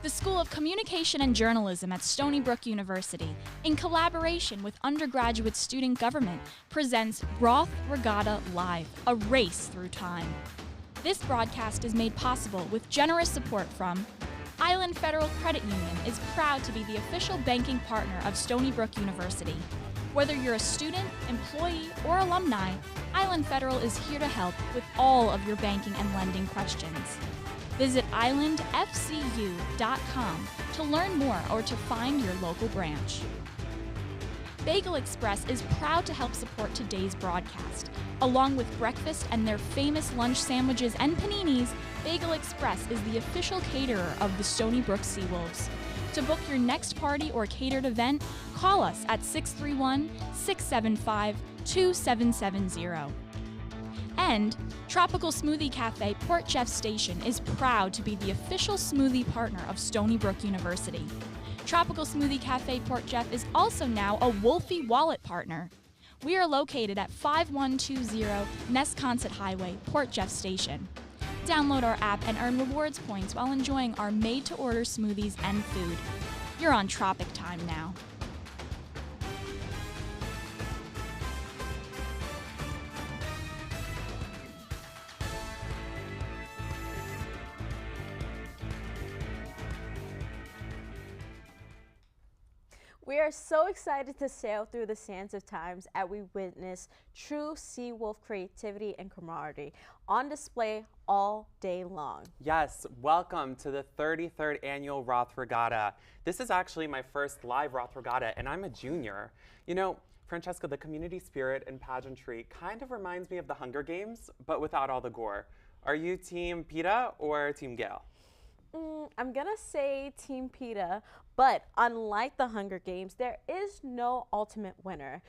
The School of Communication and Journalism at Stony Brook University, in collaboration with undergraduate student government, presents Roth Regatta Live, a race through time. This broadcast is made possible with generous support from Island Federal Credit Union is proud to be the official banking partner of Stony Brook University. Whether you're a student, employee, or alumni, Island Federal is here to help with all of your banking and lending questions. Visit islandfcu.com to learn more or to find your local branch. Bagel Express is proud to help support today's broadcast. Along with breakfast and their famous lunch sandwiches and paninis, Bagel Express is the official caterer of the Stony Brook Seawolves. To book your next party or catered event, call us at 631-675-2770. And Tropical Smoothie Cafe Port Jeff Station is proud to be the official smoothie partner of Stony Brook University. Tropical Smoothie Cafe Port Jeff is also now a Wolfie Wallet partner. We are located at 5120 Nesconset Highway, Port Jeff Station. Download our app and earn rewards points while enjoying our made-to-order smoothies and food. You're on Tropic Time now. We are so excited to sail through the sands of times as we witness true sea wolf creativity and camaraderie on display all day long. Yes, welcome to the 33rd annual Roth Regatta. This is actually my first live Roth Regatta, and I'm a junior. You know, Francesca, the community spirit and pageantry kind of reminds me of the Hunger Games, but without all the gore. Are you Team PETA or Team Gail? I'm gonna say Team PETA, but unlike the Hunger Games, there is no ultimate winner.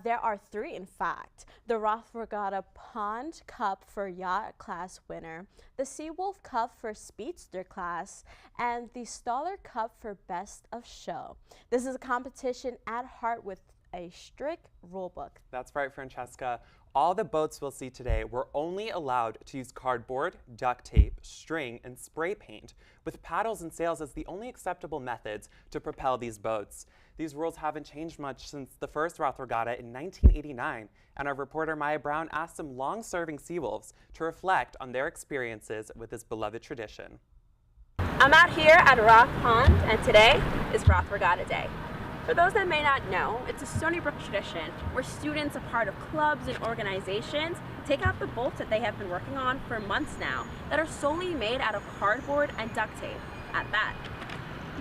There are three, in fact. The Roth Regatta Pond Cup for Yacht Class winner, the Seawolf Cup for Speedster Class, and the Stoller Cup for Best of Show. This is a competition at heart with a strict rule book. That's right, Francesca. All the boats we'll see today were only allowed to use cardboard, duct tape, string, and spray paint, with paddles and sails as the only acceptable methods to propel these boats. These rules haven't changed much since the first Roth Regatta in 1989, and our reporter Maya Brown asked some long-serving Seawolves to reflect on their experiences with this beloved tradition. I'm out here at Roth Pond, and today is Roth Regatta Day. For those that may not know, it's a Stony Brook tradition where students, a part of clubs and organizations, take out the boats that they have been working on for months now that are solely made out of cardboard and duct tape at that.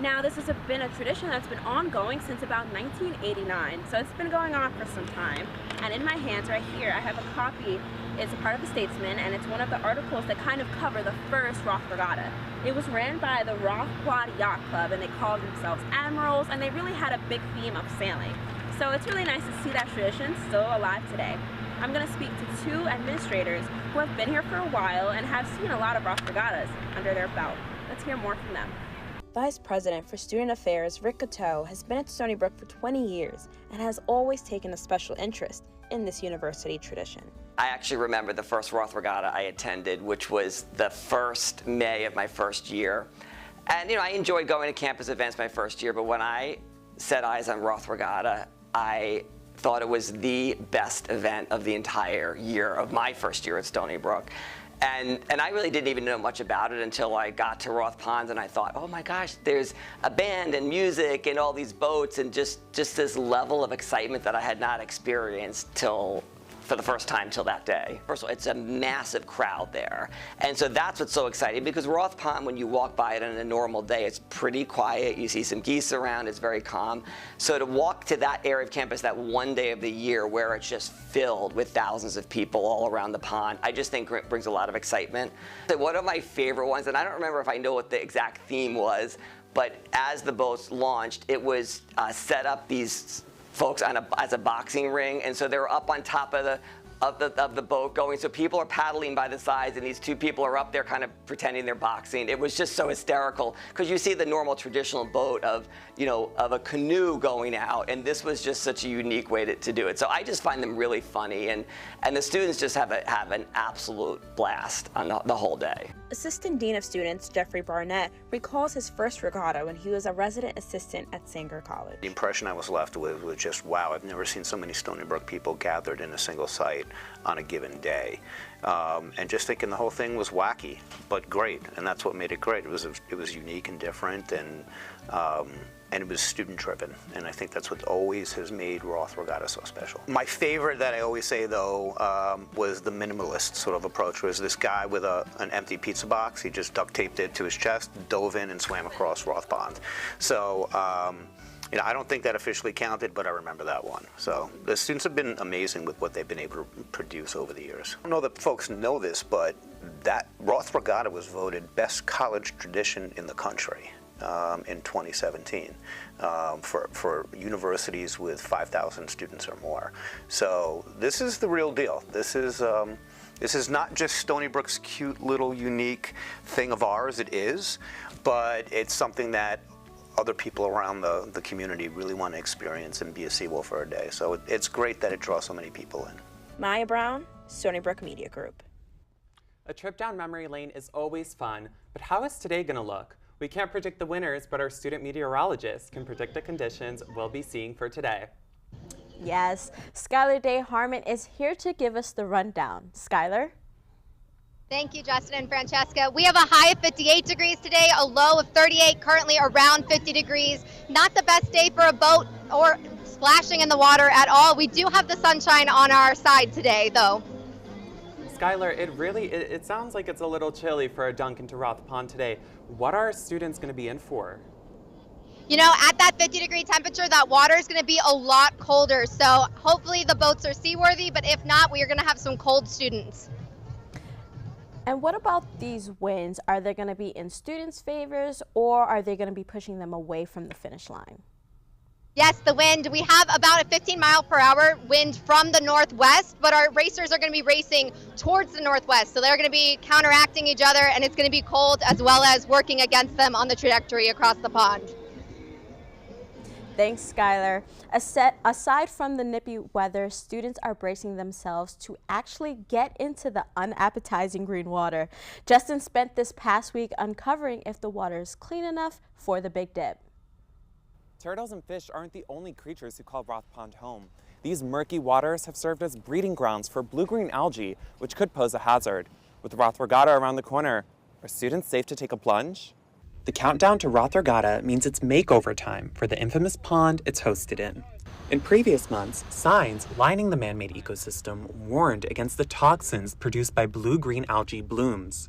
Now, this has been a tradition that's been ongoing since about 1989, so it's been going on for some time. And in my hands right here, I have a copy. It's a part of the Statesman, and it's one of the articles that kind of cover the first Roth Regatta. It was ran by the Roth Quad Yacht Club, and they called themselves admirals, and they really had a big theme of sailing. So it's really nice to see that tradition still alive today. I'm going to speak to two administrators who have been here for a while and have seen a lot of Roth Regattas under their belt. Let's hear more from them. Vice President for Student Affairs, Rick Coteau, has been at Stony Brook for 20 years and has always taken a special interest in this university tradition. I actually remember the first Roth Regatta I attended, which was the first May of my first year. And I enjoyed going to campus events my first year, but when I set eyes on Roth Regatta, I thought it was the best event of the entire year of my first year at Stony Brook. And I really didn't even know much about it until I got to Roth Ponds, and I thought, oh my gosh, there's a band and music and all these boats and just this level of excitement that I had not experienced for the first time till that day. First of all, it's a massive crowd there. And so that's what's so exciting, because Roth Pond, when you walk by it on a normal day, it's pretty quiet. You see some geese around, it's very calm. So to walk to that area of campus that one day of the year where it's just filled with thousands of people all around the pond, I just think it brings a lot of excitement. So one of my favorite ones, and I don't remember if I know what the exact theme was, but as the boats launched, it was set up these folks as a boxing ring, and so they were up on top of of the boat going. So people are paddling by the sides, and these two people are up there kind of pretending they're boxing. It was just so hysterical because you see the normal traditional boat of, of a canoe going out, and this was just such a unique way to do it. So I just find them really funny, and the students just have an absolute blast on the whole day. Assistant Dean of Students Jeffrey Barnett recalls his first regatta when he was a resident assistant at Sanger College. The impression I was left with was just, wow, I've never seen so many Stony Brook people gathered in a single site on a given day. And just thinking the whole thing was wacky, but great, and that's what made it great. It was unique and different, and it was student-driven, and I think that's what always has made Roth Regatta so special. My favorite that I always say, though, was the minimalist sort of approach. Was this guy with an empty pizza box. He just duct taped it to his chest, dove in, and swam across Roth Pond. So, I don't think that officially counted, but I remember that one. So the students have been amazing with what they've been able to produce over the years. I don't know that folks know this, but that Roth Regatta was voted best college tradition in the country in 2017 for universities with 5,000 students or more. So this is the real deal. This is not just Stony Brook's cute little unique thing of ours. It is, but it's something that other people around the community really want to experience and be a Seawolf for a day. So it's great that it draws so many people in. Maya Brown, Stony Brook Media Group. A trip down memory lane is always fun, but how is today going to look? We can't predict the winners, but our student meteorologists can predict the conditions we'll be seeing for today. Yes, Skylar Day Harmon is here to give us the rundown. Skylar? Thank you, Justin and Francesca. We have a high of 58 degrees today, a low of 38, currently around 50 degrees. Not the best day for a boat or splashing in the water at all. We do have the sunshine on our side today, though. Skylar, it sounds like it's a little chilly for a dunk into Roth Pond today. What are students going to be in for? At that 50-degree temperature, that water is going to be a lot colder. So hopefully the boats are seaworthy, but if not, we are going to have some cold students. And what about these winds? Are they going to be in students' favors, or are they going to be pushing them away from the finish line? Yes, the wind. We have about a 15-mile-per-hour wind from the northwest, but our racers are going to be racing towards the northwest. So they're going to be counteracting each other, and it's going to be cold as well as working against them on the trajectory across the pond. Thanks, Skylar. Aside from the nippy weather, students are bracing themselves to actually get into the unappetizing green water. Justin spent this past week uncovering if the water is clean enough for the big dip. Turtles and fish aren't the only creatures who call Roth Pond home. These murky waters have served as breeding grounds for blue-green algae, which could pose a hazard. With Roth Regatta around the corner, are students safe to take a plunge? The countdown to Roth Regatta means it's makeover time for the infamous pond it's hosted in. In previous months, signs lining the man-made ecosystem warned against the toxins produced by blue-green algae blooms.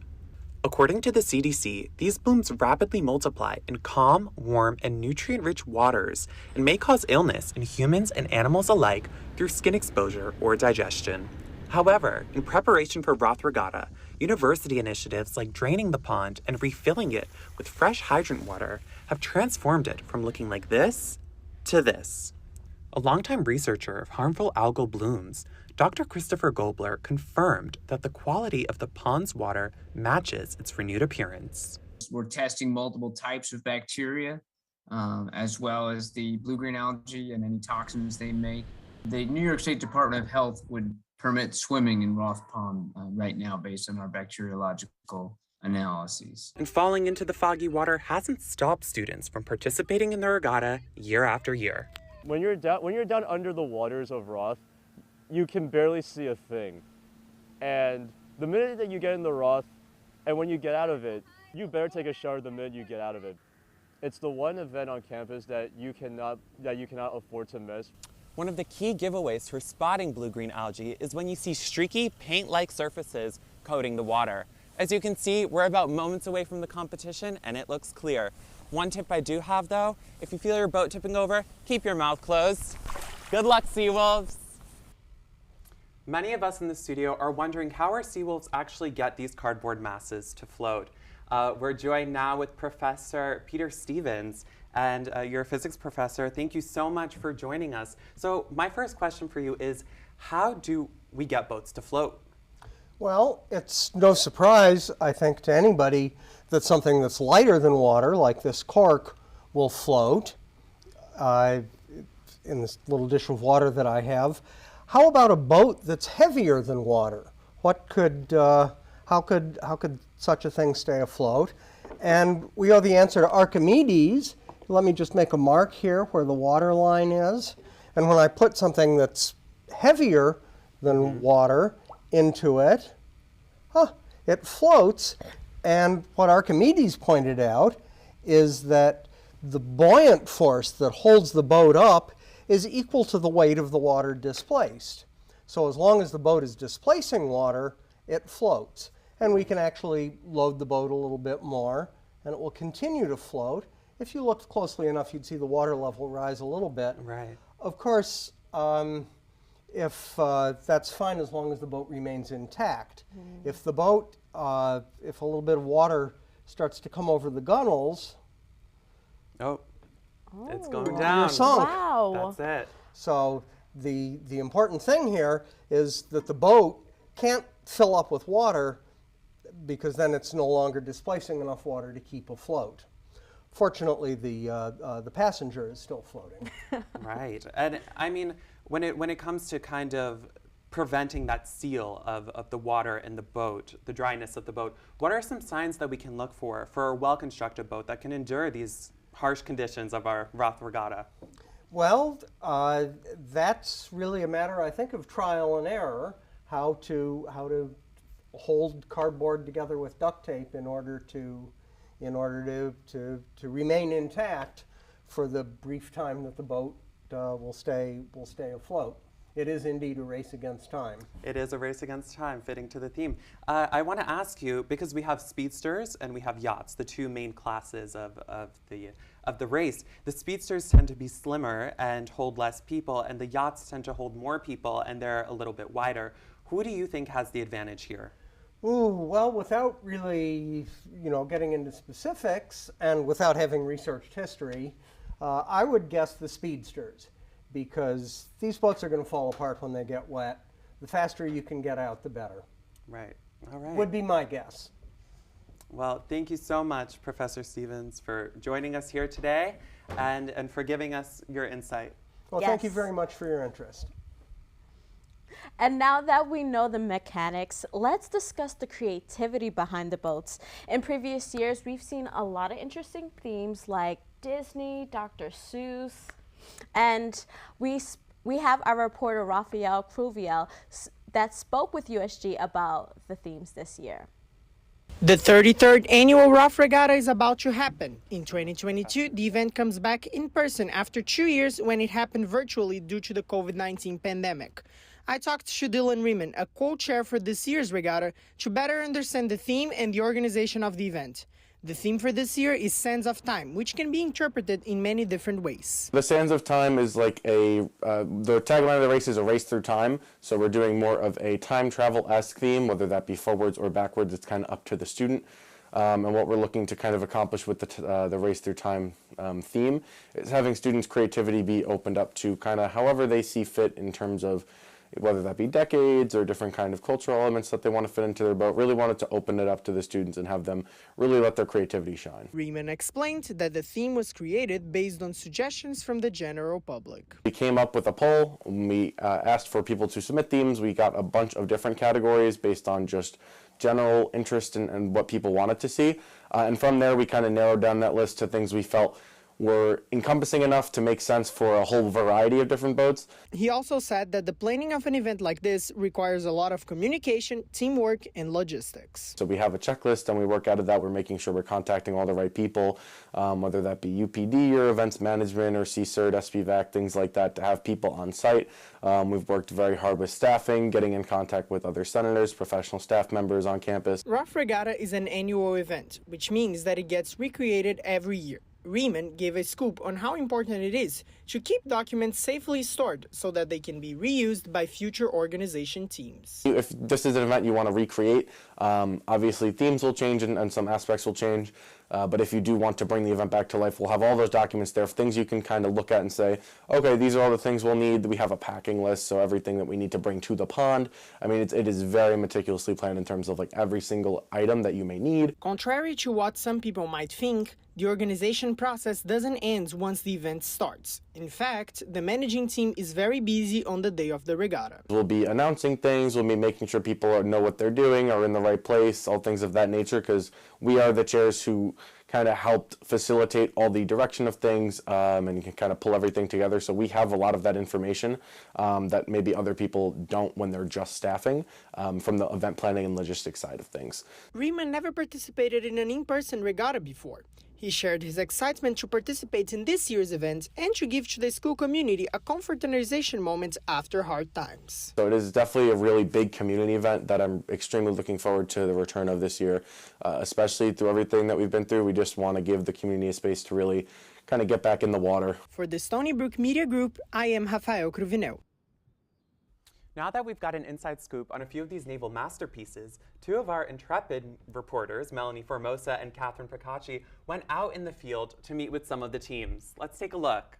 According to the CDC, these blooms rapidly multiply in calm, warm, and nutrient-rich waters and may cause illness in humans and animals alike through skin exposure or digestion. However, in preparation for Roth Regatta, university initiatives like draining the pond and refilling it with fresh hydrant water have transformed it from looking like this to this. A longtime researcher of harmful algal blooms, Dr. Christopher Gobler confirmed that the quality of the pond's water matches its renewed appearance. We're testing multiple types of bacteria, as well as the blue-green algae and any toxins they make. The New York State Department of Health would permit swimming in Roth Pond right now based on our bacteriological analyses. And falling into the foggy water hasn't stopped students from participating in the regatta year after year. When you're down under the waters of Roth, you can barely see a thing. And the minute that you get in the Roth, and when you get out of it, you better take a shower the minute you get out of it. It's the one event on campus that you cannot afford to miss. One of the key giveaways for spotting blue-green algae is when you see streaky, paint-like surfaces coating the water. As you can see, we're about moments away from the competition, and it looks clear. One tip I do have, though, if you feel your boat tipping over, keep your mouth closed. Good luck, Seawolves! Many of us in the studio are wondering how our Seawolves actually get these cardboard masses to float. We're joined now with Professor Peter Stevens, and you're a physics professor. Thank you so much for joining us. So my first question for you is, how do we get boats to float? Well, it's no surprise, I think, to anybody that something that's lighter than water, like this cork, will float in this little dish of water that I have. How about a boat that's heavier than water? How could such a thing stay afloat? And we owe the answer to Archimedes. Let me just make a mark here where the water line is. And when I put something that's heavier than water into it, it floats. And what Archimedes pointed out is that the buoyant force that holds the boat up is equal to the weight of the water displaced. So as long as the boat is displacing water, it floats. And we can actually load the boat a little bit more, and it will continue to float. If you looked closely enough, you'd see the water level rise a little bit. Right. Of course, if that's fine as long as the boat remains intact. If the boat, if a little bit of water starts to come over the gunnels, it's going down. You're sunk. Wow. That's it. So the important thing here is that the boat can't fill up with water, because then it's no longer displacing enough water to keep afloat. Fortunately, the passenger is still floating. Right. And I mean, when it comes to kind of preventing that seal of the water in the boat, the dryness of the boat, what are some signs that we can look for a well-constructed boat that can endure these harsh conditions of our Roth Regatta? Well, that's really a matter, I think, of trial and error, how to hold cardboard together with duct tape in order to remain intact for the brief time that the boat will stay afloat. It is indeed a race against time. It is a race against time, fitting to the theme. I want to ask you, because we have speedsters and we have yachts, the two main classes of the race. The speedsters tend to be slimmer and hold less people, and the yachts tend to hold more people, and they're a little bit wider. Who do you think has the advantage here? Ooh, well, without really, getting into specifics and without having researched history, I would guess the speedsters, because these boats are going to fall apart when they get wet. The faster you can get out, the better. Right. All right. Would be my guess. Well, thank you so much, Professor Stevens, for joining us here today and for giving us your insight. Well, thank you very much for your interest. And now that we know the mechanics, let's discuss the creativity behind the boats. In previous years, we've seen a lot of interesting themes like Disney, Dr. Seuss, and we have our reporter Raphael Cruviel that spoke with USG about the themes this year. The 33rd annual Roth Regatta is about to happen. In 2022, the event comes back in person after 2 years when it happened virtually due to the COVID-19 pandemic. I talked to Dylan Riemann, a co-chair for this year's regatta, to better understand the theme and the organization of the event. The theme for this year is Sands of Time, which can be interpreted in many different ways. The Sands of Time is like the tagline of the race is a race through time, so we're doing more of a time travel-esque theme, whether that be forwards or backwards. It's kind of up to the student. And what we're looking to kind of accomplish with the race through time theme is having students' creativity be opened up to kind of however they see fit in terms of whether that be decades or different kind of cultural elements that they want to fit into their boat. Really wanted to open it up to the students and have them really let their creativity shine. Riemann explained that the theme was created based on suggestions from the general public. We came up with a poll. We asked for people to submit themes. We got a bunch of different categories based on just general interest and what people wanted to see. And from there, we kind of narrowed down that list to things we felt were encompassing enough to make sense for a whole variety of different boats. He also said that the planning of an event like this requires a lot of communication, teamwork, and logistics. So we have a checklist and we work out of that. We're making sure we're contacting all the right people, whether that be UPD or events management or CSERT, SPVAC, things like that, to have people on site. We've worked very hard with staffing, getting in contact with other senators, professional staff members on campus. Roth Regatta is an annual event, which means that it gets recreated every year. Riemann gave a scoop on how important it is to keep documents safely stored so that they can be reused by future organization teams. If this is an event you want to recreate, obviously themes will change and some aspects will change. But if you do want to bring the event back to life, we'll have all those documents there, things you can kind of look at and say, okay, these are all the things we'll need. We have a packing list, so everything that we need to bring to the pond. I mean, it is very meticulously planned in terms of like every single item that you may need. Contrary to what some people might think, the organization process doesn't end once the event starts. In fact, the managing team is very busy on the day of the regatta. We'll be announcing things, we'll be making sure people know what they're doing, are in the right place, all things of that nature, because we are the chairs who kind of helped facilitate all the direction of things and can kind of pull everything together. So we have a lot of that information that maybe other people don't when they're just staffing from the event planning and logistics side of things. Riemann never participated in an in-person regatta before. He shared his excitement to participate in this year's event and to give to the school community a confraternization moment after hard times. So it is definitely a really big community event that I'm extremely looking forward to the return of this year, especially through everything that we've been through. We just want to give the community a space to really kind of get back in the water. For the Stony Brook Media Group, I am Rafael Cruvinel. Now that we've got an inside scoop on a few of these naval masterpieces, two of our intrepid reporters, Melanie Formosa and Catherine Procacci, went out in the field to meet with some of the teams. Let's take a look.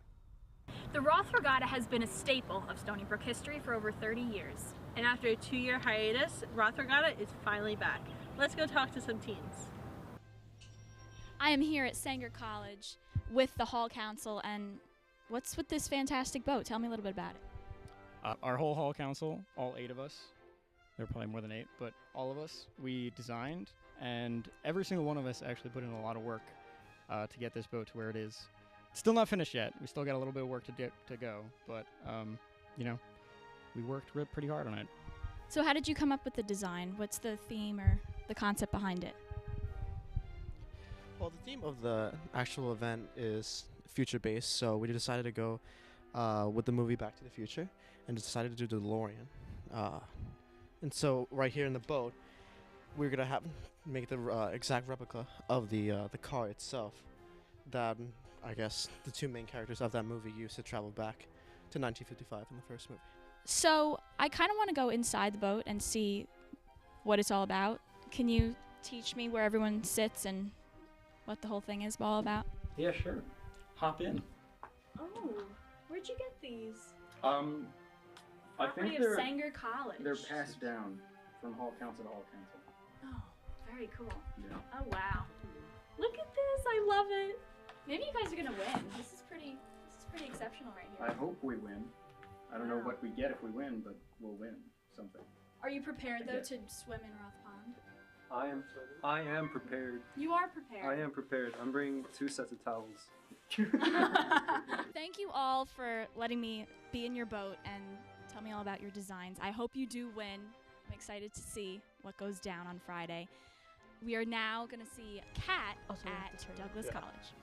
The Roth Regatta has been a staple of Stony Brook history for over 30 years. And after a 2-year hiatus, Roth Regatta is finally back. Let's go talk to some teams. I am here at Sanger College with the Hall Council, and what's with this fantastic boat? Tell me a little bit about it. Our whole Hall Council, all 8 of us, there are probably more than 8, but all of us, we designed, and every single one of us actually put in a lot of work to get this boat to where it is. It's still not finished yet. We still got a little bit of work to go, but, you know, we worked pretty hard on it. So how did you come up with the design? What's the theme or the concept behind it? Well, the theme of the actual event is future-based, so we decided to go with the movie Back to the Future, and decided to do the DeLorean. And so right here in the boat, we're gonna make the exact replica of the car itself that I guess the 2 main characters of that movie used to travel back to 1955 in the first movie. So I kind of want to go inside the boat and see what it's all about. Can you teach me where everyone sits and what the whole thing is all about? Yeah, sure. Hop in. Oh, where'd you get these? I think they're Sanger College. They're passed down from Hall Council to Hall Council. Oh, very cool. Yeah. Oh, wow. Look at this. I love it. Maybe you guys are going to win. This is pretty exceptional right here. I hope we win. I don't know what we get if we win, but we'll win something. Are you prepared, though, to swim in Roth Pond? I am prepared. You are prepared. I am prepared. I'm bringing 2 sets of towels. Thank you all for letting me be in your boat and tell me all about your designs. I hope you do win. I'm excited to see what goes down on Friday. We are now going to see Kat at Douglas College.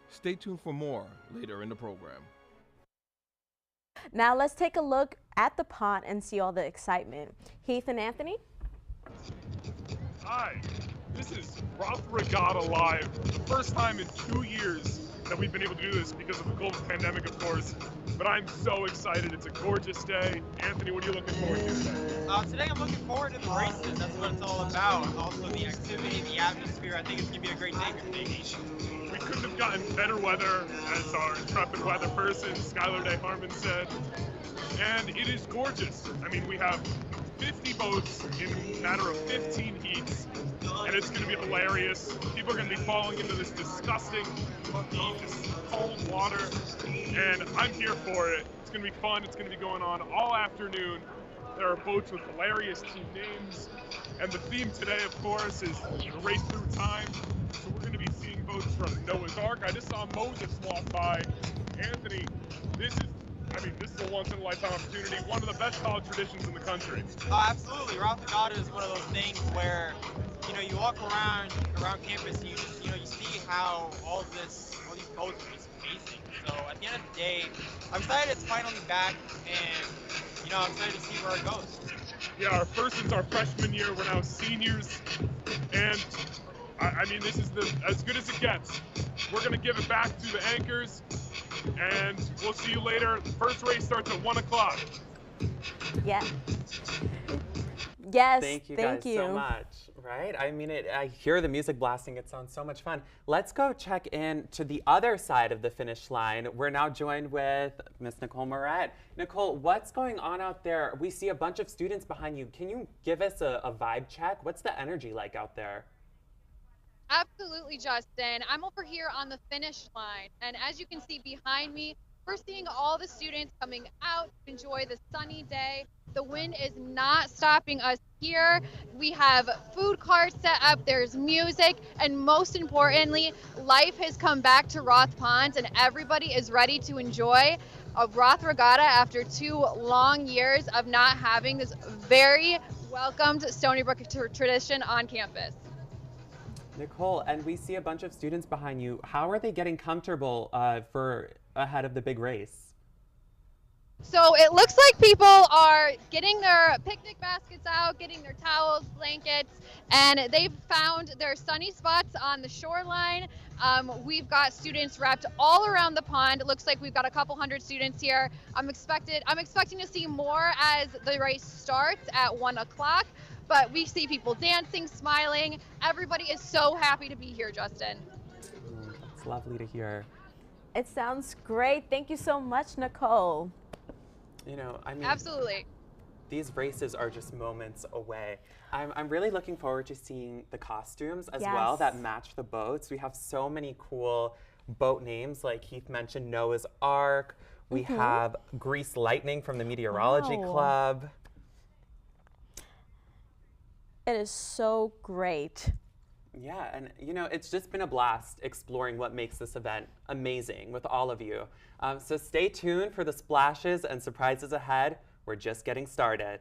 Stay tuned for more later in the program. Now let's take a look at the pond and see all the excitement. Heath and Anthony? Hi, this is Roth Regatta Live. First time in 2 years that we've been able to do this because of the global pandemic, of course. But I'm so excited. It's a gorgeous day. Anthony, what are you looking forward to today? Today I'm looking forward to the races. That's what it's all about. Also the activity, the atmosphere. I think it's going to be a great day for me. We couldn't have gotten better weather, as our intrepid weather person, Skylar Day Harmon, said. And it is gorgeous. I mean, we have 50 boats in a matter of 15 heats, and it's going to be hilarious. People are going to be falling into this disgusting, just cold water, and I'm here for it. It's going to be fun. It's going to be going on all afternoon. There are boats with hilarious team names, and the theme today, of course, is race through time. So we're going to be seeing boats from Noah's Ark. I just saw Moses walk by. Anthony, this is a once-in-a-lifetime opportunity, one of the best college traditions in the country. Absolutely. Roth Regatta is one of those things where, you walk around campus and you see how all these boats are just amazing. So at the end of the day, I'm excited it's finally back, and, I'm excited to see where it goes. Yeah, our first since our freshman year, we're now seniors, and this is as good as it gets. We're going to give it back to the anchors, and we'll see you later. The first race starts at 1 o'clock. Yeah. Yes, thank you guys so much. Right? I mean, I hear the music blasting. It sounds so much fun. Let's go check in to the other side of the finish line. We're now joined with Miss Nicole Moret. Nicole, what's going on out there? We see a bunch of students behind you. Can you give us a vibe check? What's the energy like out there? Absolutely, Justin. I'm over here on the finish line, and as you can see behind me, we're seeing all the students coming out to enjoy the sunny day. The wind is not stopping us here. We have food carts set up, there's music, and most importantly, life has come back to Roth Ponds, and everybody is ready to enjoy a Roth Regatta after 2 long years of not having this very welcomed Stony Brook tradition on campus. Nicole, and we see a bunch of students behind you. How are they getting comfortable for ahead of the big race? So it looks like people are getting their picnic baskets out, getting their towels, blankets, and they've found their sunny spots on the shoreline. We've got students wrapped all around the pond. It looks like we've got a couple hundred students here. I'm expecting to see more as the race starts at 1 o'clock. But we see people dancing, smiling. Everybody is so happy to be here, Justin. That's lovely to hear. It sounds great. Thank you so much, Nicole. You know, I mean, absolutely. These races are just moments away. I'm really looking forward to seeing the costumes as well that match the boats. We have so many cool boat names, like Keith mentioned, Noah's Ark. We have Grease Lightning from the Meteorology Club. It is so great. Yeah, and you know, it's just been a blast exploring what makes this event amazing with all of you. So stay tuned for the splashes and surprises ahead. We're just getting started.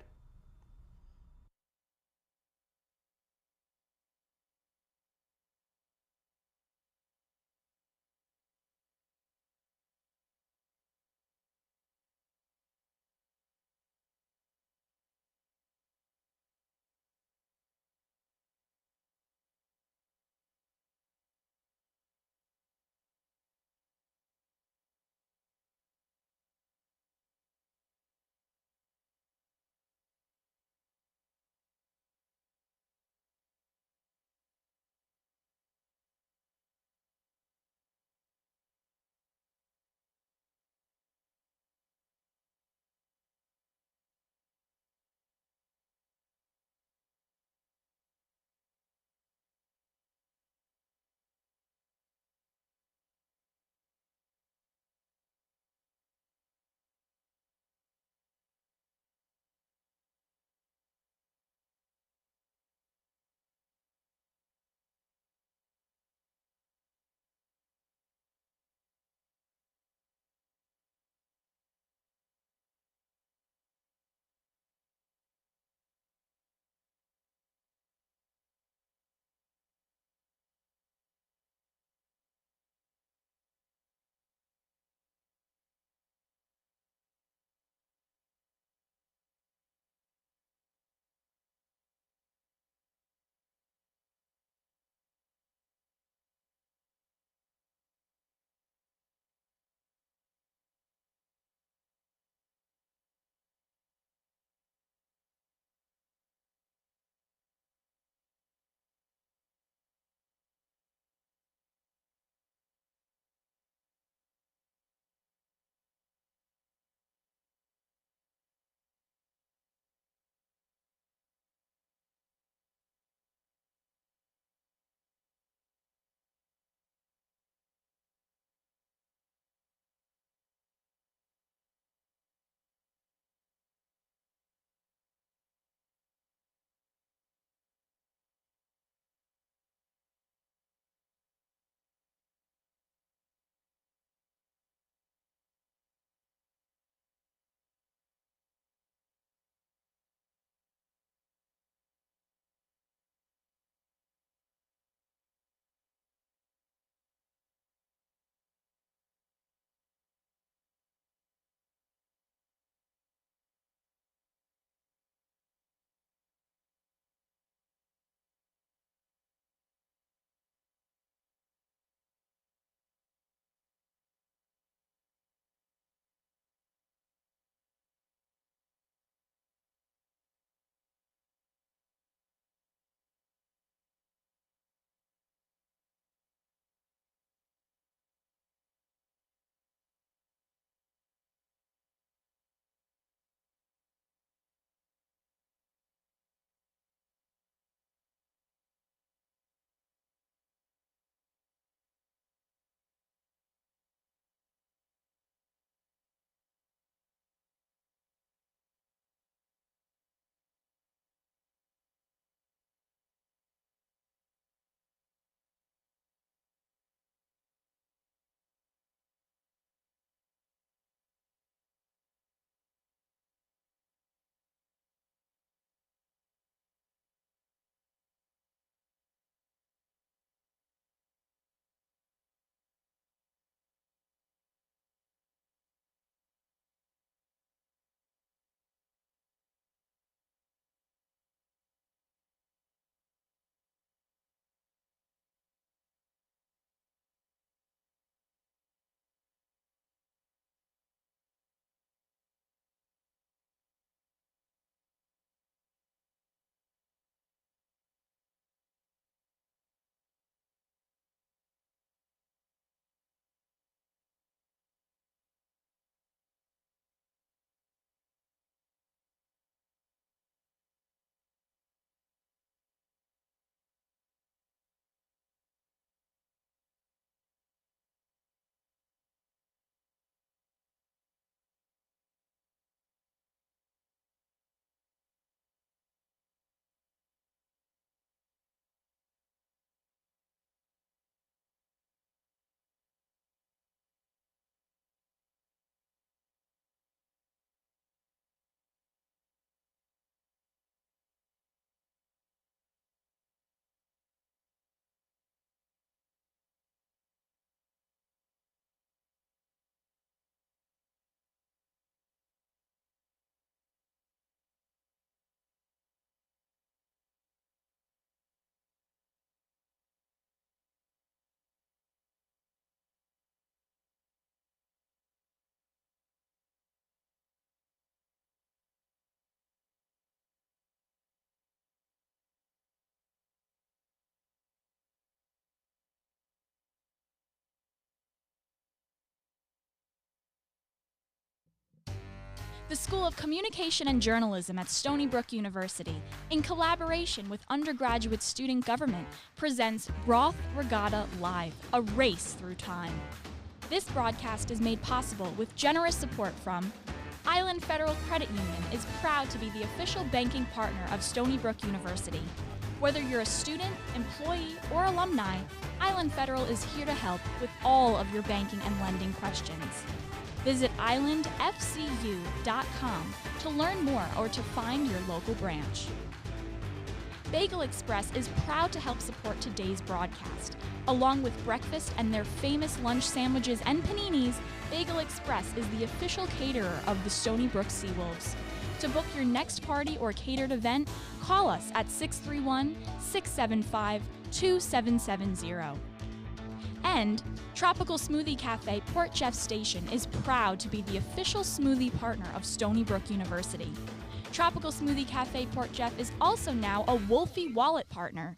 The School of Communication and Journalism at Stony Brook University, in collaboration with undergraduate student government, presents Roth Regatta Live, a race through time. This broadcast is made possible with generous support from Island Federal Credit Union is proud to be the official banking partner of Stony Brook University. Whether you're a student, employee, or alumni, Island Federal is here to help with all of your banking and lending questions. Visit islandfcu.com to learn more or to find your local branch. Bagel Express is proud to help support today's broadcast. Along with breakfast and their famous lunch sandwiches and paninis, Bagel Express is the official caterer of the Stony Brook Seawolves. To book your next party or catered event, call us at 631-675-2770. And Tropical Smoothie Cafe Port Jeff Station is proud to be the official smoothie partner of Stony Brook University. Tropical Smoothie Cafe Port Jeff is also now a Wolfie Wallet partner.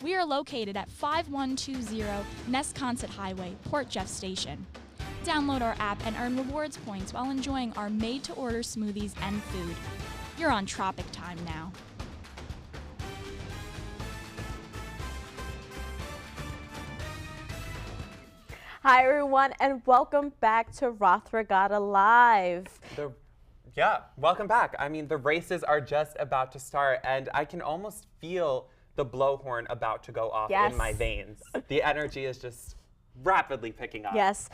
We are located at 5120 Nesconset Highway, Port Jeff Station. Download our app and earn rewards points while enjoying our made-to-order smoothies and food. You're on Tropic Time now. Hi everyone, and welcome back to Roth Regatta Live. Yeah, welcome back. I mean, the races are just about to start, and I can almost feel the blowhorn about to go off in my veins. The energy is just rapidly picking up. Yes.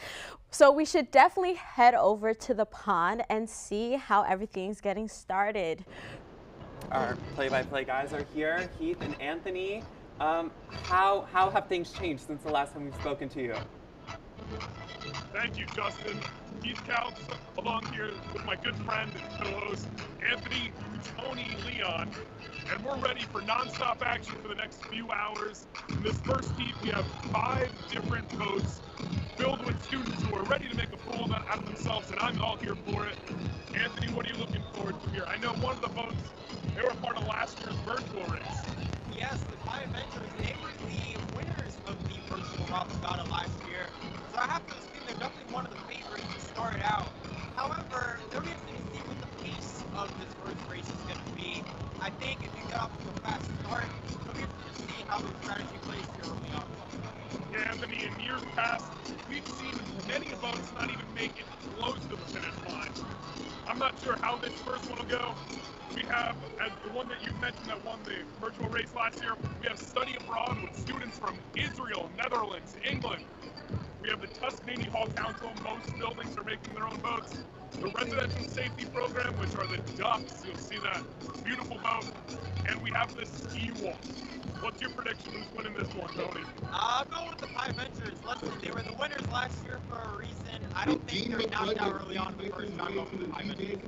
So we should definitely head over to the pond and see how everything's getting started. Our play-by-play guys are here, Heath and Anthony. How have things changed since the last time we've spoken to you? Thank you, Justin. Heath Counts, along here with my good friend and co-host, Anthony Tony Leon. And we're ready for non-stop action for the next few hours. In this first heat, we have 5 different boats filled with students who are ready to make a fool out of themselves, and I'm all here for it. Anthony, what are you looking forward to here? I know one of the boats, they were part of last year's virtual race. Yes, the Pi Adventures, they were the winners of the virtual Roth Regatta last year. So I have to assume they're definitely one of the favorites to start out. However, there remains to be seen what the pace of this first race is going to be. I think if you get off to a fast start, it'll be interesting to see how the strategy plays here early on. Yeah, Anthony, in years past, we've seen many boats not even make it close to the finish line. I'm not sure how this first one will go. We have, as the one that you mentioned that won the virtual race last year, we have Study Abroad with students from Israel, Netherlands, England. We have the Tuscany Hall Council. Most buildings are making their own boats. The Residential Safety Program, which are the Ducks. You'll see that beautiful boat. And we have the Ski Wolf. What's your prediction who's winning this one, Tony? I'm going with the Pi Adventures. Listen, they were the winners last year for a reason. I don't think they're knocked out early on in the first round. Going with the Pi Adventures.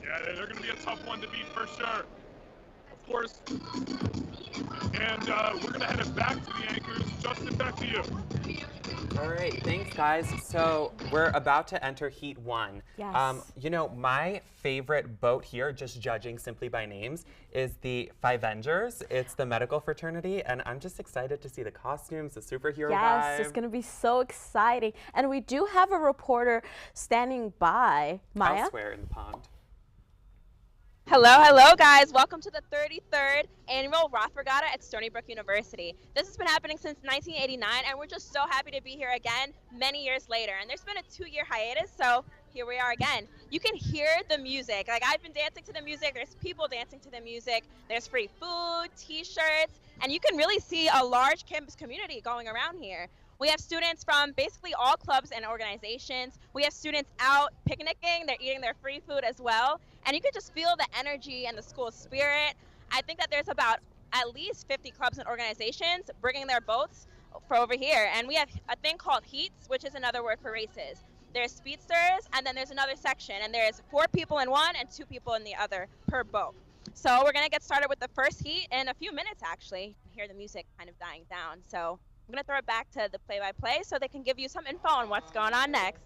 Yeah, they're going to be a tough one to beat for sure. Of course. And we're going to head it back to the anchors. Justin, back to you. All right, thanks guys. So we're about to enter Heat 1. Yes. You know, my favorite boat here, just judging simply by names, is the Fivengers. It's the medical fraternity, and I'm just excited to see the costumes, the superhero vibe. Yes, it's going to be so exciting. And we do have a reporter standing by. Maya? Elsewhere in the pond. Hello guys. Welcome to the 33rd annual Roth Regatta at Stony Brook University. This has been happening since 1989, and we're just so happy to be here again many years later. And there's been a 2-year hiatus, so here we are again. You can hear the music. Like, I've been dancing to the music. There's people dancing to the music. There's free food, t-shirts, and you can really see a large campus community going around here. We have students from basically all clubs and organizations. We have students out picnicking. They're eating their free food as well. And you can just feel the energy and the school spirit. I think that there's about at least 50 clubs and organizations bringing their boats for over here. And we have a thing called heats, which is another word for races. There's speedsters, and then there's another section. And there's 4 people in one and 2 people in the other per boat. So we're going to get started with the first heat in a few minutes, actually. You can hear the music kind of dying down. So I'm going to throw it back to the play-by-play so they can give you some info on what's going on next.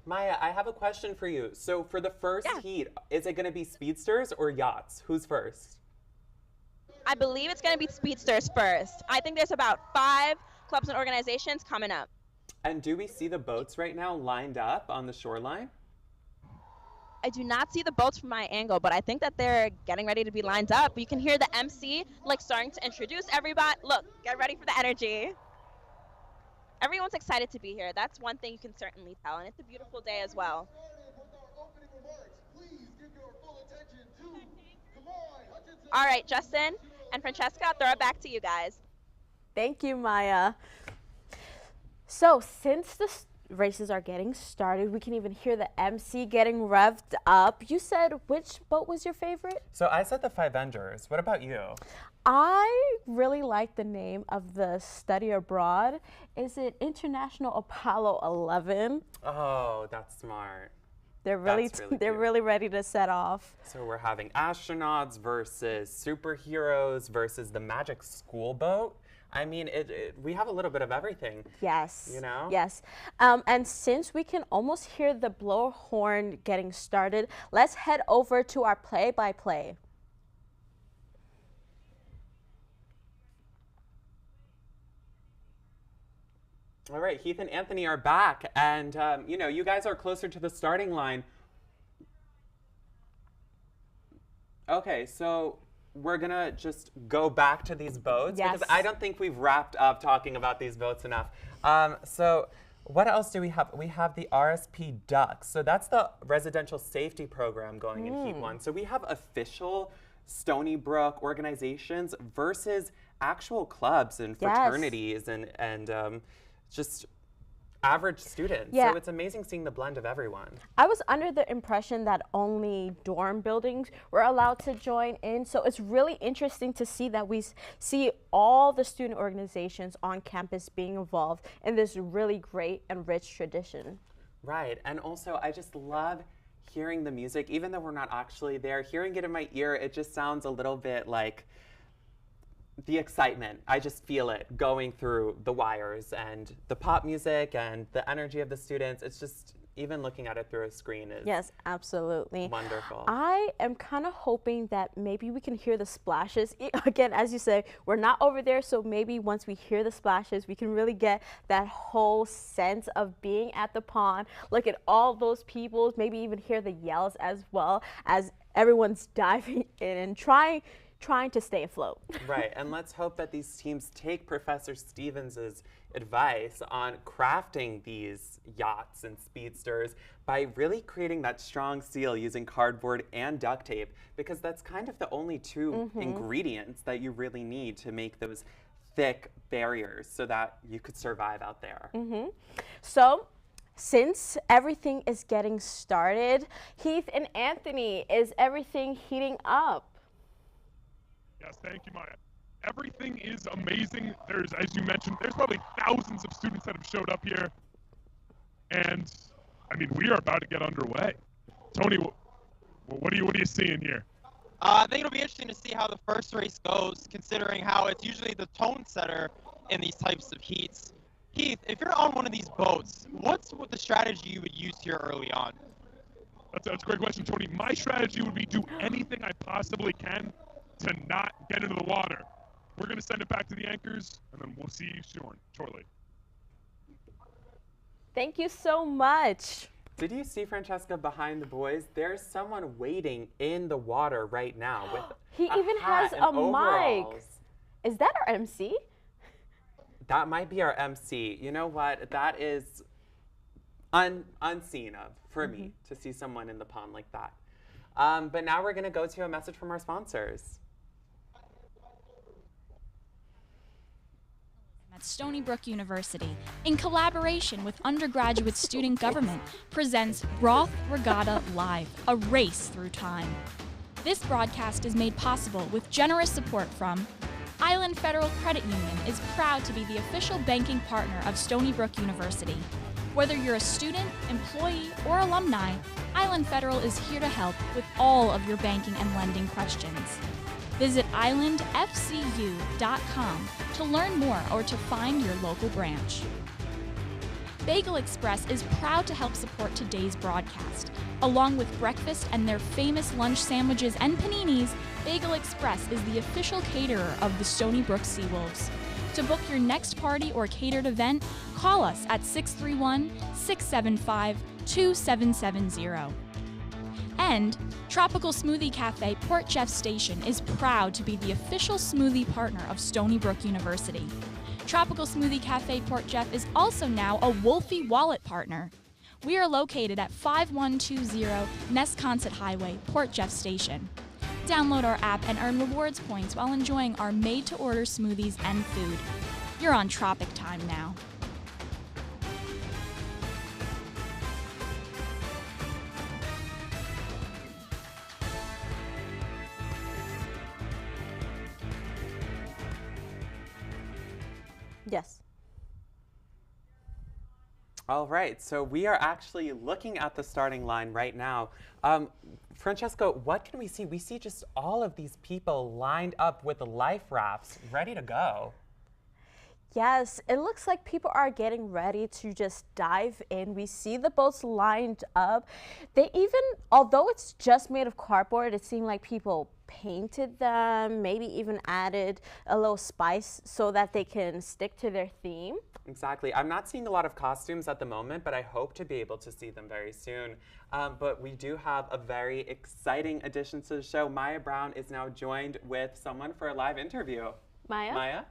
Maya, I have a question for you. So for the first heat, is it going to be speedsters or yachts? Who's first? I believe it's going to be speedsters first. I think there's about 5 clubs and organizations coming up. And do we see the boats right now lined up on the shoreline? I do not see the boats from my angle, but I think that they're getting ready to be lined up. You can hear the MC like starting to introduce everybody. Look, get ready for the energy. Everyone's excited to be here. That's one thing you can certainly tell, and it's a beautiful day as well. All right, Justin and Francesca, I'll throw it back to you guys. Thank you, Maya. So since the races are getting started, we can even hear the MC getting revved up. You said which boat was your favorite? So I said the Five Vendors. What about you? I really like the name of the study abroad. Is it International Apollo 11? Oh, that's smart. They're really, they're really ready to set off. So we're having astronauts versus superheroes versus the magic school boat. I mean, we have a little bit of everything. Yes. You know? Yes. And since we can almost hear the blower horn getting started, let's head over to our play-by-play. All right, Heath and Anthony are back, and you know, you guys are closer to the starting line. Okay, so we're gonna just go back to these boats because I don't think we've wrapped up talking about these boats enough. So what else do we have? We have the RSP Ducks. So that's the residential safety program going in Heat 1. So we have official Stony Brook organizations versus actual clubs and fraternities and just average students. Yeah. So it's amazing seeing the blend of everyone. I was under the impression that only dorm buildings were allowed to join in. So it's really interesting to see that we see all the student organizations on campus being involved in this really great and rich tradition. Right, and also I just love hearing the music, even though we're not actually there. Hearing it in my ear, it just sounds a little bit like the excitement. I just feel it going through the wires and the pop music and the energy of the students. It's just, even looking at it through a screen is absolutely wonderful. I am kind of hoping that maybe we can hear the splashes. Again, as you say, we're not over there, so maybe once we hear the splashes, we can really get that whole sense of being at the pond. Look at all those people, maybe even hear the yells as well as everyone's diving in and trying to stay afloat. Right, and let's hope that these teams take Professor Stevens's advice on crafting these yachts and speedsters by really creating that strong seal using cardboard and duct tape, because that's kind of the only two ingredients that you really need to make those thick barriers so that you could survive out there. So, since everything is getting started, Heath and Anthony, is everything heating up? Yes, thank you, Maya. Everything is amazing. There's, as you mentioned, there's probably thousands of students that have showed up here. And, I mean, we are about to get underway. Tony, what are you seeing here? I think it'll be interesting to see how the first race goes, considering how it's usually the tone setter in these types of heats. Heath, if you're on one of these boats, what's the strategy you would use here early on? That's a great question, Tony. My strategy would be do anything I possibly can to not get into the water. We're going to send it back to the anchors, and then we'll see you shortly. Thank you so much. Did you see, Francesca, behind the boys? There's someone waiting in the water right now with He even has a mic. Is that our MC? That might be our MC. You know what? That is unseen of for me to see someone in the pond like that. But now we're going to go to a message from our sponsors. At Stony Brook University, in collaboration with undergraduate student government, presents Roth Regatta Live, a race through time. This broadcast is made possible with generous support from Island Federal Credit Union is proud to be the official banking partner of Stony Brook University. Whether you're a student, employee, or alumni, Island Federal is here to help with all of your banking and lending questions. Visit islandfcu.com to learn more or to find your local branch. Bagel Express is proud to help support today's broadcast. Along with breakfast and their famous lunch sandwiches and paninis, Bagel Express is the official caterer of the Stony Brook Seawolves. To book your next party or catered event, call us at 631-675-2770. And Tropical Smoothie Cafe Port Jeff Station is proud to be the official smoothie partner of Stony Brook University. Tropical Smoothie Cafe Port Jeff is also now a Wolfie Wallet partner. We are located at 5120 Nesconset Highway, Port Jeff Station. Download our app and earn rewards points while enjoying our made-to-order smoothies and food. You're on Tropic Time now. Yes. All right, so we are actually looking at the starting line right now. Francesco, what can we see? We see just all of these people lined up with the life rafts ready to go. Yes, it looks like people are getting ready to just dive in. We see the boats lined up. They even, although it's just made of cardboard, it seemed like people painted them, maybe even added a little spice so that they can stick to their theme. Exactly. I'm not seeing a lot of costumes at the moment, but I hope to be able to see them very soon. But we do have a very exciting addition to the show. Maya Brown is now joined with someone for a live interview. Maya?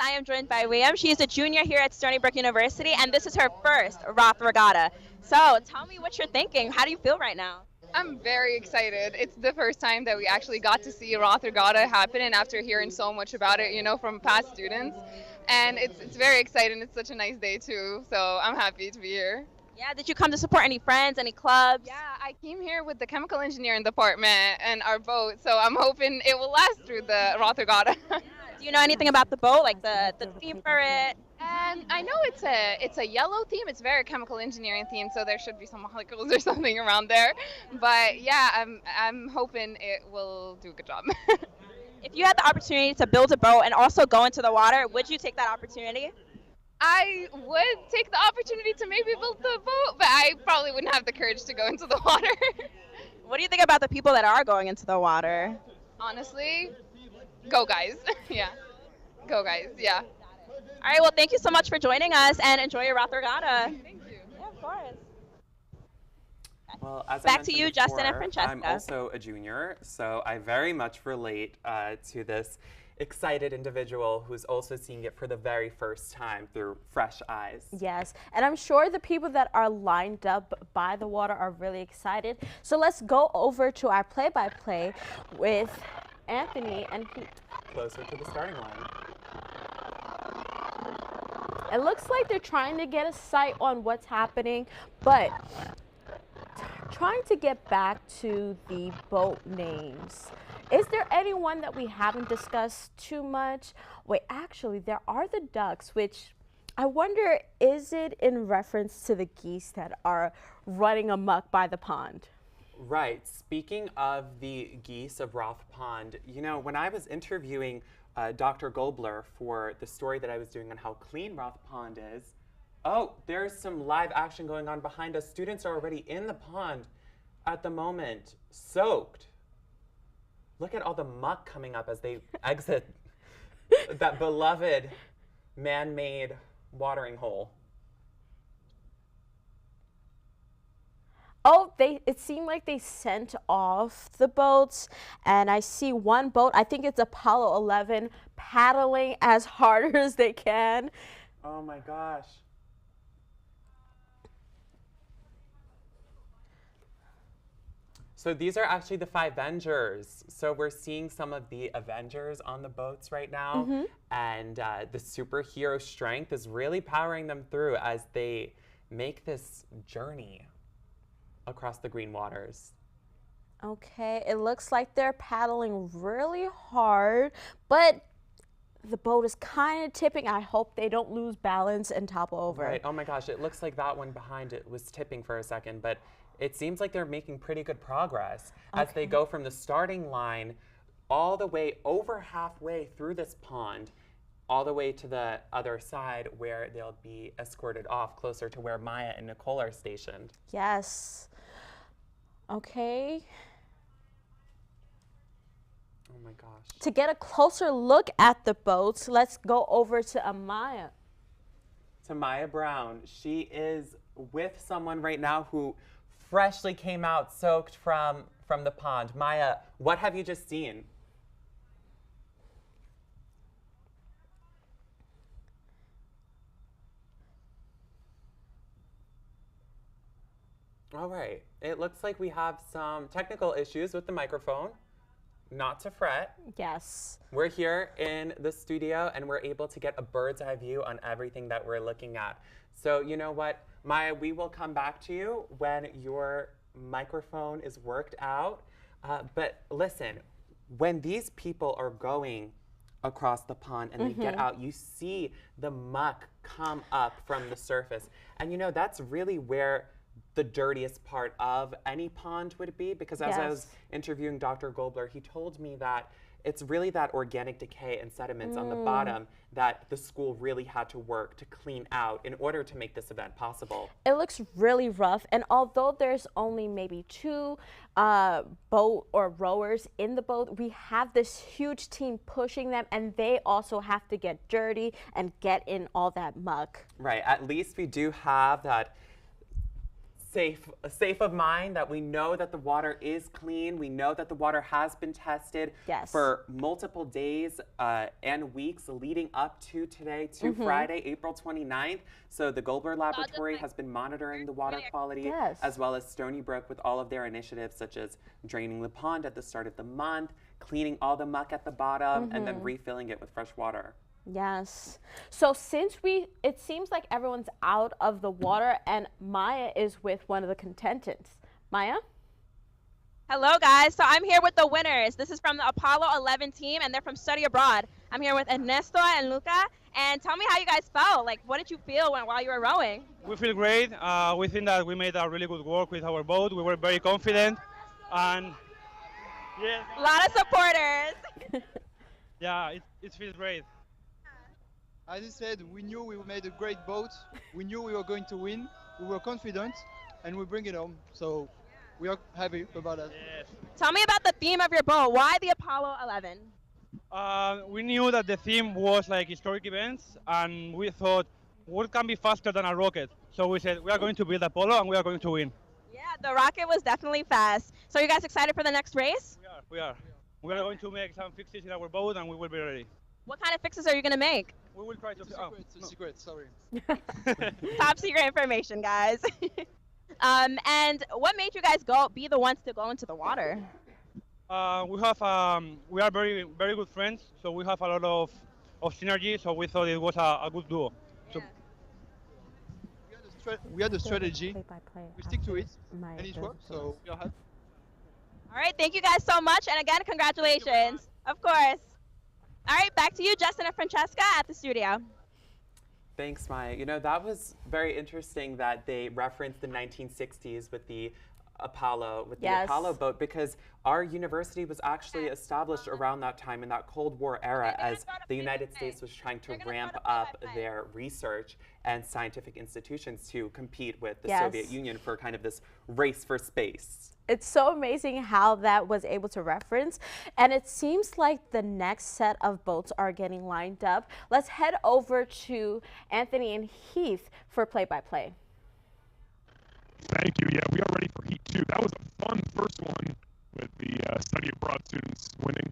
I am joined by Liam. She is a junior here at Stony Brook University, and this is her first Roth Regatta. So tell me what you're thinking. How do you feel right now? I'm very excited. It's the first time that we actually got to see Roth Regatta happen, and after hearing so much about it, you know, from past students. And it's very exciting. It's such a nice day too, so I'm happy to be here. Yeah, did you come to support any friends, any clubs? Yeah, I came here with the chemical engineering department and our boat, so I'm hoping it will last through the Roth Regatta. Do you know anything about the boat, like the theme for it? I know it's a yellow theme. It's very chemical engineering theme, so there should be some molecules or something around there. But yeah, I'm hoping it will do a good job. If you had the opportunity to build a boat and also go into the water, would you take that opportunity? I would take the opportunity to maybe build the boat, but I probably wouldn't have the courage to go into the water. What do you think about the people that are going into the water? Honestly, go guys. Yeah, go guys, yeah. All right, well, thank you so much for joining us, and enjoy your Roth Regatta. Thank you. Yeah, of course. Well, as Back I to you, mentioned Justin and before, Francesca. I'm also a junior, so I very much relate to this excited individual who's also seeing it for the very first time through fresh eyes. Yes, and I'm sure the people that are lined up by the water are really excited. So let's go over to our play-by-play with Anthony and Pete. Closer to the starting line. It looks like they're trying to get a sight on what's happening, but trying to get back to the boat names. Is there anyone that we haven't discussed too much? Wait, actually, there are the ducks, which I wonder, is it in reference to the geese that are running amok by the pond? Right. Speaking of the geese of Roth Pond, you know, when I was interviewing Dr. Gobler for the story that I was doing on how clean Roth Pond is, oh, there's some live action going on behind us. Students are already in the pond at the moment, soaked. Look at all the muck coming up as they exit that beloved man-made watering hole. Oh, it seemed like they sent off the boats, and I see one boat, I think it's Apollo 11, paddling as hard as they can. Oh my gosh. So these are actually the Five Avengers. So we're seeing some of the Avengers on the boats right now, and the superhero strength is really powering them through as they make this journey across the green waters. Okay, it looks like they're paddling really hard, but the boat is kind of tipping. I hope they don't lose balance and topple over. Right. Oh my gosh, it looks like that one behind it was tipping for a second, but it seems like they're making pretty good progress as they go from the starting line all the way over halfway through this pond, all the way to the other side where they'll be escorted off closer to where Maya and Nicole are stationed. Yes. Okay. Oh my gosh. To get a closer look at the boats, let's go over to Amaya. To Maya Brown. She is with someone right now who freshly came out soaked from the pond. Maya, what have you just seen? All right. It looks like we have some technical issues with the microphone. Not to fret. Yes. We're here in the studio and we're able to get a bird's eye view on everything that we're looking at. So you know what, Maya, we will come back to you when your microphone is worked out. But listen, when these people are going across the pond and they get out, you see the muck come up from the surface. And you know, that's really where the dirtiest part of any pond would be, because as I was interviewing Dr. Goldbler, he told me that it's really that organic decay and sediments on the bottom that the school really had to work to clean out in order to make this event possible. It looks really rough, and although there's only maybe 2 boat or rowers in the boat, we have this huge team pushing them, and they also have to get dirty and get in all that muck. Right, at least we do have that safe of mind that we know that the water is clean. We know that the water has been tested for multiple days and weeks leading up to today, to Friday, April 29th. So the Goldberg Laboratory has been monitoring the water quality, as well as Stony Brook with all of their initiatives, such as draining the pond at the start of the month, cleaning all the muck at the bottom, and then refilling it with fresh water. Yes. So since it seems like everyone's out of the water, and Maya is with one of the contestants. Maya? Hello, guys. So I'm here with the winners. This is from the Apollo 11 team, and they're from Study Abroad. I'm here with Ernesto and Luca. And tell me how you guys felt. Like, what did you feel while you were rowing? We feel great. We think that we made a really good work with our boat. We were very confident. And yeah. A lot of supporters. Yeah, it feels great. As I said, we knew we made a great boat. We knew we were going to win. We were confident, and we bring it home. So we are happy about that. Yes. Tell me about the theme of your boat. Why the Apollo 11? We knew that the theme was like historic events, and we thought, what can be faster than a rocket? So we said, we are going to build Apollo, and we are going to win. Yeah, the rocket was definitely fast. So are you guys excited for the next race? We are. We are going to make some fixes in our boat, and we will be ready. What kind of fixes are you going to make? We will try to. It's a secret, sorry. Top secret information, guys. And what made you guys be the ones to go into the water? We are very good friends, so we have a lot of synergy. So we thought it was a good duo. So we had a strategy. We stick to it, and it works. So we are happy. All right, thank you guys so much, and again, congratulations. Of course. All right, back to you, Justin and Francesca at the studio. Thanks, Maya. You know, that was very interesting that they referenced the 1960s with the Apollo, the Apollo boat, because our university was actually established around that time in that Cold War era as the United States was trying to ramp up their research and scientific institutions to compete with the Soviet Union for kind of this race for space. It's so amazing how that was able to reference, and it seems like the next set of boats are getting lined up. Let's head over to Anthony and Heath for play-by-play. Thank you. Yeah, we are ready for Heat 2. That was a fun first one with the Study Abroad students winning.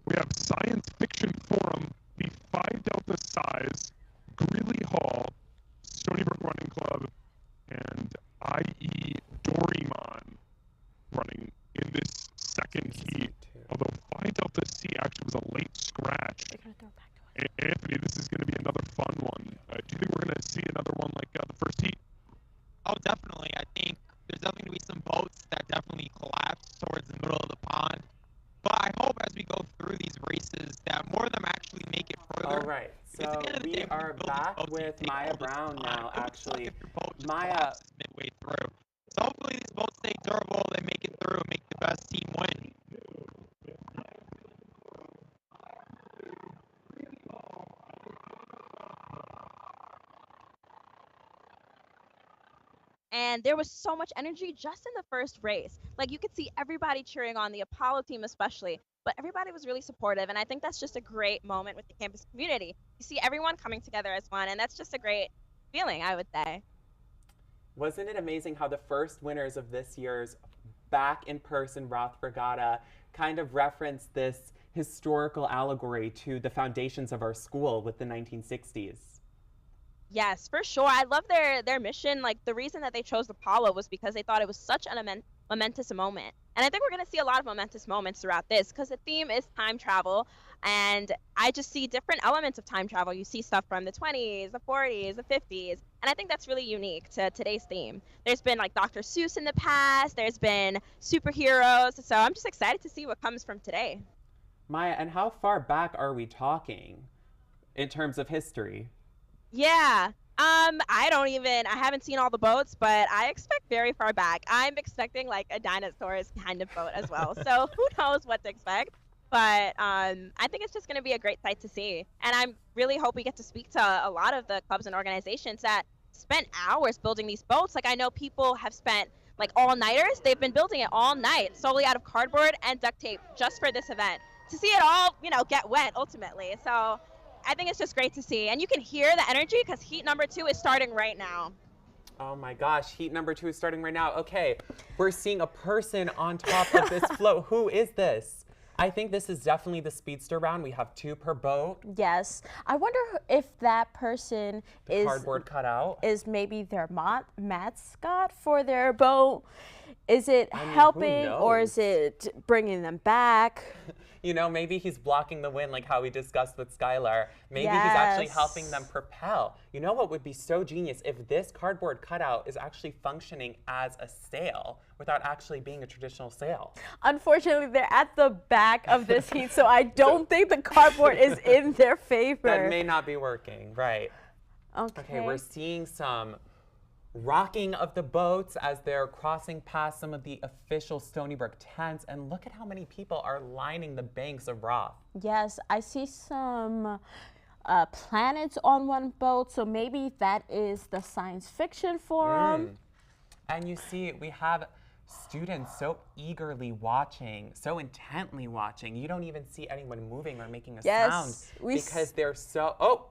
We have Science Fiction Forum, the Phi Delta Size, Greeley Hall, Stony Brook Running Club, and IE Dorimon running in this second heat. Although Phi Delta C actually was a late scratch. Anthony, this is going to be another fun one. Do you think we're going to see another one like the first heat? Oh, definitely. I think there's definitely going to be some boats that definitely collapse towards the middle of the pond. But I hope as we go through these races that more of them actually make it further. All right, so we are back with Maya Brown now, actually. Maya. Midway through. So hopefully these boats stay durable, they make it through, and make the best team win. And there was so much energy just in the first race. Like, you could see everybody cheering on the Apollo team especially, but everybody was really supportive, and I think that's just a great moment with the campus community. You see everyone coming together as one, and that's just a great feeling, I would say. Wasn't it amazing how the first winners of this year's back in person Roth Regatta kind of referenced this historical allegory to the foundations of our school with the 1960s? Yes, for sure. I love their mission. Like, the reason that they chose Apollo was because they thought it was such an momentous moment. And I think we're going to see a lot of momentous moments throughout this because the theme is time travel. And I just see different elements of time travel. You see stuff from the 20s, the 40s, the 50s. And I think that's really unique to today's theme. There's been like Dr. Seuss in the past. There's been superheroes. So I'm just excited to see what comes from today. Maya, and how far back are we talking in terms of history? Yeah. I haven't seen all the boats, but I expect very far back. I'm expecting like a dinosaurs kind of boat as well. So who knows what to expect. But I think it's just going to be a great sight to see. And I really hope we get to speak to a lot of the clubs and organizations that spent hours building these boats. Like, I know people have spent like all-nighters. They've been building it all night solely out of cardboard and duct tape just for this event to see it all, get wet ultimately. So I think it's just great to see. And you can hear the energy because heat number 2 is starting right now. Oh my gosh, heat number 2 is starting right now. Okay, we're seeing a person on top of this float. Who is this? I think this is definitely the speedster round. We have 2 per boat. Yes. I wonder if that person is cardboard cutout. Is maybe their mascot for their boat. Is it helping or is it bringing them back? Maybe he's blocking the wind like how we discussed with Skylar. Maybe he's actually helping them propel. You know what would be so genius if this cardboard cutout is actually functioning as a sail without actually being a traditional sail. Unfortunately, they're at the back of this heat, so I don't think the cardboard is in their favor. That may not be working, right. Okay, we're seeing some rocking of the boats as they're crossing past some of the official Stony Brook tents, and look at how many people are lining the banks of Roth. Yes, I see some planets on one boat, so maybe that is the science fiction forum. And you see, we have students so eagerly watching, so intently watching. You don't even see anyone moving or making a sound because they're so,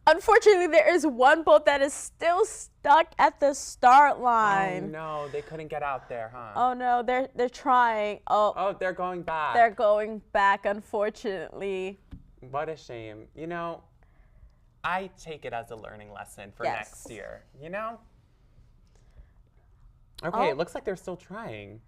Unfortunately, there is one boat that is still stuck at the start line. Oh no, they couldn't get out there, huh? Oh no, they're trying. Oh, they're going back. They're going back, unfortunately. What a shame. I take it as a learning lesson for next year, Okay, it looks like they're still trying.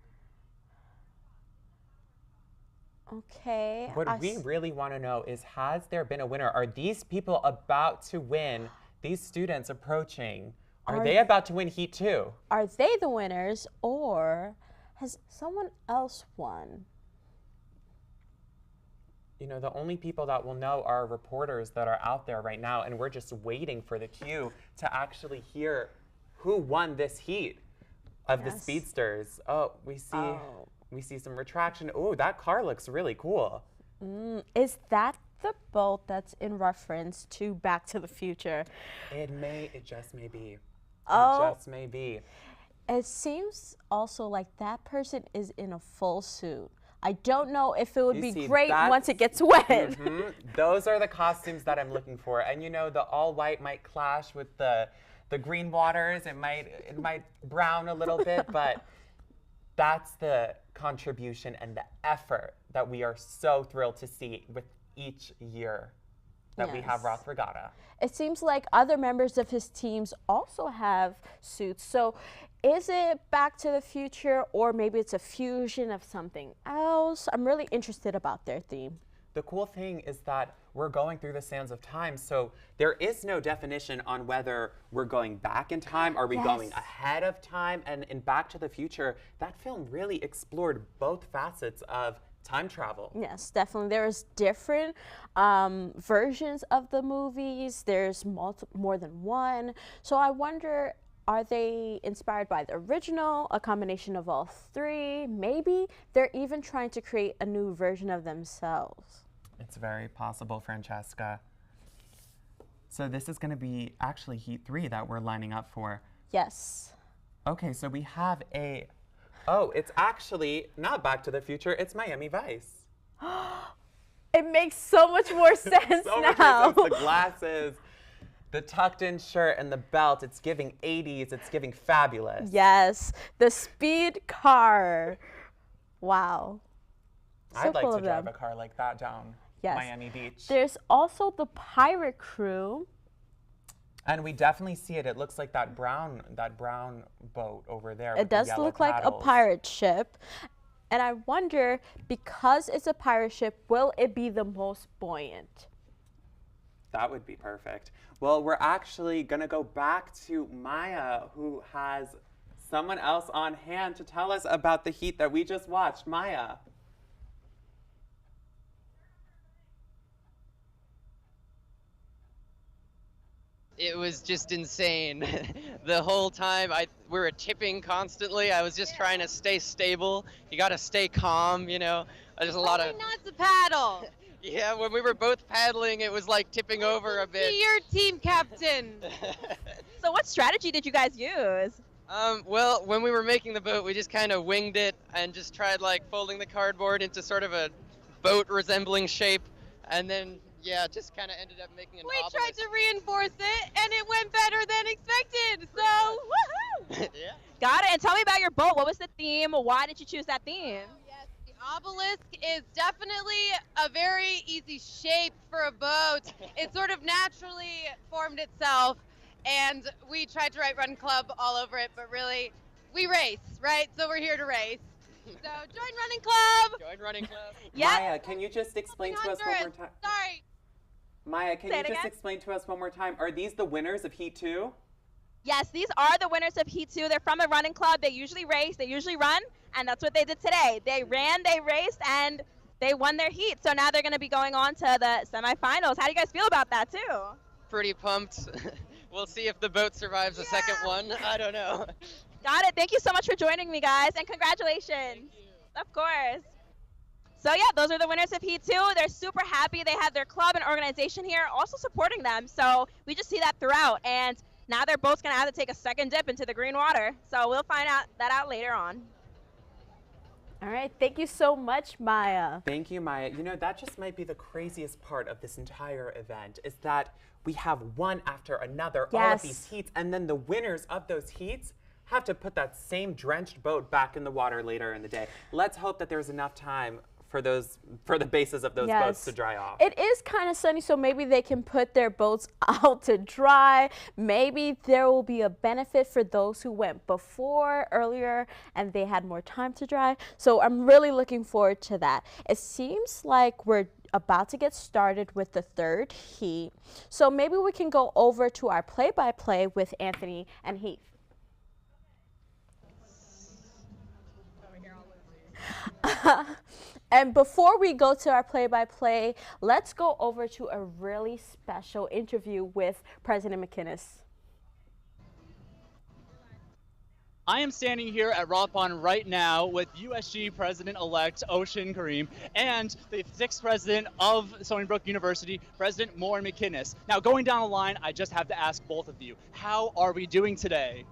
Okay. What we really want to know is, has there been a winner? Are these people about to win? These students approaching, are they about to win Heat 2? Are they the winners, or has someone else won? The only people that will know are reporters that are out there right now, and we're just waiting for the cue to actually hear who won this heat of the speedsters. Oh, we see some retraction. Oh, that car looks really cool. Is that the boat that's in reference to Back to the Future? It just may be. Oh. It just may be. It seems also like that person is in a full suit. I don't know if it would be great once it gets wet. Those are the costumes that I'm looking for. And the all white might clash with the green waters. It might brown a little bit, but that's the contribution and the effort that we are so thrilled to see with each year that we have Roth Regatta. It seems like other members of his teams also have suits. So is it Back to the Future, or maybe it's a fusion of something else? I'm really interested about their theme. The cool thing is that we're going through the sands of time, so there is no definition on whether we're going back in time, are we going ahead of time, and in Back to the Future, that film really explored both facets of time travel. Yes, definitely. There's different versions of the movies. There's more than one. So I wonder, are they inspired by the original, a combination of all 3? Maybe they're even trying to create a new version of themselves. It's very possible, Francesca. So this is going to be actually Heat 3 that we're lining up for. Yes. Okay, so we have it's actually not Back to the Future, it's Miami Vice. It makes so much more sense so now. Much more sense. The glasses, The tucked-in shirt and the belt, it's giving 80s, it's giving fabulous. Yes, the speed car. Wow. I'd like full to of drive them. a car like that down Yes. Miami Beach. There's also the pirate crew. And we definitely see it. It looks like that brown boat over there. It with the does yellow look like a paddles. pirate ship. And I wonder, because it's a pirate ship, will it be the most buoyant? That would be perfect. Well, we're actually going to go back to Maya, who has someone else on hand to tell us about the heat that we just watched. Maya. It was just insane. The whole time we were tipping constantly. I was just trying to stay stable. You got to stay calm, you know. There's a lot of not to paddle. Yeah, when we were both paddling, it was like tipping over a bit. Be your team captain. So what strategy did you guys use? Well, when we were making the boat, we just kind of winged it and just tried like folding the cardboard into sort of a boat resembling shape, and then yeah, just kind of ended up making an obelisk. We tried to reinforce it, and it went better than expected. So, woohoo! Yeah. Got it. And tell me about your boat. What was the theme? Why did you choose that theme? Yes, the obelisk is definitely a very easy shape for a boat. It sort of naturally formed itself, and we tried to write Run Club all over it, but really, we race, right? So we're here to race. So join Running Club. Join Running Club. Yes. Maya, can you just explain to us one more time? Sorry. Maya, can Say you it just again? explain to us one more time? Are these the winners of Heat 2? Yes, these are the winners of Heat 2. They're from a running club. They usually race, they usually run, and that's what they did today. They ran, they raced, and they won their heat. So now they're going to be going on to the semifinals. How do you guys feel about that, too? Pretty pumped. We'll see if the boat survives the second one. I don't know. Got it. Thank you so much for joining me, guys, and congratulations. Of course. So yeah, those are the winners of Heat 2. They're super happy. They have their club and organization here also supporting them. So we just see that throughout. And now their boat's going to have to take a second dip into the green water. So we'll find out later on. All right, thank you so much, Maya. Thank you, Maya. You know, that just might be the craziest part of this entire event is that we have one after another, all of these heats, and then the winners of those heats have to put that same drenched boat back in the water later in the day. Let's hope that there's enough time for the bases of those boats to dry off. It is kind of sunny, so maybe they can put their boats out to dry. Maybe there will be a benefit for those who went earlier, and they had more time to dry. So I'm really looking forward to that. It seems like we're about to get started with the third heat. So maybe we can go over to our play-by-play with Anthony and Heath. And before we go to our play-by-play, let's go over to a really special interview with President McInnes. I am standing here at Roth Pond right now with USG President-elect Ocean Kareem and the 6th president of Stony Brook University, President Maureen McInnes. Now, going down the line, I just have to ask both of you, how are we doing today?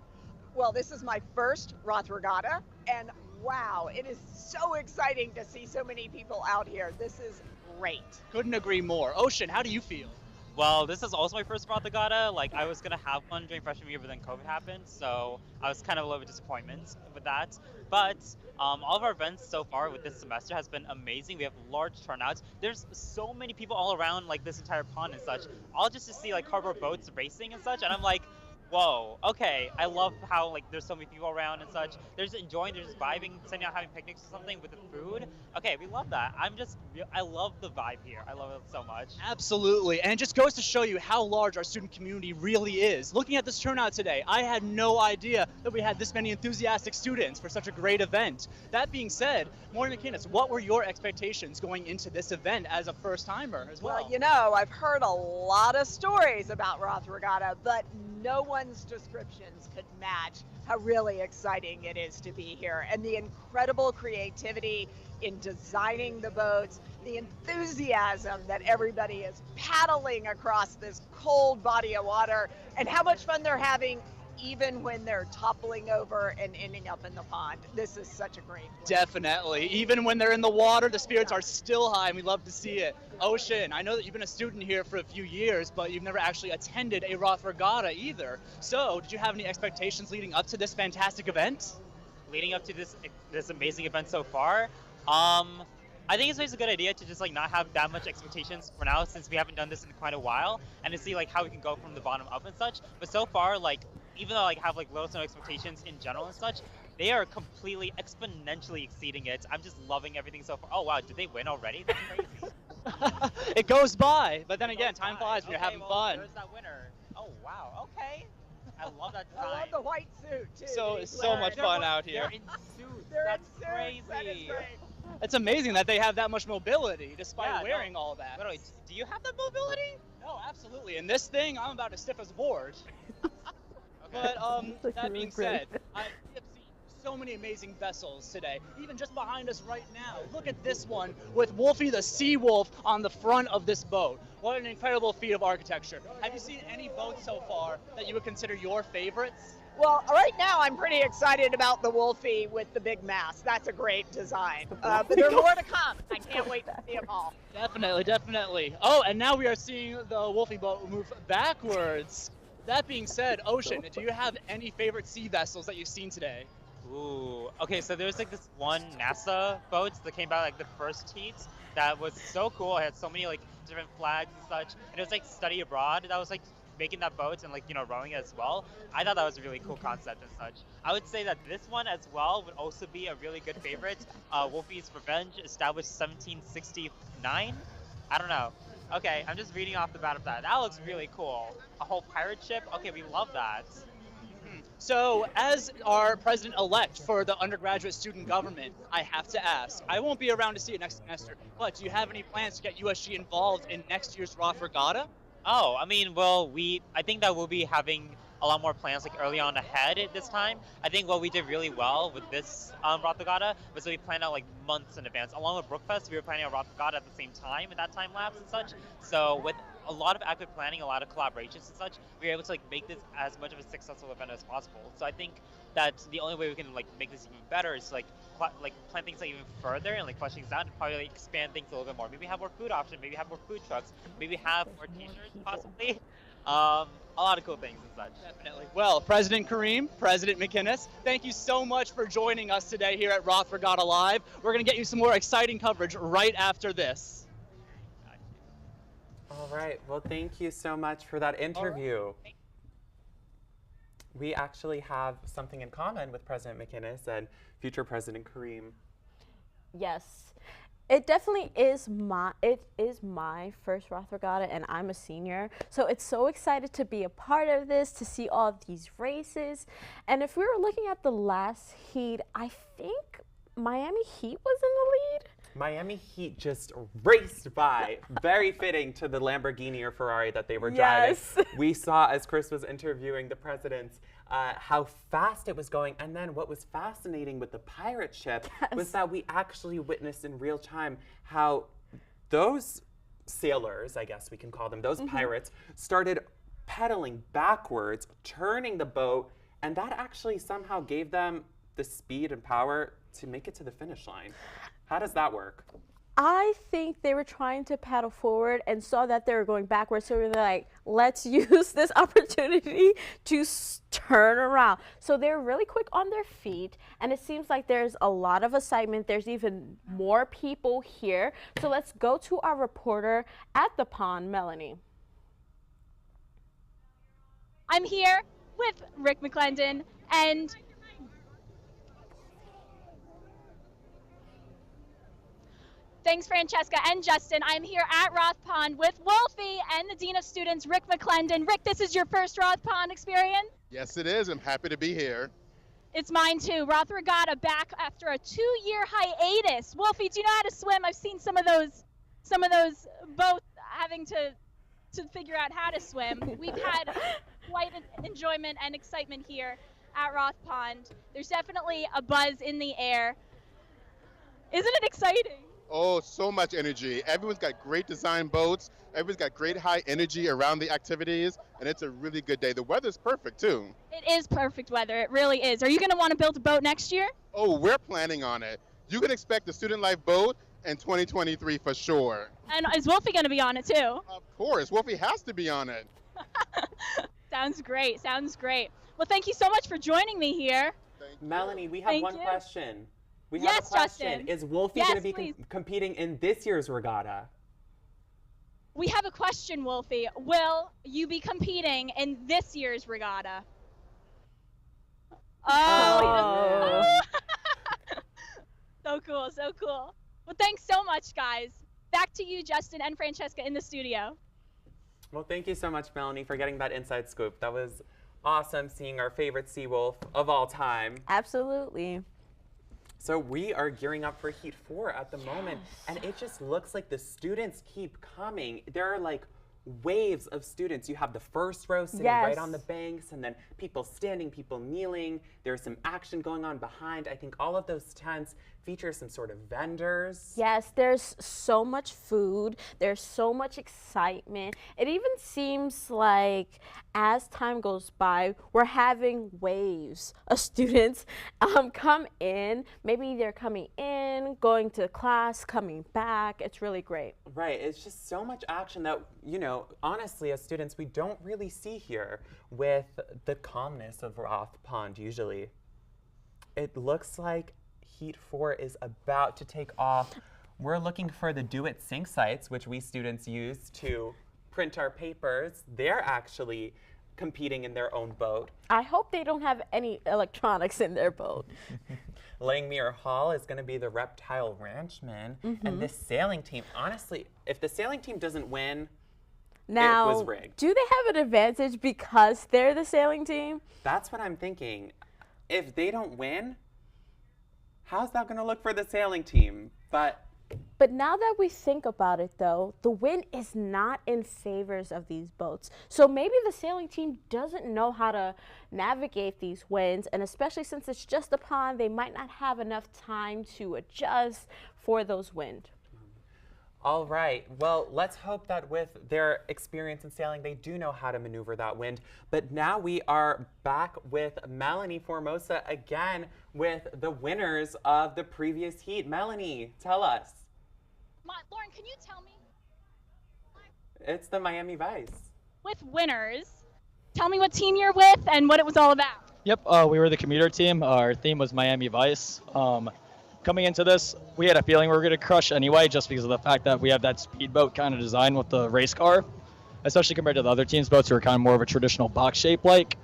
Well, this is my first Roth Regatta, and wow, it is so exciting to see so many people out here. This is great. Couldn't agree more. Ocean, how do you feel? Well, this is also my first Roth Regatta. Like, I was going to have one during freshman year, but then COVID happened, so I was kind of a little bit disappointed with that. But all of our events so far with this semester has been amazing. We have large turnouts. There's so many people all around, like, this entire pond and such, all just to see, like, cardboard boats racing and such, and I'm like, whoa, okay, I love how, like, there's so many people around and such. They're just enjoying, they're just vibing, sitting out having picnics or something with the food. Okay, we love that. I love the vibe here. I love it so much. Absolutely, and it just goes to show you how large our student community really is. Looking at this turnout today, I had no idea that we had this many enthusiastic students for such a great event. That being said, Maureen McInnes, what were your expectations going into this event as a first-timer as well? Well, you know, I've heard a lot of stories about Roth Regatta, but no one's descriptions could match how really exciting it is to be here, and the incredible creativity in designing the boats, the enthusiasm that everybody is paddling across this cold body of water, and how much fun they're having even when they're toppling over and ending up in the pond. This is such a great place. Definitely. Even when they're in the water, the spirits are still high, and we love to see it. Ocean, I know that you've been a student here for a few years, but you've never actually attended a Roth Regatta either. So, did you have any expectations leading up to this fantastic event? Leading up to this amazing event so far, I think it's always a good idea to just like not have that much expectations for now, since we haven't done this in quite a while, and to see like how we can go from the bottom up and such. But so far, like even though I like have like little to no expectations in general and such, they are completely exponentially exceeding it. I'm just loving everything so far. Oh wow, did they win already? That's crazy. It goes by, but then again, time flies when you're having fun. There's that winner. Oh wow, okay. I love that design. I love the white suit too. So much fun out here. They're in suits. They're That's in suits. crazy. That is great. It's amazing that they have that much mobility despite Yeah, wearing all that. Wait, do you have that mobility? No, absolutely. In this thing, I'm about as stiff as a board. But that being said, we have seen so many amazing vessels today, even just behind us right now. Look at this one with Wolfie the Sea Wolf on the front of this boat. What an incredible feat of architecture. Have you seen any boats so far that you would consider your favorites? Well, right now I'm pretty excited about the Wolfie with the big mast. That's a great design. But there are more to come. I can't wait to see them all. Definitely, definitely. Oh, and now we are seeing the Wolfie boat move backwards. That being said, Ocean, do you have any favorite sea vessels that you've seen today? Ooh, okay, so there's like this one NASA boat that came by like the first heat that was so cool. It had so many like different flags and such, and it was like study abroad that was like making that boat and like, you know, rowing it as well. I thought that was a really cool concept and such. I would say that this one as well would also be a really good favorite. Wolfie's Revenge, established 1769. I don't know. Okay, I'm just reading off the bat of that. That looks really cool. A whole pirate ship. Okay, we love that. So, as our president-elect for the undergraduate student government, I have to ask, I won't be around to see it next semester, but do you have any plans to get USG involved in next year's Roth Regatta? Oh, I mean, well, I think that we'll be having a lot more plans like early on ahead this time. I think what we did really well with this Roth Regatta was that we planned out like months in advance. Along with Brookfest, we were planning out Roth Regatta at the same time in that time lapse and such. So with a lot of active planning, a lot of collaborations and such, we were able to like make this as much of a successful event as possible. So I think that the only way we can like make this even better is to, like plan things like even further and like flesh things out and probably like expand things a little bit more. Maybe have more food options, maybe have more food trucks, maybe have more t-shirts possibly. A lot of cool things and such. Definitely. Well, President Kareem, President McInnes, thank you so much for joining us today here at Roth Regatta Live. We're going to get you some more exciting coverage right after this. All right. Well, thank you so much for that interview. We actually have something in common with President McInnes and future President Kareem. Yes. It definitely is my first Roth Regatta, and I'm a senior. So it's so excited to be a part of this, to see all of these races. And if we were looking at the last heat, I think Miami Heat was in the lead. Miami Heat just raced by, very fitting to the Lamborghini or Ferrari that they were driving. Yes. We saw as Chris was interviewing the presidents how fast it was going, and then what was fascinating with the pirate ship was that we actually witnessed in real time how those sailors, I guess we can call them, those pirates, started pedaling backwards, turning the boat, and that actually somehow gave them the speed and power to make it to the finish line. How does that work? I think they were trying to paddle forward and saw that they were going backwards, so they're like, let's use this opportunity to turn around. So they're really quick on their feet, and it seems like there's a lot of excitement. There's even more people here. So let's go to our reporter at the pond, Melanie. I'm here with Rick McClendon, and thanks, Francesca and Justin. I'm here at Roth Pond with Wolfie and the Dean of Students, Rick McClendon. Rick, this is your first Roth Pond experience? Yes, it is. I'm happy to be here. It's mine too. Roth Regatta back after a 2-year hiatus. Wolfie, do you know how to swim? I've seen some of those both having to figure out how to swim. We've had quite an enjoyment and excitement here at Roth Pond. There's definitely a buzz in the air. Isn't it exciting? Oh, so much energy. Everyone's got great design boats. Everyone's got great high energy around the activities, and it's a really good day. The weather's perfect too. It is perfect weather. It really is. Are you going to want to build a boat next year? Oh, we're planning on it. You can expect the Student Life boat in 2023 for sure. And is Wolfie going to be on it too? Of course, Wolfie has to be on it. Sounds great. Sounds great. Well, thank you so much for joining me here. Melanie, we have one question. We have Yes, a question. Justin. Is Wolfie Yes, going to be please. competing in this year's regatta? We have a question, Wolfie. Will you be competing in this year's regatta? Oh, he doesn't. So cool, so cool. Well, thanks so much, guys. Back to you, Justin and Francesca in the studio. Well, thank you so much, Melanie, for getting that inside scoop. That was awesome seeing our favorite sea wolf of all time. Absolutely. So we are gearing up for Heat 4 at the moment, and it just looks like the students keep coming. There are like waves of students. You have the first row sitting right on the banks, and then people standing, people kneeling. There's some action going on behind. I think all of those tents feature some sort of vendors. Yes, there's so much food. There's so much excitement. It even seems like as time goes by, we're having waves of students come in. Maybe they're coming in, going to class, coming back. It's really great. Right, it's just so much action that, you know, honestly, as students, we don't really see here with the calmness of Roth Pond usually. It looks like Heat 4 is about to take off. We're looking for the Do It Sync sites, which we students use to print our papers. They're actually competing in their own boat. I hope they don't have any electronics in their boat. Langmuir Hall is going to be the Reptile Ranchman. And this sailing team, honestly, if the sailing team doesn't win, Now, it was rigged. do they have an advantage because they're the sailing team? That's what I'm thinking. If they don't win, how's that going to look for the sailing team? But now that we think about it, though, the wind is not in favors of these boats. So maybe the sailing team doesn't know how to navigate these winds, and especially since it's just a pond, they might not have enough time to adjust for those winds. All right, well, let's hope that with their experience in sailing, they do know how to maneuver that wind. But now we are back with Melanie Formosa again with the winners of the previous heat. Melanie, tell us. Lauren, can you tell me? It's the Miami Vice. With winners, tell me what team you're with and what it was all about. Yep, we were the commuter team. Our theme was Miami Vice. Coming into this, we had a feeling we were going to crush anyway, just because of the fact that we have that speedboat kind of design with the race car, especially compared to the other teams' boats who are kind of more of a traditional box shape like.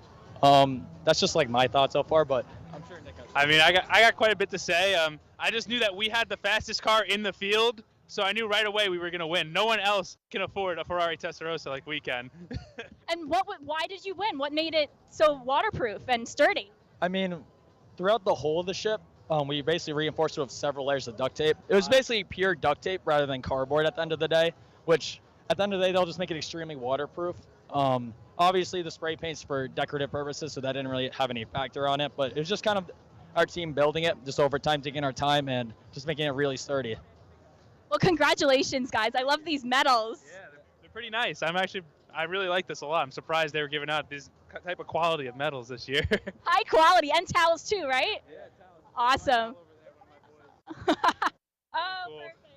That's just like my thought so far, but I'm sure Nick has. I mean, I got quite a bit to say. I just knew that we had the fastest car in the field, so I knew right away we were going to win. No one else can afford a Ferrari Testarossa like we can. And why did you win? What made it so waterproof and sturdy? I mean, throughout the whole of the ship, we basically reinforced it with several layers of duct tape. It was basically pure duct tape rather than cardboard at the end of the day, which at the end of the day, they'll just make it extremely waterproof. Obviously, the spray paint's for decorative purposes, so that didn't really have any factor on it, but it was just kind of our team building it, just over time, taking our time and just making it really sturdy. Well, congratulations, guys. I love these medals. Yeah, they're pretty nice. I really like this a lot. I'm surprised they were giving out this type of quality of medals this year. High quality and towels too, right? Yeah, towels. Awesome. Cool.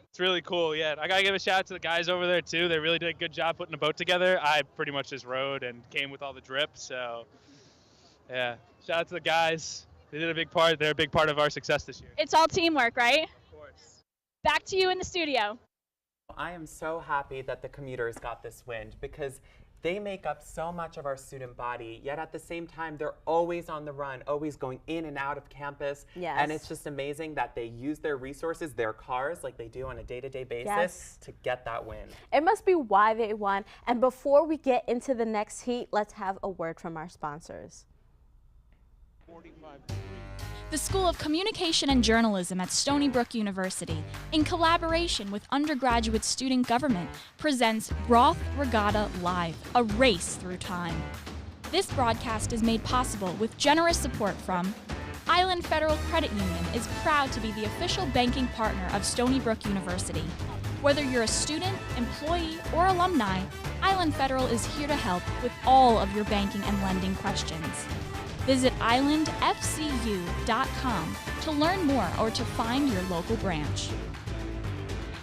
It's really cool, yeah. I gotta give a shout out to the guys over there too. They really did a good job putting the boat together. I pretty much just rowed and came with all the drip, so yeah. Shout out to the guys. They did a big part. They're a big part of our success this year. It's all teamwork, right? Of course. Back to you in the studio. I am so happy that the commuters got this wind because they make up so much of our student body, yet at the same time, they're always on the run, always going in and out of campus. Yes. And it's just amazing that they use their resources, their cars, like they do on a day-to-day basis to get that win. It must be why they won. And before we get into the next heat, let's have a word from our sponsors. The School of Communication and Journalism at Stony Brook University, in collaboration with undergraduate student government, presents Roth Regatta Live, a race through time. This broadcast is made possible with generous support from Island Federal Credit Union is proud to be the official banking partner of Stony Brook University. Whether you're a student, employee, or alumni, Island Federal is here to help with all of your banking and lending questions. Visit islandfcu.com to learn more or to find your local branch.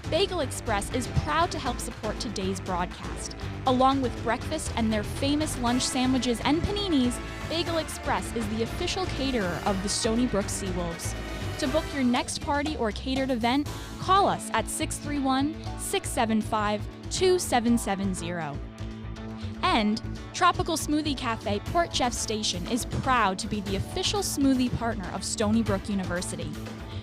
Bagel Express is proud to help support today's broadcast. Along with breakfast and their famous lunch sandwiches and paninis, Bagel Express is the official caterer of the Stony Brook Seawolves. To book your next party or catered event, call us at 631-675-2770. And Tropical Smoothie Cafe Port Jeff Station is proud to be the official smoothie partner of Stony Brook University.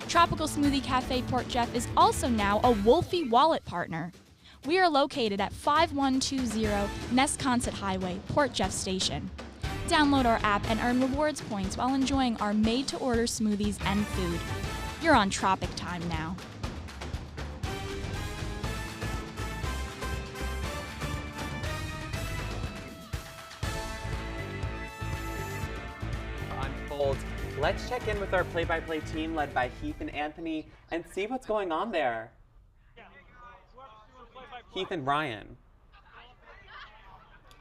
Tropical Smoothie Cafe Port Jeff is also now a Wolfie Wallet partner. We are located at 5120 Nesconset Highway, Port Jeff Station. Download our app and earn rewards points while enjoying our made-to-order smoothies and food. You're on Tropic Time now. Unfold. Let's check in with our play-by-play team led by Heath and Anthony and see what's going on there. Heath and Ryan.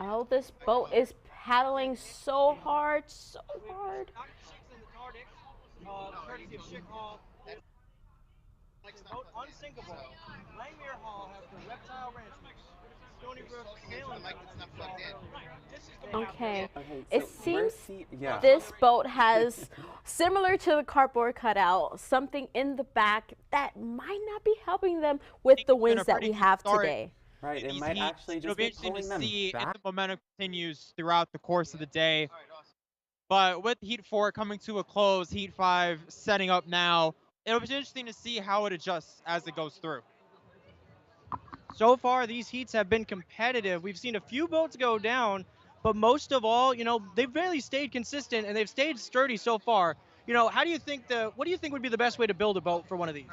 Oh, this boat is paddling so hard, so hard. Unsinkable. Langmuir Hall has the reptile ranch mix. Stony Brook sailing. Okay. Okay, It so seems yeah. this boat has, similar to the cardboard cutout, something in the back that might not be helping them with the winds that we have today. Right, it These might heats. actually It'll just be be interesting pulling to them see if back. the momentum continues throughout the course of the day. But with Heat 4 coming to a close, Heat 5 setting up now, it'll be interesting to see how it adjusts as it goes through. So far, these heats have been competitive. We've seen a few boats go down, but most of all, they've really stayed consistent and they've stayed sturdy so far. What do you think would be the best way to build a boat for one of these?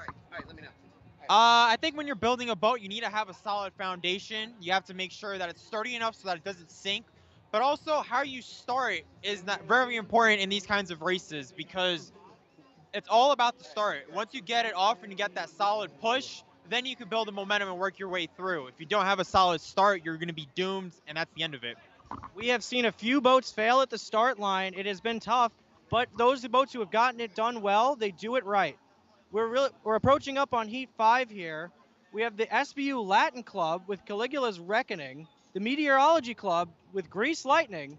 I think when you're building a boat, you need to have a solid foundation. You have to make sure that it's sturdy enough so that it doesn't sink. But also, how you start is not very important in these kinds of races because it's all about the start. Once you get it off and you get that solid push, then you can build the momentum and work your way through. If you don't have a solid start, you're going to be doomed, and that's the end of it. We have seen a few boats fail at the start line. It has been tough, but those boats who have gotten it done well, they do it right. We're approaching up on Heat 5 here. We have the SBU Latin Club with Caligula's Reckoning, the Meteorology Club with Grease Lightning.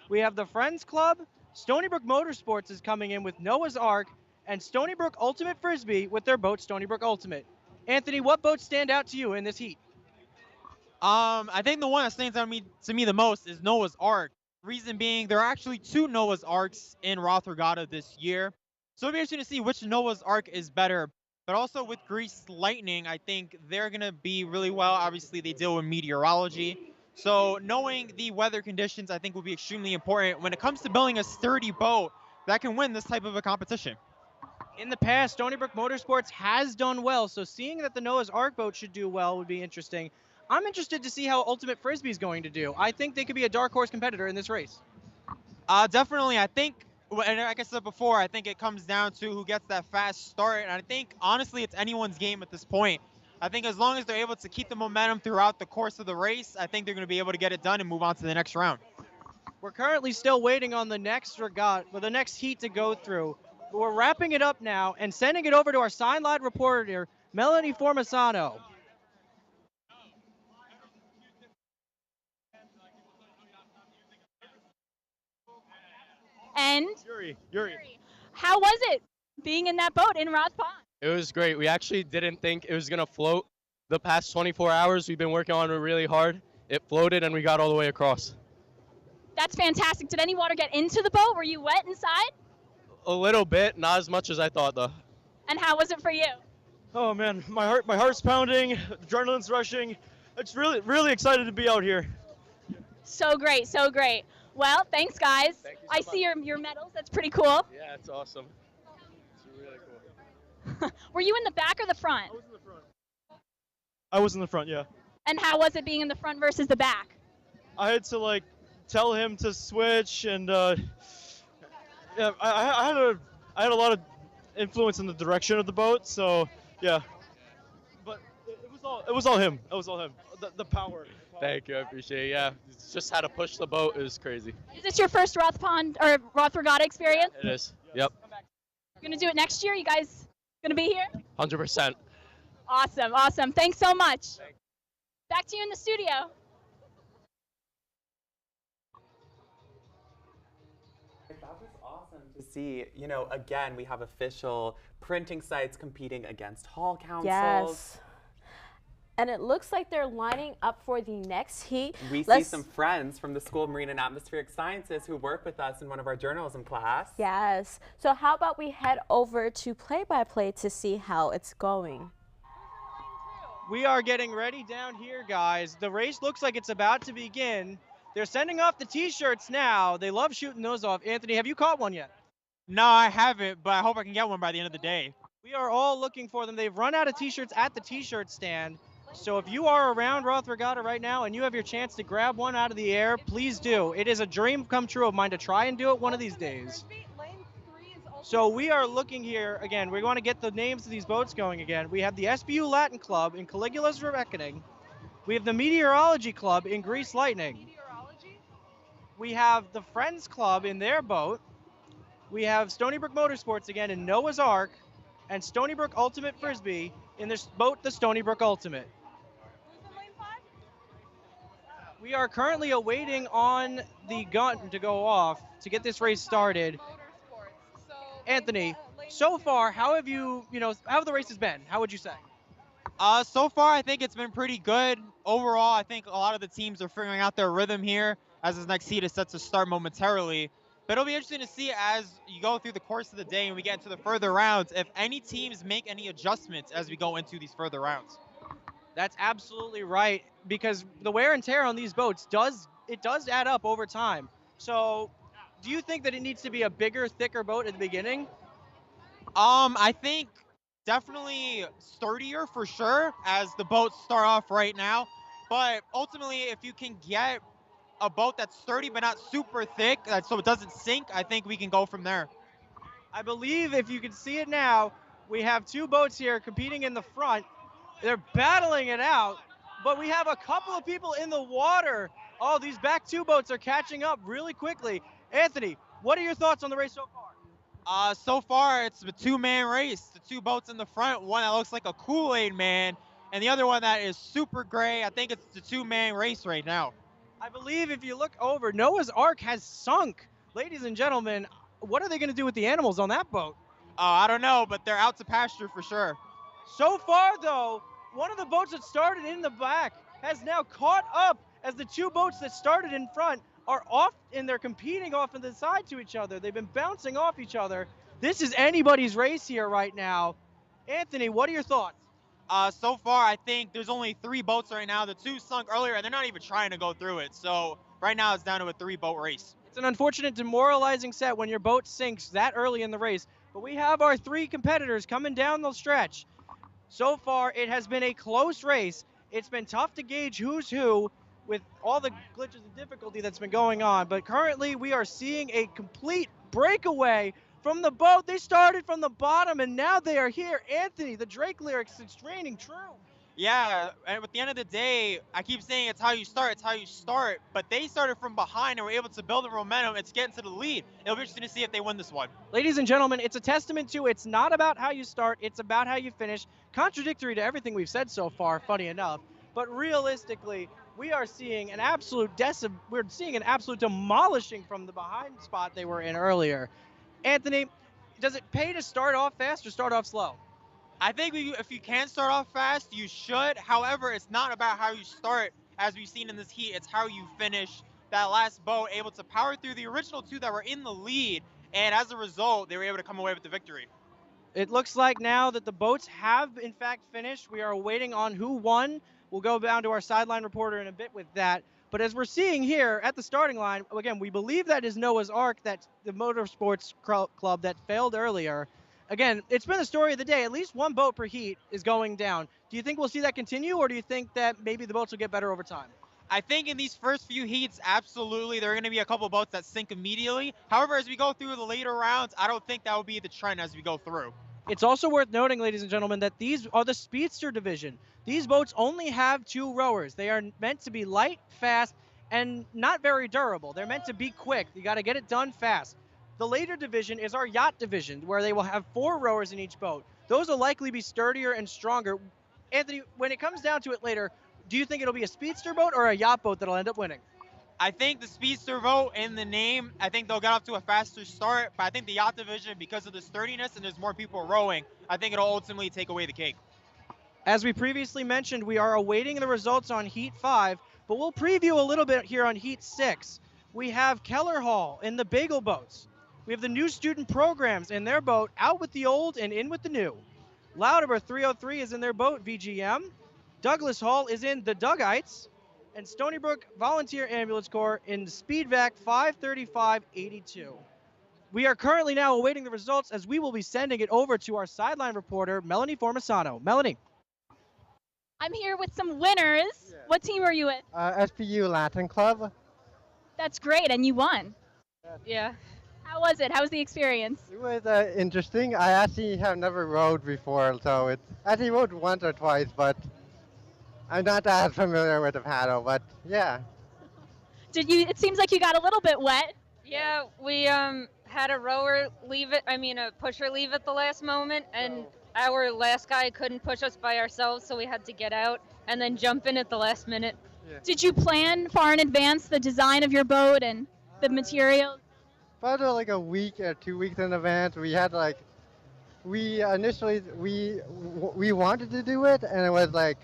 We have the Friends Club, Stony Brook Motorsports is coming in with Noah's Ark, and Stony Brook Ultimate Frisbee with their boat Stony Brook Ultimate. Anthony, what boats stand out to you in this heat? I think the one that stands out to me the most is Noah's Ark. Reason being, there are actually 2 Noah's Arks in Roth Regatta this year. So it'll be interesting to see which Noah's Ark is better. But also with Grease Lightning, I think they're going to be really well. Obviously, they deal with meteorology. So knowing the weather conditions, I think, will be extremely important when it comes to building a sturdy boat that can win this type of a competition. In the past, Stony Brook Motorsports has done well, so seeing that the Noah's Ark boat should do well would be interesting. I'm interested to see how Ultimate Frisbee is going to do. I think they could be a dark horse competitor in this race. Definitely. I think, and like I said before, I think it comes down to who gets that fast start. And I think, honestly, it's anyone's game at this point. I think as long as they're able to keep the momentum throughout the course of the race, I think they're going to be able to get it done and move on to the next round. We're currently still waiting on the next regatta, the next heat to go through. But we're wrapping it up now and sending it over to our sideline reporter, Melanie Formasano. And Yuri. how was it being in that boat in Roth Pond? It was great. We actually didn't think it was going to float. The past 24 hours we've been working on it really hard. It floated and we got all the way across. That's fantastic. Did any water get into the boat? Were you wet inside? A little bit, not as much as I thought though. And how was it for you? Oh man, my heart's pounding, adrenaline's rushing. It's really excited to be out here. So great, so great. Well, thanks guys. I see your medals. That's pretty cool. Yeah, it's awesome. It's really cool. Were you in the back or the front? I was in the front. I was in the front, yeah. And how was it being in the front versus the back? I had to tell him to switch and yeah, I had a I had a lot of influence in the direction of the boat. So yeah, but it was all him. It was all him. The power. Thank you, I appreciate it. Yeah, it's just how to push the boat. It was crazy. Is this your first Roth Pond or Roth Regatta experience? It is. Yep. You're gonna do it next year? You guys gonna be here? 100%. Awesome, awesome. Thanks so much. Back to you in the studio. That was awesome to see. You know, again, we have official printing sites competing against hall councils. Yes. And it looks like they're lining up for the next heat. We see some friends from the School of Marine and Atmospheric Sciences who work with us in one of our journalism class. Yes. So how about we head over to play-by-play to see how it's going. We are getting ready down here, guys. The race looks like it's about to begin. They're sending off the t-shirts now. They love shooting those off. Anthony, have you caught one yet? No, I haven't, but I hope I can get one by the end of the day. We are all looking for them. They've run out of t-shirts at the t-shirt stand. So if you are around Roth Regatta right now and you have your chance to grab one out of the air, please do. It is a dream come true of mine to try and do it one of these days. So we are looking here, again, we want to get the names of these boats going again. We have the SBU Latin Club in Caligula's Reckoning. We have the Meteorology Club in Grease Lightning. We have the Friends Club in their boat. We have Stony Brook Motorsports again in Noah's Ark, and Stony Brook Ultimate Frisbee in this boat, the Stony Brook Ultimate. We are currently awaiting on the gun to go off to get this race started. Anthony, so far, how have how have the races been? How would you say? So far, I think it's been pretty good. Overall, I think a lot of the teams are figuring out their rhythm here as this next heat is set to start momentarily. But it'll be interesting to see as you go through the course of the day and we get into the further rounds, if any teams make any adjustments as we go into these further rounds. That's absolutely right, because the wear and tear on these boats does add up over time. So do you think that it needs to be a bigger, thicker boat at the beginning? I think definitely sturdier for sure as the boats start off right now. But ultimately, if you can get a boat that's sturdy but not super thick, so it doesn't sink, I think we can go from there. I believe if you can see it now, we have two boats here competing in the front. They're battling it out, but we have a couple of people in the water. Oh, these back two boats are catching up really quickly. Anthony, what are your thoughts on the race so far? So far, it's a two-man race. The two boats in the front, one that looks like a Kool-Aid man, and the other one that is super gray. I think it's the two-man race right now. I believe if you look over, Noah's Ark has sunk. Ladies and gentlemen, what are they going to do with the animals on that boat? I don't know, but they're out to pasture for sure. So far, though, one of the boats that started in the back has now caught up as the two boats that started in front are off and they're competing off to the side to each other. They've been bouncing off each other. This is anybody's race here right now. Anthony, what are your thoughts? So far, I think there's only three boats right now. The two sunk earlier, and they're not even trying to go through it. So right now, it's down to a three-boat race. It's an unfortunate, demoralizing set when your boat sinks that early in the race. But we have our three competitors coming down the stretch. So far, it has been a close race. It's been tough to gauge who's who with all the glitches and difficulty that's been going on. But currently, we are seeing a complete breakaway from the boat. They started from the bottom, and now they are here. Anthony, the Drake lyrics, it's raining true. Yeah, and at the end of the day, I keep saying it's how you start, but they started from behind and were able to build the momentum and to get into the lead. It'll be interesting to see if they win this one. Ladies and gentlemen, it's a testament to it's not about how you start, it's about how you finish. Contradictory to everything we've said so far, funny enough, but realistically, we are seeing an absolute demolishing from the behind spot they were in earlier. Anthony, does it pay to start off fast or start off slow? I think if you can start off fast, you should. However, it's not about how you start, as we've seen in this heat. It's how you finish. That last boat able to power through the original two that were in the lead, and as a result, they were able to come away with the victory. It looks like now that the boats have, in fact, finished. We are waiting on who won. We'll go down to our sideline reporter in a bit with that. But as we're seeing here at the starting line, again, we believe that is Noah's Ark, that's the motorsports club that failed earlier. Again, it's been the story of the day. At least one boat per heat is going down. Do you think we'll see that continue, or do you think that maybe the boats will get better over time? I think in these first few heats, absolutely, there are going to be a couple boats that sink immediately. However, as we go through the later rounds, I don't think that will be the trend as we go through. It's also worth noting, ladies and gentlemen, that these are the speedster division. These boats only have 2 rowers. They are meant to be light, fast, and not very durable. They're meant to be quick. You got to get it done fast. The later division is our yacht division, where they will have 4 rowers in each boat. Those will likely be sturdier and stronger. Anthony, when it comes down to it later, do you think it'll be a speedster boat or a yacht boat that'll end up winning? I think the speedster boat in the name, I think they'll get off to a faster start, but I think the yacht division, because of the sturdiness and there's more people rowing, I think it'll ultimately take away the cake. As we previously mentioned, we are awaiting the results on Heat 5, but we'll preview a little bit here on Heat 6. We have Keller Hall in the Bagel boats. We have the new student programs in their boat, out with the old and in with the new. Louderber 303 is in their boat, VGM. Douglas Hall is in the Dugites. And Stony Brook Volunteer Ambulance Corps in Speedvac 53582. We are currently now awaiting the results as we will be sending it over to our sideline reporter, Melanie Formisano. Melanie. I'm here with some winners. Yeah. What team are you with? SPU Latin Club. That's great, and you won. Yeah. How was it? How was the experience? It was interesting. I actually have never rowed before, so it's actually rowed once or twice, but I'm not that familiar with the paddle, but yeah. It seems like you got a little bit wet. Yeah, we had a rower a pusher leave at the last moment, and our last guy couldn't push us by ourselves, so we had to get out and then jump in at the last minute. Yeah. Did you plan far in advance the design of your boat and the materials? About like a week or 2 weeks in advance. We had we initially wanted to do it, and it was like,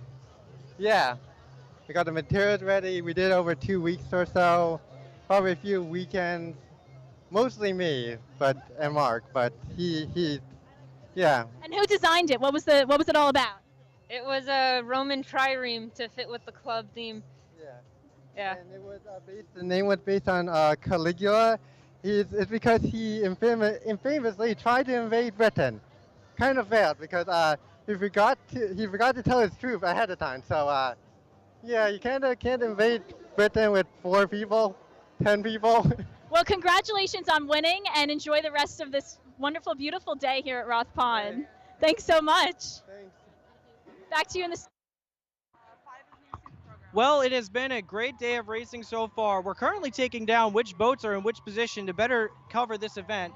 yeah, we got the materials ready. We did over 2 weeks or so, probably a few weekends, mostly me, and Mark, but he, yeah. And who designed it? What was it all about? It was a Roman trireme to fit with the club theme. Yeah. And it was the name was based on Caligula. It's because he infamously tried to invade Britain. Kind of failed because he forgot to tell his truth ahead of time. So yeah, you can't invade Britain with 4 people, 10 people. Well, congratulations on winning, and enjoy the rest of this wonderful, beautiful day here at Roth Pond. Right. Thanks so much. Thanks. Back to you in the. Well, it has been a great day of racing so far. We're currently taking down which boats are in which position to better cover this event.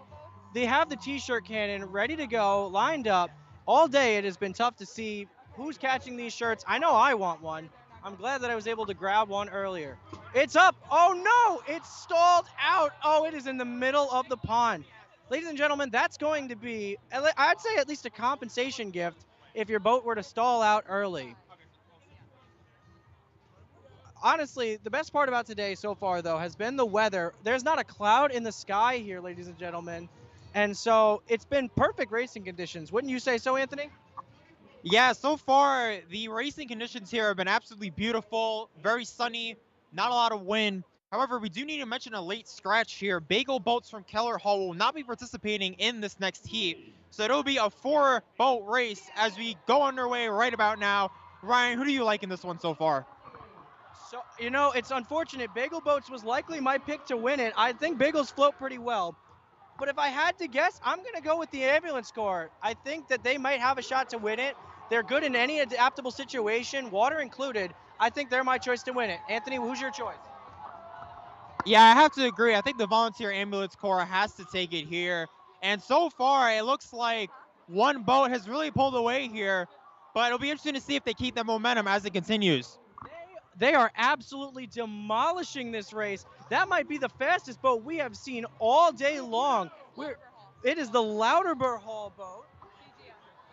They have the t-shirt cannon ready to go, lined up. All day it has been tough to see who's catching these shirts. I know I want one. I'm glad that I was able to grab one earlier. It's up. Oh no, it's stalled out. Oh, it is in the middle of the pond. Ladies and gentlemen, that's going to be, I'd say, at least a compensation gift if your boat were to stall out early. Honestly, the best part about today so far, though, has been the weather. There's not a cloud in the sky here, ladies and gentlemen. And so it's been perfect racing conditions. Wouldn't you say so, Anthony? Yeah, so far, the racing conditions here have been absolutely beautiful, very sunny, not a lot of wind. However, we do need to mention a late scratch here. Bagel boats from Keller Hall will not be participating in this next heat. So it'll be a 4-boat race as we go underway right about now. Ryan, who do you like in this one so far? So, you know, it's unfortunate. Bagel Boats was likely my pick to win it. I think Bagels float pretty well. But if I had to guess, I'm going to go with the Ambulance Corps. I think that they might have a shot to win it. They're good in any adaptable situation, water included. I think they're my choice to win it. Anthony, who's your choice? Yeah, I have to agree. I think the Volunteer Ambulance Corps has to take it here. And so far, it looks like one boat has really pulled away here. But it'll be interesting to see if they keep that momentum as it continues. They are absolutely demolishing this race. That might be the fastest boat we have seen all day long. It is the Louderber Hall boat.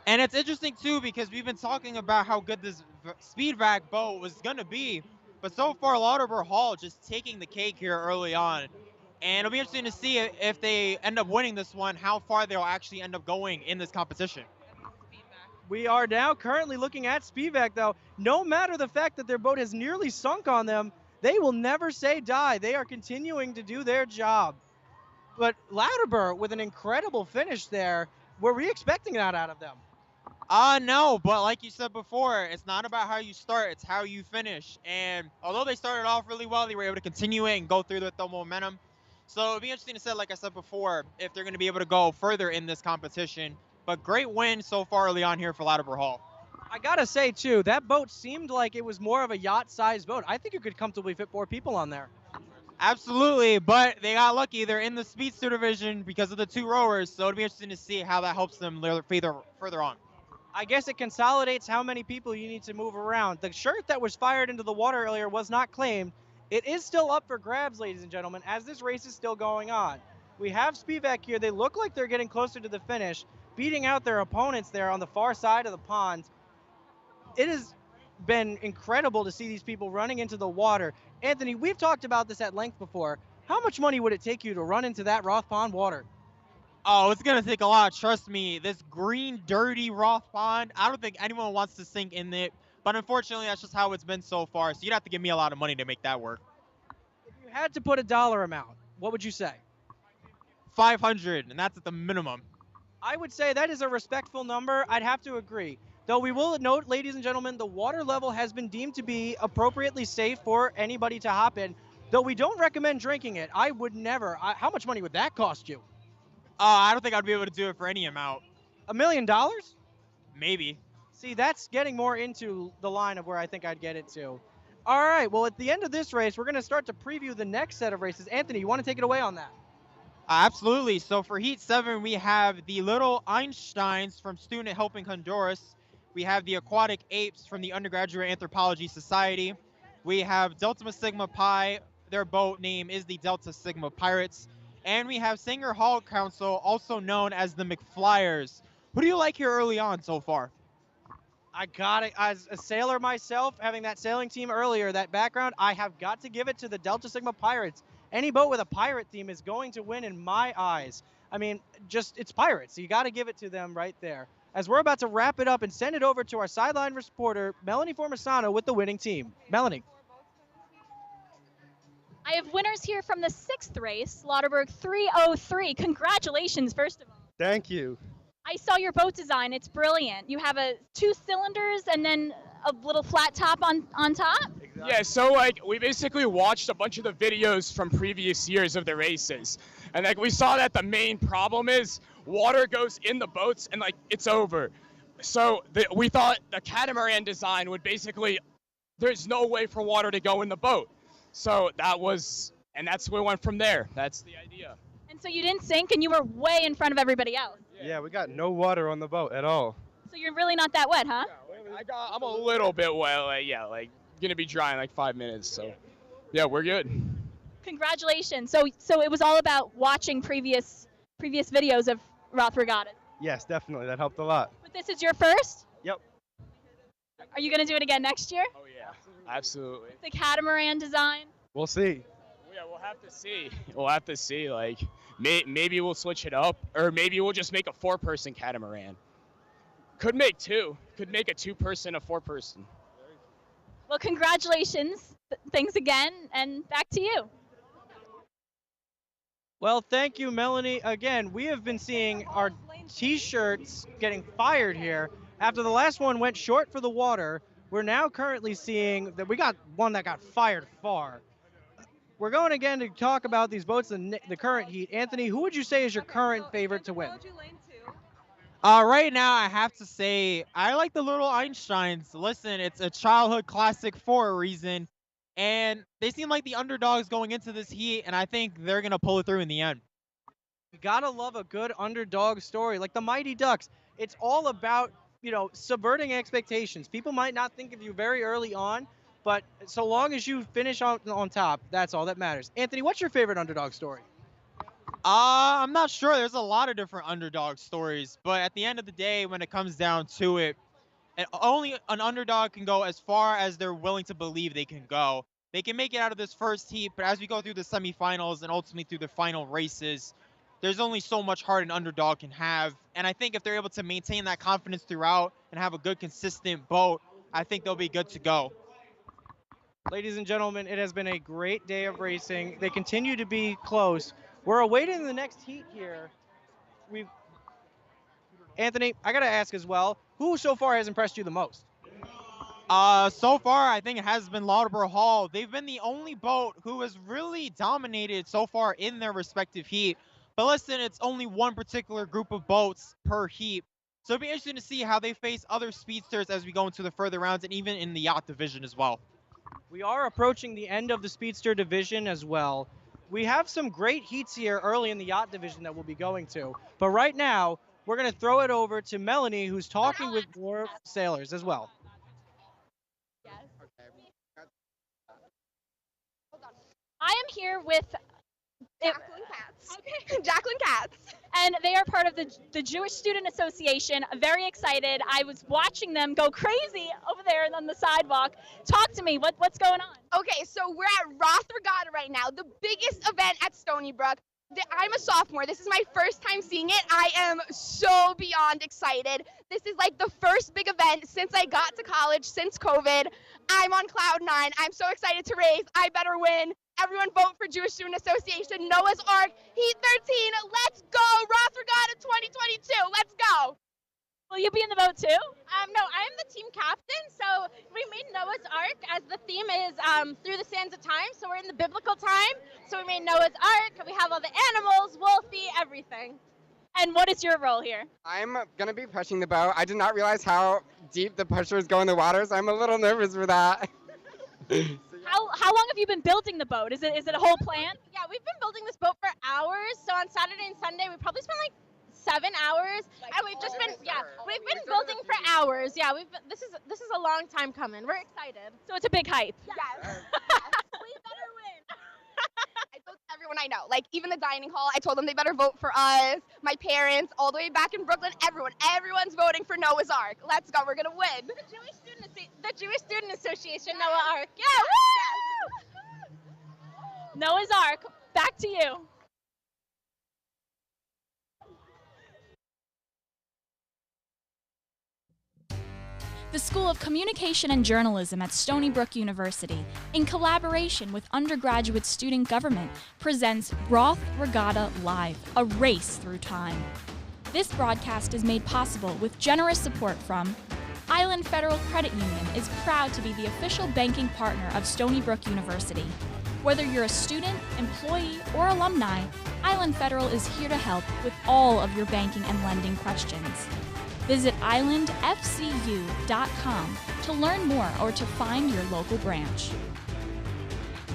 And it's interesting, too, because we've been talking about how good this Speedvac boat was going to be. But so far, Louderber Hall just taking the cake here early on. And it'll be interesting to see if they end up winning this one, how far they'll actually end up going in this competition. We are now currently looking at Spivak, though. No matter the fact that their boat has nearly sunk on them, they will never say die. They are continuing to do their job. But Louderber with an incredible finish there. Were we expecting that out of them? No, but like you said before, it's not about how you start, it's how you finish. And although they started off really well, they were able to continue it and go through with the momentum. So it'd be interesting to see, like I said before, if they're going to be able to go further in this competition. But great win so far early on here for Louderburg Hall. I gotta say too, that boat seemed like it was more of a yacht-sized boat. I think it could comfortably fit 4 people on there. Absolutely, but they got lucky. They're in the speedster division because of the 2 rowers, so it'll be interesting to see how that helps them further on. I guess it consolidates how many people you need to move around. The shirt that was fired into the water earlier was not claimed. It is still up for grabs, ladies and gentlemen, as this race is still going on. We have Spivak here. They look like they're getting closer to the finish, beating out their opponents there on the far side of the pond. It has been incredible to see these people running into the water. Anthony, we've talked about this at length before. How much money would it take you to run into that Roth Pond water? Oh, it's going to take a lot. Trust me. This green, dirty Roth Pond, I don't think anyone wants to sink in it. But unfortunately, that's just how it's been so far. So you'd have to give me a lot of money to make that work. If you had to put a dollar amount, what would you say? 500, and that's at the minimum. I would say that is a respectful number. I'd have to agree. Though we will note, ladies and gentlemen, the water level has been deemed to be appropriately safe for anybody to hop in. Though we don't recommend drinking it. I would never. How much money would that cost you? I don't think I'd be able to do it for any amount. $1 million? Maybe. See, that's getting more into the line of where I think I'd get it to. All right, well, at the end of this race, we're going to start to preview the next set of races. Anthony, you want to take it away on that? Absolutely. So for Heat 7, we have the Little Einsteins from Student Helping Honduras. We have the Aquatic Apes from the Undergraduate Anthropology Society. We have Delta Sigma Pi. Their boat name is the Delta Sigma Pirates. And we have Sanger Hall Council, also known as the McFlyers. Who do you like here early on so far? I got it. As a sailor myself, having that sailing team earlier, that background, I have got to give it to the Delta Sigma Pirates. Any boat with a pirate theme is going to win in my eyes. I mean, it's pirates. So you got to give it to them right there. As we're about to wrap it up and send it over to our sideline reporter, Melanie Formasano, with the winning team. Melanie. I have winners here from the 6th race, Lauterberg 303. Congratulations, first of all. Thank you. I saw your boat design. It's brilliant. You have 2 cylinders and then a little flat top on top? Yeah, so we basically watched a bunch of the videos from previous years of the races. And we saw that the main problem is water goes in the boats and it's over. So we thought the catamaran design would there's no way for water to go in the boat. So that's where we went from there. That's the idea. And so you didn't sink and you were way in front of everybody else. Yeah, we got no water on the boat at all. So you're really not that wet, huh? I'm a little bit wet, gonna be dry in 5 minutes, so yeah, we're good. Congratulations. So it was all about watching previous videos of Roth Regatta. Yes, definitely. That helped a lot. But this is your first? Yep. Are you gonna do it again next year? Oh yeah, absolutely. The catamaran design? We'll see. Yeah, we'll have to see. We'll have to see. Maybe we'll switch it up, or maybe we'll just make a 4-person catamaran. Could make 2. Could make a 2-person, a 4-person. Well, congratulations. Thanks again, and back to you. Well, thank you, Melanie. Again, we have been seeing our T-shirts getting fired here. After the last one went short for the water, we're now currently seeing that we got one that got fired far. We're going again to talk about these boats in the current heat. Anthony, who would you say is your current favorite to win? Right now, I have to say, I like the Little Einsteins. Listen, it's a childhood classic for a reason. And they seem like the underdogs going into this heat, and I think they're going to pull it through in the end. You got to love a good underdog story. Like the Mighty Ducks, it's all about, subverting expectations. People might not think of you very early on, but so long as you finish on top, that's all that matters. Anthony, what's your favorite underdog story? I'm not sure. There's a lot of different underdog stories, but at the end of the day, when it comes down to it, only an underdog can go as far as they're willing to believe they can go. They can make it out of this first heat, but as we go through the semifinals and ultimately through the final races, there's only so much heart an underdog can have. And I think if they're able to maintain that confidence throughout and have a good, consistent boat, I think they'll be good to go. Ladies and gentlemen, it has been a great day of racing. They continue to be close. We're awaiting the next heat here. Anthony, I got to ask as well, who so far has impressed you the most? So far, I think it has been Lauderdale Hall. They've been the only boat who has really dominated so far in their respective heat. But listen, it's only one particular group of boats per heat. So it'll be interesting to see how they face other speedsters as we go into the further rounds and even in the yacht division as well. We are approaching the end of the speedster division as well. We have some great heats here early in the yacht division that we'll be going to. But right now, we're going to throw it over to Melanie, who's talking with more sailors as well. I am here with Jacqueline Katz. Okay. Jacqueline Katz. And they are part of the Jewish Student Association. Very excited. I was watching them go crazy over there on the sidewalk. Talk to me. What's going on? Okay, so we're at Roth Regatta right now, the biggest event at Stony Brook. I'm a sophomore. This is my first time seeing it. I am so beyond excited. This is like the first big event since I got to college, since COVID. I'm on cloud 9. I'm so excited to race. I better win. Everyone vote for Jewish Student Association, Noah's Ark, Heat 13. Let's go, Roth Regatta 2022. Let's go. Will you be in the boat too? No, I am the team captain, so we made Noah's Ark as the theme is through the sands of time, so we're in the biblical time, so we made Noah's Ark, we have all the animals, Wolfie, everything. And what is your role here? I'm going to be pushing the boat. I did not realize how deep the pushers go in the water, so I'm a little nervous for that. How long have you been building the boat? Is it a whole plan? Yeah, we've been building this boat for hours, so on Saturday and Sunday we probably spent like 7 hours, and we've just been we've been building for hours. Yeah, this is a long time coming. We're excited. So it's a big hype. Yes. We better win. I told everyone I know, like even the dining hall, I told them they better vote for us. My parents, all the way back in Brooklyn, everyone's voting for Noah's Ark. Let's go, we're gonna win. The Jewish Student Association, Noah Ark. Yeah. Woo! Noah's Ark. Back to you. The School of Communication and Journalism at Stony Brook University, in collaboration with undergraduate student government, presents Roth Regatta Live, a race through time. This broadcast is made possible with generous support from Island Federal Credit Union is proud to be the official banking partner of Stony Brook University. Whether you're a student, employee, or alumni, Island Federal is here to help with all of your banking and lending questions. Visit islandfcu.com to learn more or to find your local branch.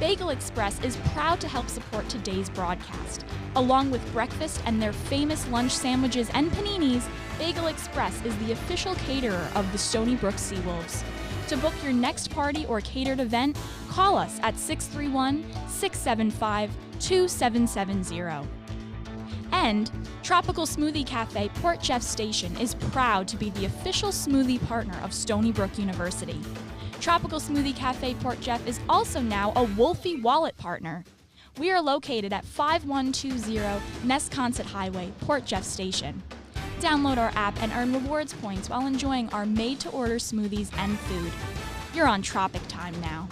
Bagel Express is proud to help support today's broadcast. Along with breakfast and their famous lunch sandwiches and paninis, Bagel Express is the official caterer of the Stony Brook Seawolves. To book your next party or catered event, call us at 631-675-2770. And Tropical Smoothie Cafe Port Jeff Station is proud to be the official smoothie partner of Stony Brook University. Tropical Smoothie Cafe Port Jeff is also now a Wolfie Wallet partner. We are located at 5120 Nesconset Highway, Port Jeff Station. Download our app and earn rewards points while enjoying our made-to-order smoothies and food. You're on Tropic Time now.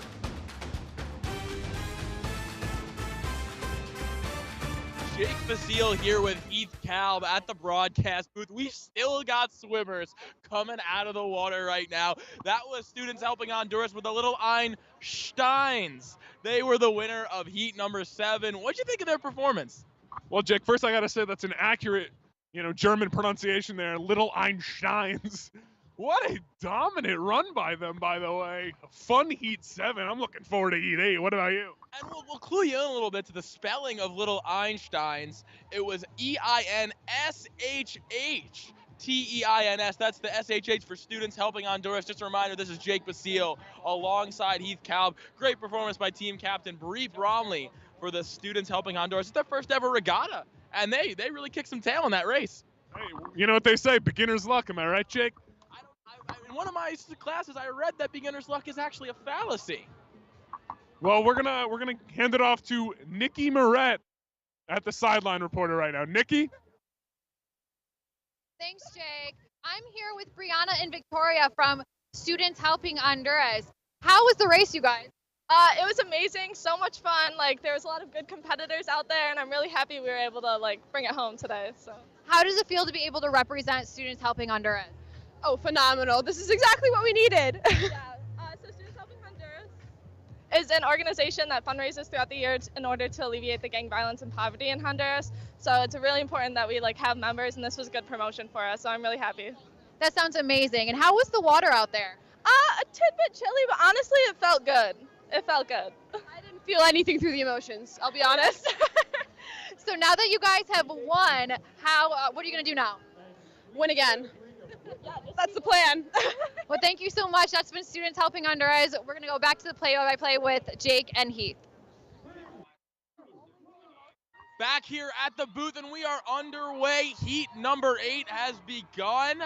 Jake Basile here with Heath Kalb at the broadcast booth. We still got swimmers coming out of the water right now. That was Students Helping Honduras with the Little Einsteins. They were the winner of heat number 7. What'd you think of their performance? Well, Jake, first I got to say that's an accurate, German pronunciation there. Little Einsteins. What a dominant run by them, by the way. A fun Heat 7. I'm looking forward to Heat 8. What about you? And we'll clue you in a little bit to the spelling of Little Einsteins. It was E-I-N-S-H-H-T-E-I-N-S. That's the S-H-H for Students Helping Honduras. Just a reminder, this is Jake Basile alongside Heath Kalb. Great performance by team captain Bree Bromley for the Students Helping Honduras. It's their first ever regatta, and they really kicked some tail in that race. Hey, you know what they say, beginner's luck. Am I right, Jake? In one of my classes, I read that beginner's luck is actually a fallacy. Well, we're gonna hand it off to Nikki Moret at the sideline reporter right now. Nikki? Thanks, Jake. I'm here with Brianna and Victoria from Students Helping Honduras. How was the race, you guys? It was amazing, so much fun. Like, there was a lot of good competitors out there, and I'm really happy we were able to bring it home today. So. How does it feel to be able to represent Students Helping Honduras? Oh, phenomenal. This is exactly what we needed. So Students Helping Honduras is an organization that fundraises throughout the year in order to alleviate the gang violence and poverty in Honduras. So it's really important that we have members, and this was good promotion for us. So I'm really happy. That sounds amazing. And how was the water out there? A tidbit chilly, but honestly, it felt good. It felt good. I didn't feel anything through the emotions, I'll be honest. So now that you guys have won, what are you going to do now? Win again. That's the plan. Well, thank you so much. That's been Students Helping Honduras. We're going to go back to the play-by-play with Jake and Heath. Back here at the booth, and we are underway. Heat number 8 has begun,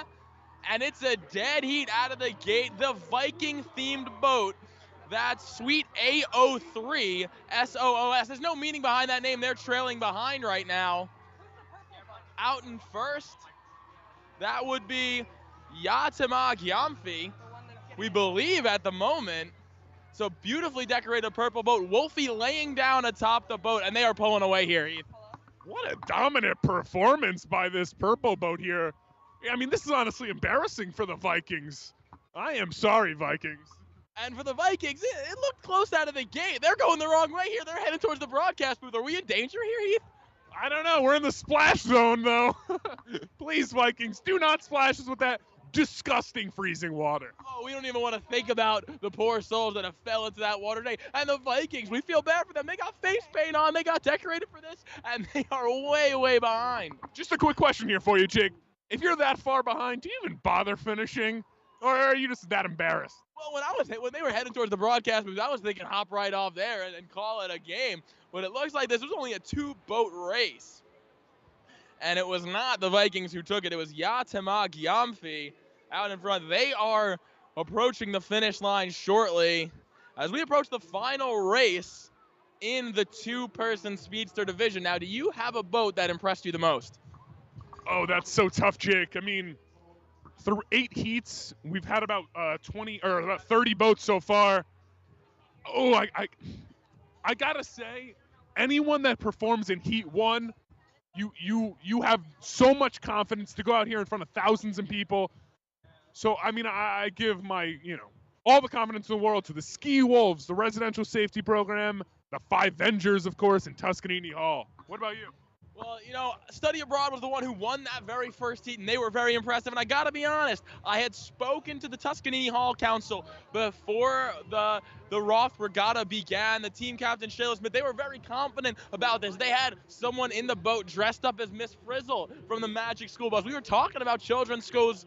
and it's a dead heat out of the gate. The Viking-themed boat, that's Suite A03 SOOS. There's no meaning behind that name. They're trailing behind right now. Out in first, that would be Yatima Gyamfi, we believe at the moment. So beautifully decorated purple boat. Wolfie laying down atop the boat, and they are pulling away here, Heath. What a dominant performance by this purple boat here. I mean, this is honestly embarrassing for the Vikings. I am sorry, Vikings. And for the Vikings, it looked close out of the gate. They're going the wrong way here. They're heading towards the broadcast booth. Are we in danger here, Heath? I don't know. We're in the splash zone, though. Please, Vikings, do not splash us with that disgusting freezing water. Oh, we don't even want to think about the poor souls that have fell into that water today. And the Vikings, we feel bad for them. They got face paint on. They got decorated for this, and they are way, way behind. Just a quick question here for you, Jake. If you're that far behind, do you even bother finishing? Or are you just that embarrassed? Well, when they were heading towards the broadcast booth, I was thinking hop right off there and call it a game. But it looks like this was only a 2-boat race. And it was not the Vikings who took it. It was Yatima Gyamfi out in front. They are approaching the finish line shortly as we approach the final race in the 2-person speedster division. Now, do you have a boat that impressed you the most? Oh, that's so tough, Jake. I mean, through 8 heats, we've had about 20 or about 30 boats so far. Oh, I gotta say, anyone that performs in Heat 1, you have so much confidence to go out here in front of thousands of people. So, I mean, I give my, all the confidence in the world to the Ski Wolves, the Residential Safety Program, the 5 Vengers, of course, and Tuscanini Hall. What about you? Well, Study Abroad was the one who won that very first heat, and they were very impressive. And I got to be honest, I had spoken to the Tuscanini Hall Council before the Roth Regatta began. The team captain, Shayla Smith, they were very confident about this. They had someone in the boat dressed up as Miss Frizzle from the Magic School Bus. We were talking about children's shows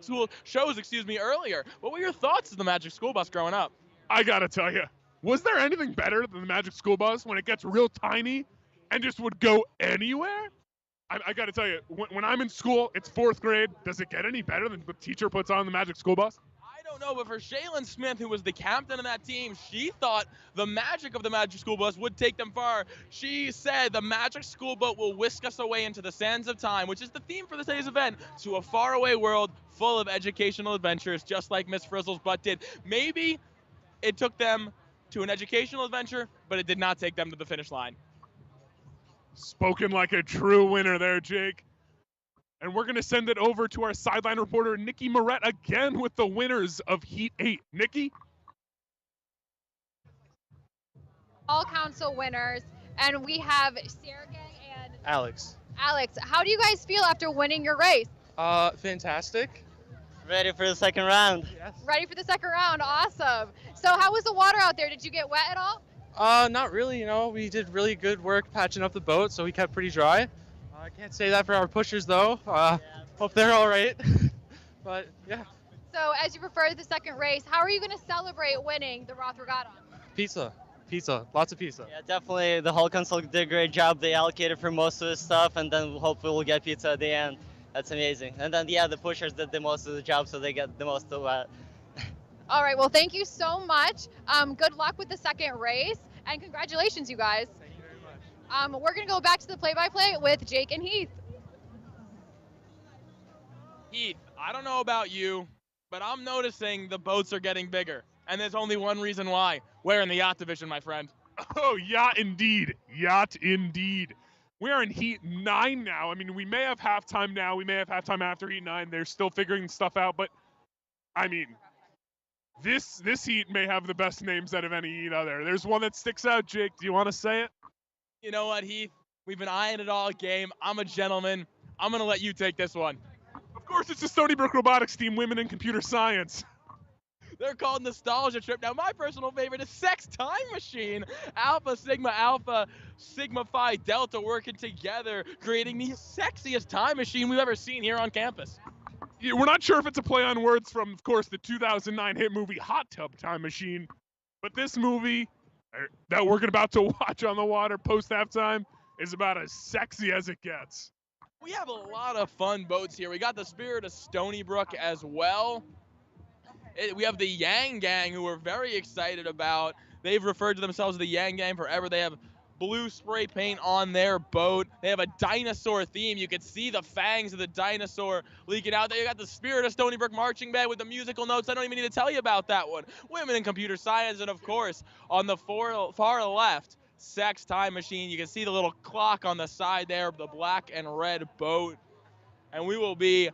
earlier. What were your thoughts of the Magic School Bus growing up? I got to tell you, was there anything better than the Magic School Bus when it gets real tiny and just would go anywhere? I got to tell you, when I'm in school, it's 4th grade. Does it get any better than the teacher puts on the Magic School Bus? I don't know, but for Shaylin Smith, who was the captain of that team, she thought the magic of the Magic School Bus would take them far. She said the Magic School Boat will whisk us away into the sands of time, which is the theme for today's event, to a faraway world full of educational adventures, just like Miss Frizzle's butt did. Maybe it took them to an educational adventure, but it did not take them to the finish line. Spoken like a true winner there, Jake. And we're going to send it over to our sideline reporter, Nikki Moret, again with the winners of Heat 8. Nikki? All council winners, and we have Sergey and Alex. Alex. How do you guys feel after winning your race? Fantastic. Ready for the second round. Yes. Ready for the second round. Awesome. So how was the water out there? Did you get wet at all? Not really, we did really good work patching up the boat, so we kept pretty dry. I can't say that for our pushers, though. Hope they're all right. But, yeah. So as you prefer the second race, how are you going to celebrate winning the Roth Regatta? Pizza. Lots of pizza. Yeah, definitely. The whole council did a great job. They allocated for most of the stuff, and then hopefully we'll get pizza at the end. That's amazing. And then, the pushers did the most of the job, so they get the most of that. All right, well, thank you so much. Good luck with the second race, and congratulations, you guys. Thank you very much. We're going to go back to the play-by-play with Jake and Heath. Heath, I don't know about you, but I'm noticing the boats are getting bigger. And there's only one reason why. We're in the yacht division, my friend. Oh, yacht indeed. Yacht indeed. We are in Heat 9 now. I mean, we may have halftime now. We may have halftime after Heat 9. They're still figuring stuff out. But, I mean, this Heat may have the best names out of any Heat out there. There's one that sticks out, Jake. Do you want to say it? You know what, Heath? We've been eyeing it all game. I'm a gentleman. I'm going to let you take this one. Of course, it's the Stony Brook Robotics team, Women in Computer Science. They're called Nostalgia Trip. Now, my personal favorite is Sex Time Machine. Alpha, Sigma Phi Delta working together, creating the sexiest time machine we've ever seen here on campus. Yeah, we're not sure if it's a play on words from, of course, the 2009 hit movie Hot Tub Time Machine. But this movie that we're about to watch on the water post-halftime is about as sexy as it gets. We have a lot of fun boats here. We got the Spirit of Stony Brook as well. We have the Yang Gang, who we're very excited about. They've referred to themselves as the Yang Gang forever. They have blue spray paint on their boat. They have a dinosaur theme. You can see the fangs of the dinosaur leaking out there. You got the Spirit of Stony Brook marching band with the musical notes. I don't even need to tell you about that one. Women in Computer Science, and of course, on the far left, Sex Time Machine. You can see the little clock on the side there of the black and red boat. And we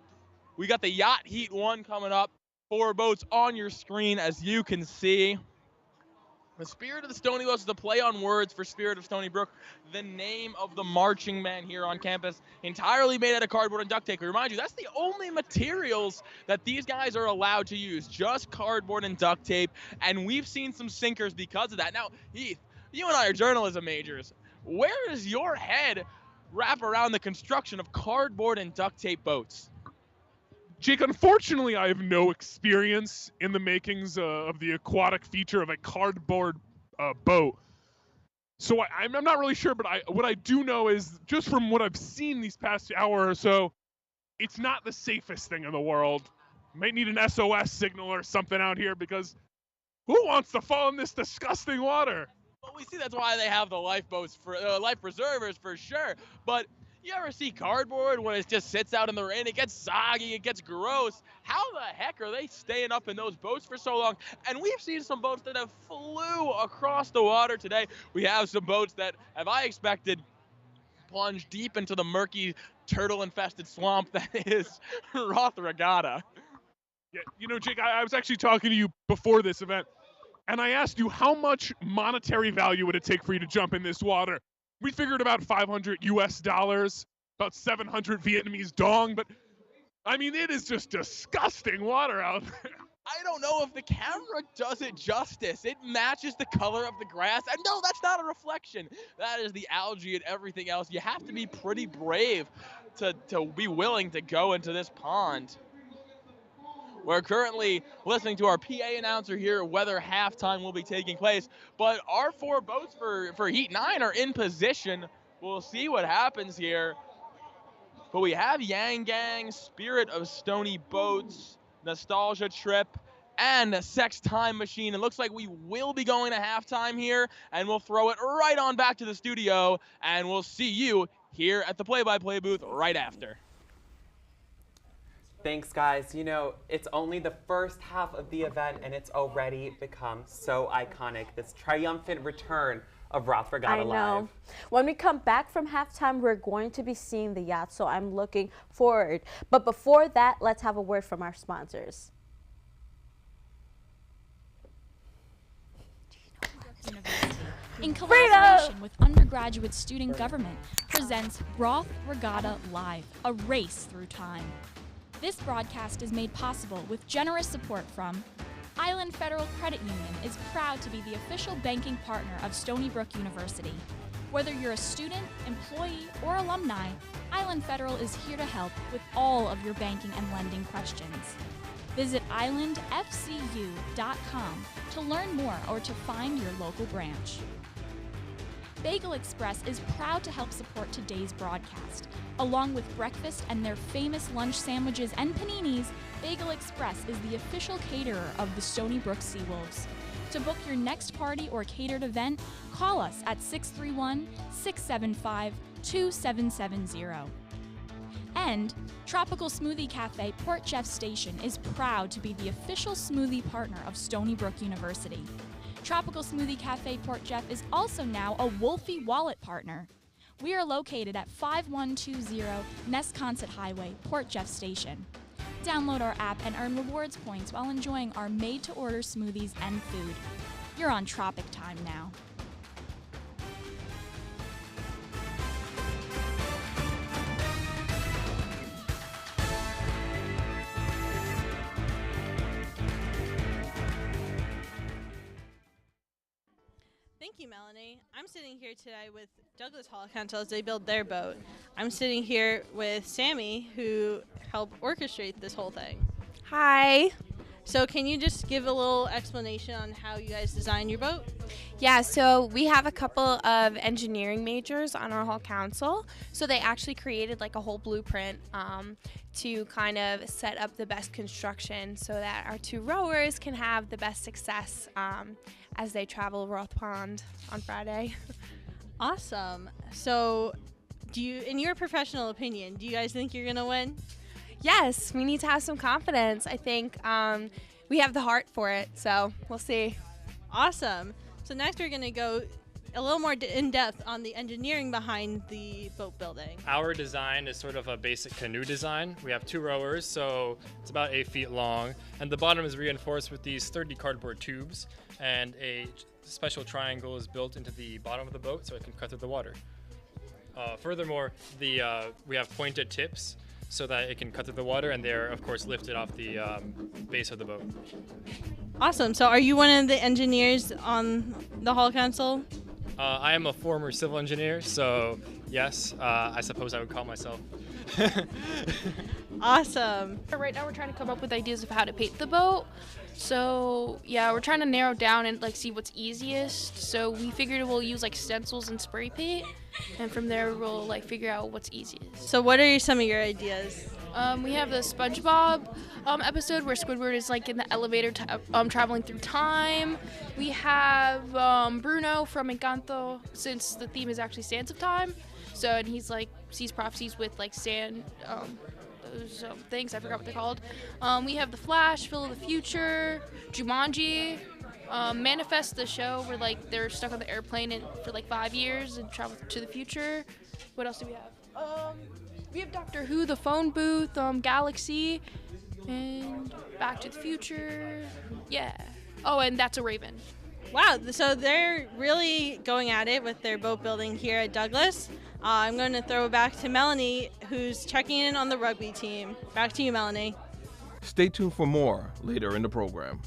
got the Yacht Heat 1 coming up. 4 boats on your screen, as you can see. The Spirit of the Stony Brook is the play on words for Spirit of Stony Brook, the name of the marching band here on campus, entirely made out of cardboard and duct tape. We remind you, that's the only materials that these guys are allowed to use, just cardboard and duct tape, and we've seen some sinkers because of that. Now, Heath, you and I are journalism majors. Where does your head wrap around the construction of cardboard and duct tape boats? Jake, unfortunately, I have no experience in the makings of the aquatic feature of a cardboard boat. So I'm not really sure, but what I do know is, just from what I've seen these past hour or so, it's not the safest thing in the world. Might need an SOS signal or something out here, because who wants to fall in this disgusting water? Well, we see that's why they have the lifeboats, for life preservers for sure, but you ever see cardboard when it just sits out in the rain? It gets soggy, it gets gross. How the heck are they staying up in those boats for so long? And we've seen some boats that have flew across the water today. We have some boats that, as I expected, plunge deep into the murky, turtle-infested swamp that is Roth Regatta. Yeah, you know, Jake, I was actually talking to you before this event, and I asked you how much monetary value would it take for you to jump in this water. We figured about $500 US, about 700 Vietnamese dong, but I mean, it is just disgusting water out there. I don't know if the camera does it justice. It matches the color of the grass, and no, that's not a reflection. That is the algae and everything else. You have to be pretty brave to be willing to go into this pond. We're currently listening to our PA announcer here whether halftime will be taking place, but our 4 boats for Heat 9 are in position. We'll see what happens here. But we have Yang Gang, Spirit of Stony Boats, Nostalgia Trip, and Sex Time Machine. It looks like we will be going to halftime here, and we'll throw it right on back to the studio, and we'll see you here at the play-by-play booth right after. Thanks, guys. You know, it's only the first half of the event, and it's already become so iconic. This triumphant return of Roth Regatta Live. I know. When we come back from halftime, we're going to be seeing the yacht, so I'm looking forward. But before that, let's have a word from our sponsors. In collaboration with undergraduate student government, presents Roth Regatta Live, a race through time. This broadcast is made possible with generous support from Island Federal Credit Union is proud to be the official banking partner of Stony Brook University. Whether you're a student, employee, or alumni, Island Federal is here to help with all of your banking and lending questions. Visit islandfcu.com to learn more or to find your local branch. Bagel Express is proud to help support today's broadcast. Along with breakfast and their famous lunch sandwiches and paninis, Bagel Express is the official caterer of the Stony Brook Seawolves. To book your next party or catered event, call us at 631-675-2770. And Tropical Smoothie Cafe Port Jeff Station is proud to be the official smoothie partner of Stony Brook University. Tropical Smoothie Cafe Port Jeff is also now a Wolfie Wallet partner. We are located at 5120 Nesconset Highway, Port Jeff Station. Download our app and earn rewards points while enjoying our made-to-order smoothies and food. You're on Tropic Time now. Thank you, Melanie. I'm sitting here today with Douglas Hall Council as they build their boat. I'm sitting here with Sammy, who helped orchestrate this whole thing. Hi. So can you just give a little explanation on how you guys designed your boat? Yeah, so we have a couple of engineering majors on our hall council. So they actually created like a whole blueprint to kind of set up the best construction so that our two rowers can have the best success as they travel Roth Pond on Friday. Awesome. So do you, in your professional opinion, do you guys think you're going to win? Yes, we need to have some confidence. I think we have the heart for it, so we'll see. Awesome. So next we're going to go a little more in depth on the engineering behind the boat building. Our design is sort of a basic canoe design. We have two rowers, so it's about 8 feet long, and the bottom is reinforced with these 30 cardboard tubes, and a special triangle is built into the bottom of the boat so it can cut through the water. Furthermore, we have pointed tips so that it can cut through the water, and they're of course lifted off the base of the boat. Awesome. So are you one of the engineers on the Hall Council? I am a former civil engineer, so yes, I suppose I would call myself. Awesome. Right now we're trying to come up with ideas of how to paint the boat. So yeah, we're trying to narrow down and like see what's easiest. So we figured we'll use like stencils and spray paint, and from there we'll like figure out what's easiest. So what are some of your ideas? We have the SpongeBob episode where Squidward is like in the elevator traveling through time. We have Bruno from Encanto, since the theme is actually Sands of Time. So, and he's like sees prophecies with like sand, those things, I forgot what they're called. We have The Flash, Phil of the Future, Jumanji, Manifest, the show where like they're stuck on the airplane for like 5 years and travel to the future. What else do we have? We have Doctor Who, The Phone Booth, Galaxy, and Back to the Future. Yeah. Oh, and That's a Raven. Wow, so they're really going at it with their boat building here at Douglas. I'm going to throw it back to Melanie, who's checking in on the rugby team. Back to you, Melanie. Stay tuned for more later in the program.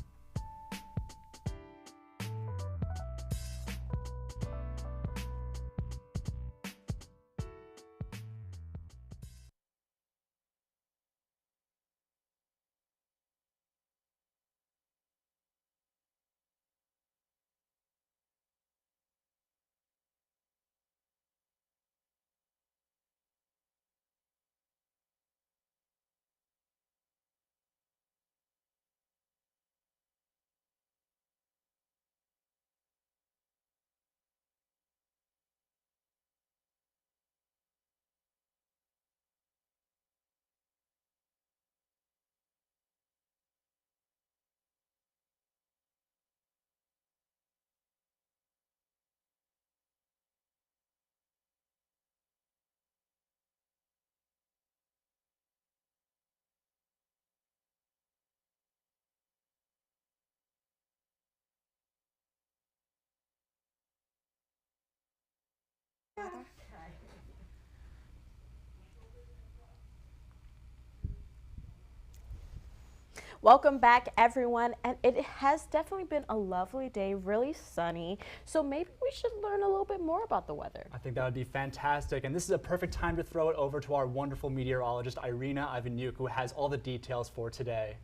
Welcome back, everyone, and it has definitely been a lovely day, really sunny, so maybe we should learn a little bit more about the weather. I think that would be fantastic, and this is a perfect time to throw it over to our wonderful meteorologist, Irina Ivanuk, who has all the details for today.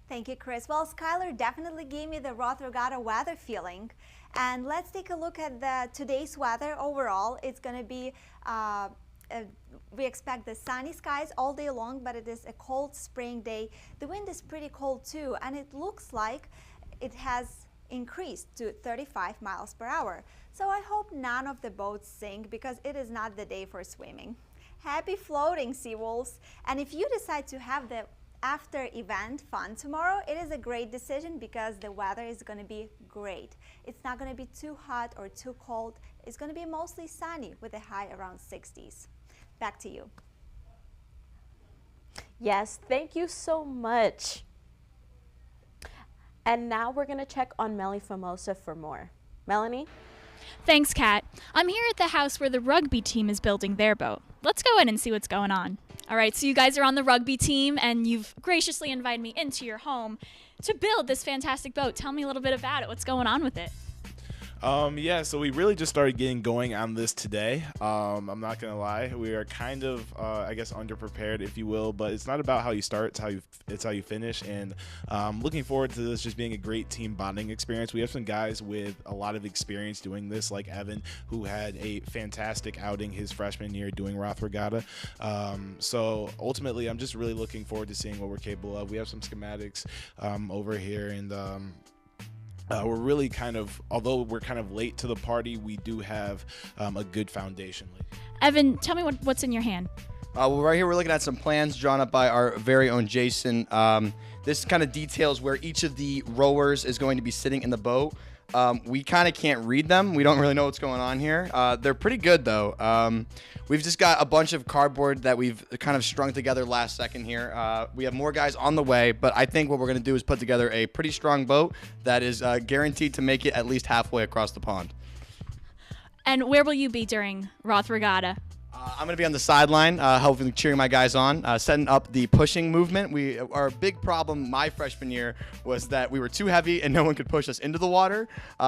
Thank you, Chris. Well, Skylar definitely gave me the Roth Regatta weather feeling. And let's take a look at today's weather overall. It's going to be, we expect the sunny skies all day long, but it is a cold spring day. The wind is pretty cold too, and it looks like it has increased to 35 miles per hour. So I hope none of the boats sink because it is not the day for swimming. Happy floating, sea wolves. And if you decide to have the after event fun tomorrow, it is a great decision because the weather is going to be great. It's not going to be too hot or too cold. It's going to be mostly sunny with a high around 60s. Back to you. Yes, thank you so much. And now we're going to check on Melanie Famosa for more. Melanie? Thanks, Kat. I'm here at the house where the rugby team is building their boat. Let's go in and see what's going on. All right, so you guys are on the rugby team, and you've graciously invited me into your home to build this fantastic boat. Tell me a little bit about it. What's going on with it? Yeah, so we really just started getting going on this today. I'm not gonna lie, we are kind of, I guess, underprepared, if you will. But it's not about how you start; it's how you finish. And looking forward to this just being a great team bonding experience. We have some guys with a lot of experience doing this, like Evan, who had a fantastic outing his freshman year doing Roth Regatta. So ultimately, I'm just really looking forward to seeing what we're capable of. We have some schematics over here, and we're really although we're kind of late to the party, we do have a good foundation. Evan, tell me what's in your hand. Well, right here we're looking at some plans drawn up by our very own Jason. This kind of details where each of the rowers is going to be sitting in the boat. We kind of can't read them. We don't really know what's going on here. They're pretty good, though. We've just got a bunch of cardboard that we've kind of strung together last second here. We have more guys on the way, but I think what we're going to do is put together a pretty strong boat that is guaranteed to make it at least halfway across the pond. And where will you be during Roth Regatta? I'm going to be on the sideline, helping cheering my guys on, setting up the pushing movement. Our big problem my freshman year was that we were too heavy and no one could push us into the water.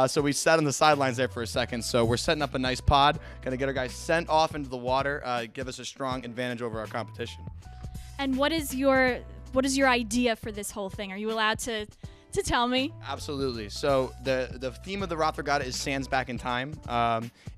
So we sat on the sidelines there for a second. So we're setting up a nice pod, going to get our guys sent off into the water, give us a strong advantage over our competition. And what is your idea for this whole thing? Are you allowed to tell me? Absolutely. So the theme of the Roth Regatta is Sands Back in Time.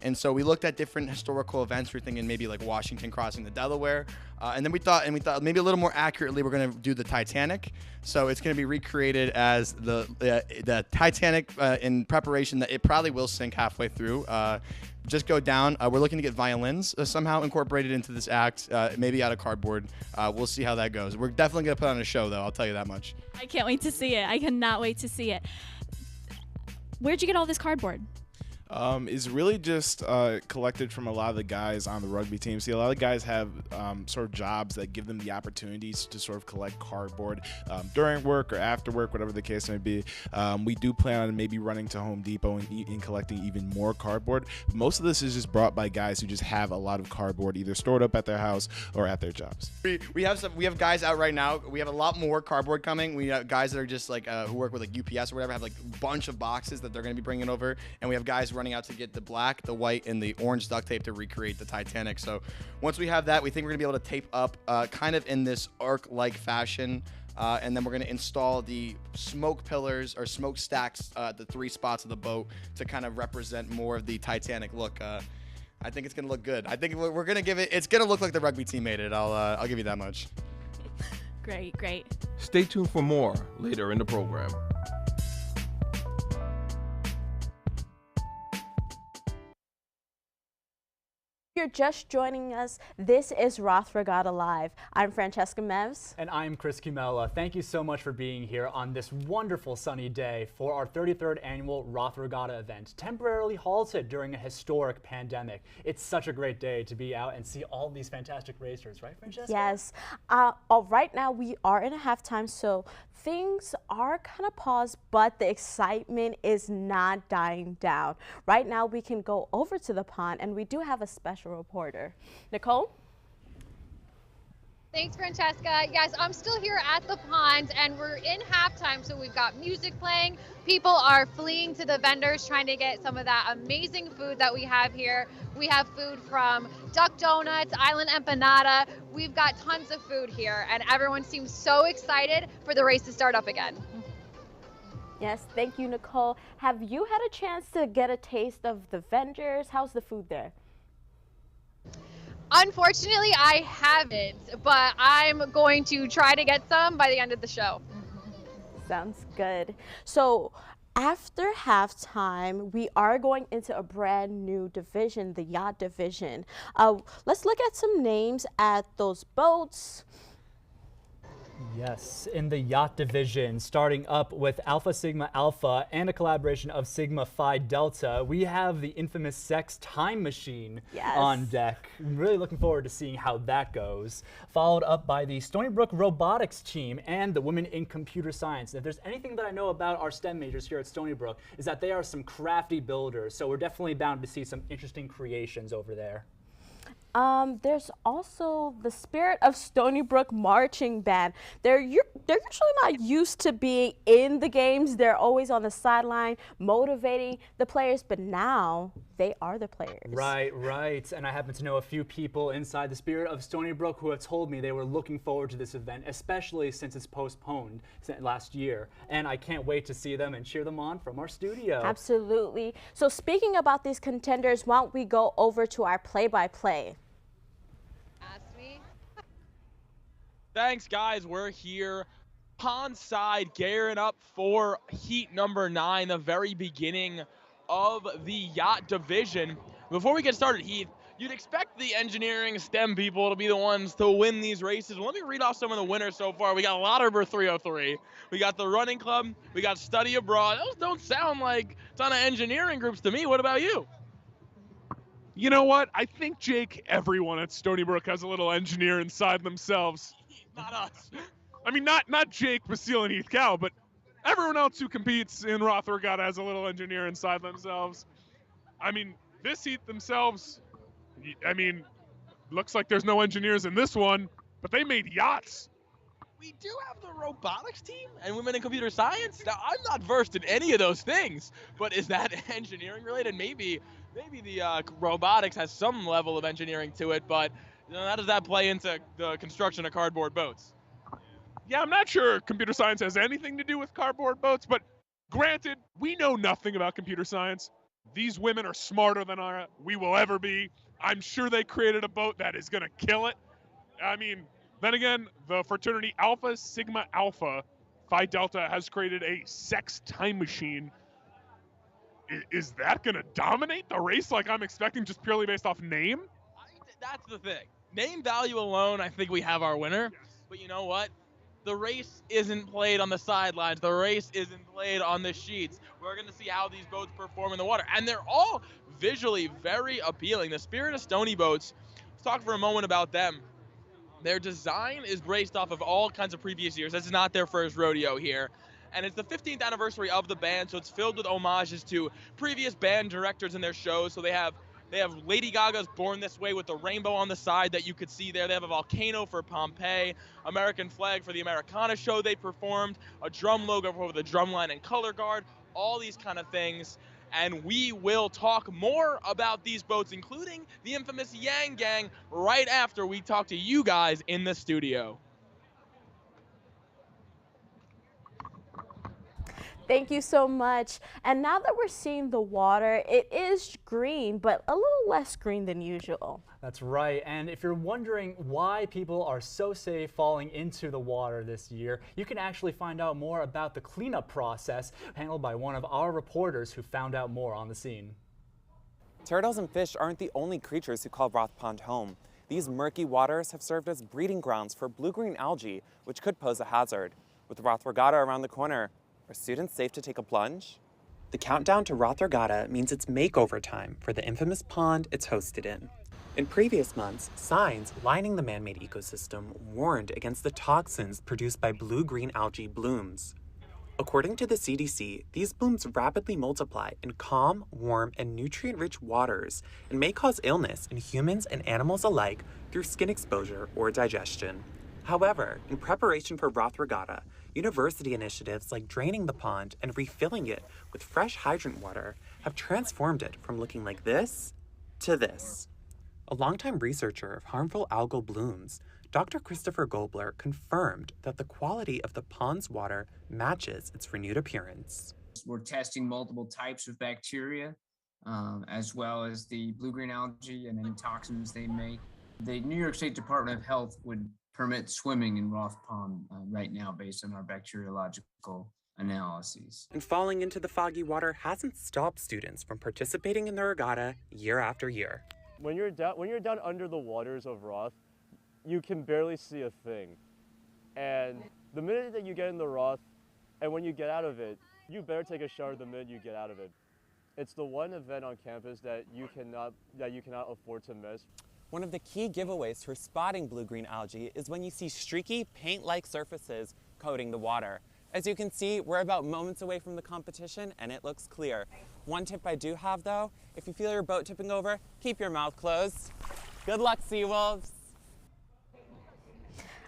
And so we looked at different historical events. We're thinking maybe like Washington crossing the Delaware. And then we thought maybe a little more accurately, we're going to do the Titanic. So it's going to be recreated as the Titanic in preparation that it probably will sink halfway through. Just go down. We're looking to get violins somehow incorporated into this act, maybe out of cardboard. We'll see how that goes. We're definitely going to put on a show, though. I'll tell you that much. I can't wait to see it. I cannot wait to see it. Where'd you get all this cardboard? Is really just collected from a lot of the guys on the rugby team. See, a lot of guys have sort of jobs that give them the opportunities to sort of collect cardboard during work or after work, whatever the case may be. We do plan on maybe running to Home Depot and collecting even more cardboard. Most of this is just brought by guys who just have a lot of cardboard either stored up at their house or at their jobs. We have guys out right now. We have a lot more cardboard coming. We have guys that are just like who work with like UPS or whatever, have like a bunch of boxes that they're going to be bringing over, and we have guys running out to get the black, the white, and the orange duct tape to recreate the Titanic. So once we have that, we think we're gonna be able to tape up kind of in this arc-like fashion, and then we're gonna install the smoke pillars or smoke stacks at the 3 spots of the boat to kind of represent more of the Titanic look. I think it's gonna look good. I think we're gonna give it. It's gonna look like the rugby team made it. I'll give you that much. Great. Stay tuned for more later in the program. If you're just joining us, this is Roth Regatta Live. I'm Francesca Mevs. And I'm Chris Cumella. Thank you so much for being here on this wonderful sunny day for our 33rd annual Roth Regatta event, temporarily halted during a historic pandemic. It's such a great day to be out and see all these fantastic racers, right, Francesca? Yes. Right now we are in a halftime, so things are kind of paused, but the excitement is not dying down. Right now we can go over to the pond, and we do have a special reporter. Nicole? Thanks, Francesca. Yes, I'm still here at the pond, and we're in halftime, so we've got music playing. People are fleeing to the vendors trying to get some of that amazing food that we have here. We have food from duck donuts, island empanada. We've got tons of food here, and everyone seems so excited for the race to start up again. Yes, thank you, Nicole. Have you had a chance to get a taste of the vendors? How's the food there? Unfortunately, I haven't, but I'm going to try to get some by the end of the show. Sounds good. So after halftime, we are going into a brand new division, the yacht division. Let's look at some names at those boats. Yes, in the yacht division, starting up with Alpha Sigma Alpha and a collaboration of Sigma Phi Delta, we have the infamous Sex Time Machine on deck. I'm really looking forward to seeing how that goes. Followed up by the Stony Brook Robotics team and the Women in Computer Science. If there's anything that I know about our STEM majors here at Stony Brook, is that they are some crafty builders, so we're definitely bound to see some interesting creations over there. There's also the Spirit of Stony Brook Marching Band. They're usually not used to being in the games. They're always on the sideline motivating the players, but now they are the players. Right. And I happen to know a few people inside the Spirit of Stony Brook who have told me they were looking forward to this event, especially since it's postponed last year. And I can't wait to see them and cheer them on from our studio. Absolutely. So speaking about these contenders, why don't we go over to our play-by-play? Thanks, guys. We're here pond side, gearing up for heat number 9, the very beginning of the yacht division. Before we get started, Heath, you'd expect the engineering STEM people to be the ones to win these races. Let me read off some of the winners so far. We got Lauterbur 303. We got the Running Club. We got Study Abroad. Those don't sound like a ton of engineering groups to me. What about you? You know what? I think, Jake, everyone at Stony Brook has a little engineer inside themselves. Not us. I mean, not Jake, Basile, and Heath Cow, but everyone else who competes in Roth Regatta has a little engineer inside themselves. I mean, this heat themselves, I mean, looks like there's no engineers in this one, but they made yachts. We do have the robotics team and Women in Computer Science. Now, I'm not versed in any of those things, but is that engineering related? Maybe the robotics has some level of engineering to it, but how does that play into the construction of cardboard boats? Yeah, I'm not sure computer science has anything to do with cardboard boats, but granted, we know nothing about computer science. These women are smarter than we will ever be. I'm sure they created a boat that is going to kill it. I mean, then again, the fraternity Alpha Sigma Alpha Phi Delta has created a sex time machine. Is that going to dominate the race like I'm expecting just purely based off name? That's the thing. Name value alone, I think we have our winner. Yes. But you know what? The race isn't played on the sidelines. The race isn't played on the sheets. We're going to see how these boats perform in the water. And they're all visually very appealing. The Spirit of Stony Boats, let's talk for a moment about them. Their design is based off of all kinds of previous years. This is not their first rodeo here. And it's the 15th anniversary of the band, so it's filled with homages to previous band directors in their shows. So they have Lady Gaga's Born This Way with the rainbow on the side that you could see there. They have a volcano for Pompeii, American flag for the Americana show they performed, a drum logo for the drumline and color guard, all these kind of things. And we will talk more about these boats, including the infamous Yang Gang, right after we talk to you guys in the studio. Thank you so much. And now that we're seeing the water, it is green, but a little less green than usual. That's right. And if you're wondering why people are so safe falling into the water this year, you can actually find out more about the cleanup process handled by one of our reporters who found out more on the scene. Turtles and fish aren't the only creatures who call Roth Pond home. These murky waters have served as breeding grounds for blue-green algae, which could pose a hazard. With Roth Regatta around the corner, are students safe to take a plunge? The countdown to Roth Regatta means it's makeover time for the infamous pond it's hosted in. In previous months, signs lining the man-made ecosystem warned against the toxins produced by blue-green algae blooms. According to the CDC, these blooms rapidly multiply in calm, warm, and nutrient-rich waters and may cause illness in humans and animals alike through skin exposure or digestion. However, in preparation for Roth Regatta, university initiatives like draining the pond and refilling it with fresh hydrant water have transformed it from looking like this to this. A longtime researcher of harmful algal blooms, Dr. Christopher Gobler confirmed that the quality of the pond's water matches its renewed appearance. We're testing multiple types of bacteria, as well as the blue-green algae and any toxins they make. The New York State Department of Health would permit swimming in Roth Pond right now based on our bacteriological analyses. And falling into the foggy water hasn't stopped students from participating in the regatta year after year. When you're down under the waters of Roth, you can barely see a thing. And the minute that you get in the Roth, and when you get out of it, you better take a shower the minute you get out of it. It's the one event on campus that you cannot afford to miss. One of the key giveaways for spotting blue-green algae is when you see streaky, paint-like surfaces coating the water. As you can see, we're about moments away from the competition and it looks clear. One tip I do have though, if you feel your boat tipping over, keep your mouth closed. Good luck, Seawolves!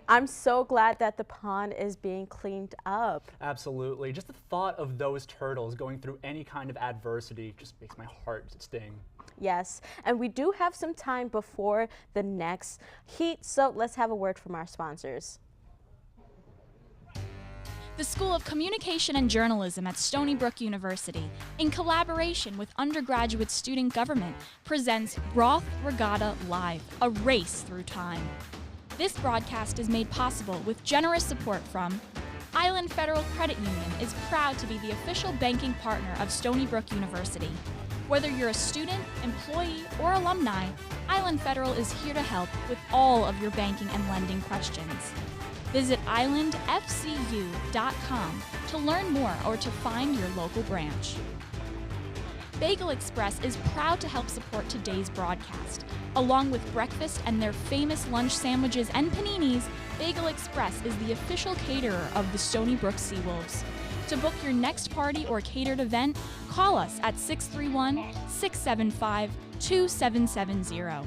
I'm so glad that the pond is being cleaned up. Absolutely. Just the thought of those turtles going through any kind of adversity just makes my heart sting. Yes, and we do have some time before the next heat, so let's have a word from our sponsors. The School of Communication and Journalism at Stony Brook University, in collaboration with undergraduate student government, presents Roth Regatta Live, a race through time. This broadcast is made possible with generous support from Island Federal Credit Union is proud to be the official banking partner of Stony Brook University. Whether you're a student, employee, or alumni, Island Federal is here to help with all of your banking and lending questions. Visit islandfcu.com to learn more or to find your local branch. Bagel Express is proud to help support today's broadcast. Along with breakfast and their famous lunch sandwiches and paninis, Bagel Express is the official caterer of the Stony Brook Seawolves. To book your next party or catered event, call us at 631-675-2770.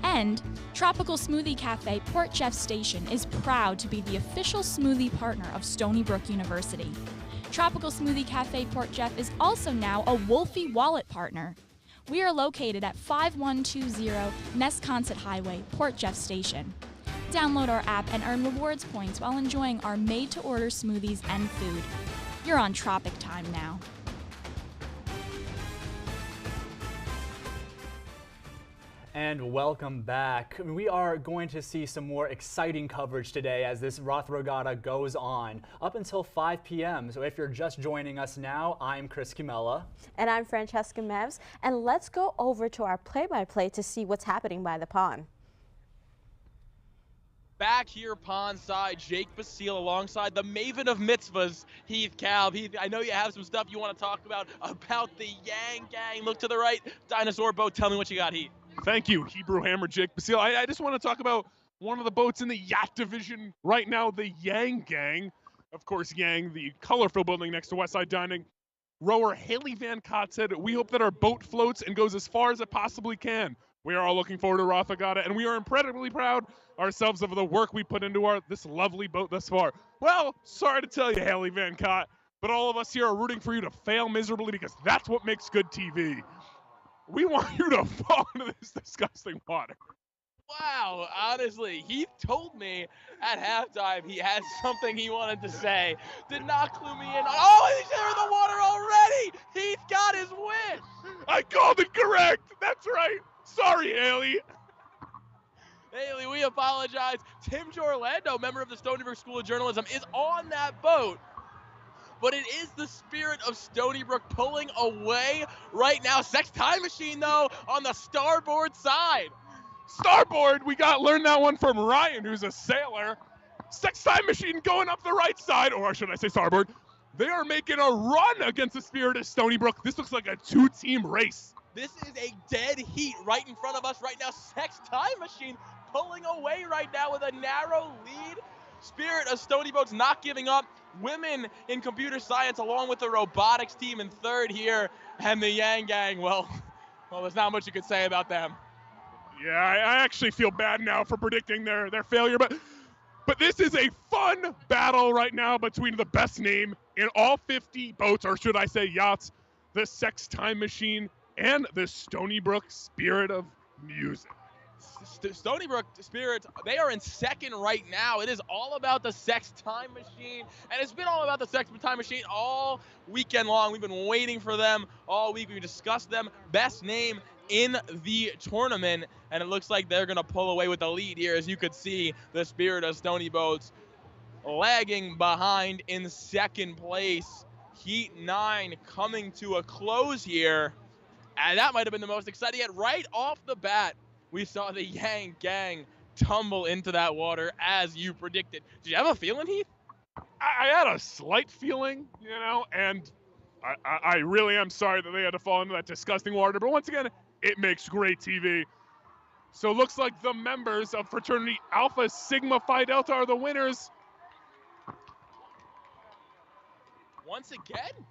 And Tropical Smoothie Cafe Port Jeff Station is proud to be the official smoothie partner of Stony Brook University. Tropical Smoothie Cafe Port Jeff is also now a Wolfie Wallet partner. We are located at 5120 Nesconset Highway, Port Jeff Station. Download our app and earn rewards points while enjoying our made-to-order smoothies and food. You're on Tropic Time now. And welcome back. We are going to see some more exciting coverage today as this Roth Regatta goes on up until 5 p.m. So if you're just joining us now, I'm Chris Kimella. And I'm Francesca Mevs. And let's go over to our play-by-play to see what's happening by the pond. Back here pond side, Jake Basile alongside the maven of mitzvahs, Heath Kalb. Heath, I know you have some stuff you want to talk about the Yang Gang. Look to the right, dinosaur boat. Tell me what you got, Heath. Thank you, Hebrew Hammer Jake Basile. I just want to talk about one of the boats in the yacht division right now, the Yang Gang. Of course, Yang, the colorful building next to Westside Dining. Rower Haley Van Cott said, "We hope that our boat floats and goes as far as it possibly can. We are all looking forward to Roth Regatta, and we are incredibly proud ourselves of the work we put into this lovely boat thus far." Well, sorry to tell you, Haley Van Cott, but all of us here are rooting for you to fail miserably because that's what makes good TV. We want you to fall into this disgusting water. Wow, honestly, Heath told me at halftime he had something he wanted to say. Did not clue me in. Oh, he's there in the water already! Heath got his win! I called it correct! That's right! Sorry, Haley! Haley, we apologize. Tim Jorlando, member of the Stony Brook School of Journalism, is on that boat. But it is the spirit of Stony Brook pulling away right now. Sex Time Machine, though, on the starboard side. Starboard, learned that one from Ryan, who's a sailor. Sex Time Machine going up the right side, or should I say starboard. They are making a run against the spirit of Stony Brook. This looks like a two-team race. This is a dead heat right in front of us right now. Sex Time Machine pulling away right now with a narrow lead. Spirit of Stony Brook's not giving up. Women in computer science along with the robotics team in third here. And the Yang Gang, well, there's not much you could say about them. Yeah, I actually feel bad now for predicting their failure, but this is a fun battle right now between the best name in all 50 boats, or should I say yachts, the Sex Time Machine, and the Stony Brook Spirit of Music. Stony Brook Spirit, they are in second right now. It is all about the Sex Time Machine, and it's been all about the Sex Time Machine all weekend long. We've been waiting for them all week. We discussed them. Best name in the tournament, and it looks like they're going to pull away with the lead here. As you could see, the Spirit of Stony Boats lagging behind in second place. Heat 9 coming to a close here, and that might have been the most exciting yet. Right off the bat, we saw the Yang Gang tumble into that water as you predicted. Did you have a feeling, Heath? I had a slight feeling, and I really am sorry that they had to fall into that disgusting water. But once again, it makes great TV. So it looks like the members of fraternity Alpha Sigma Phi Delta are the winners. Once again,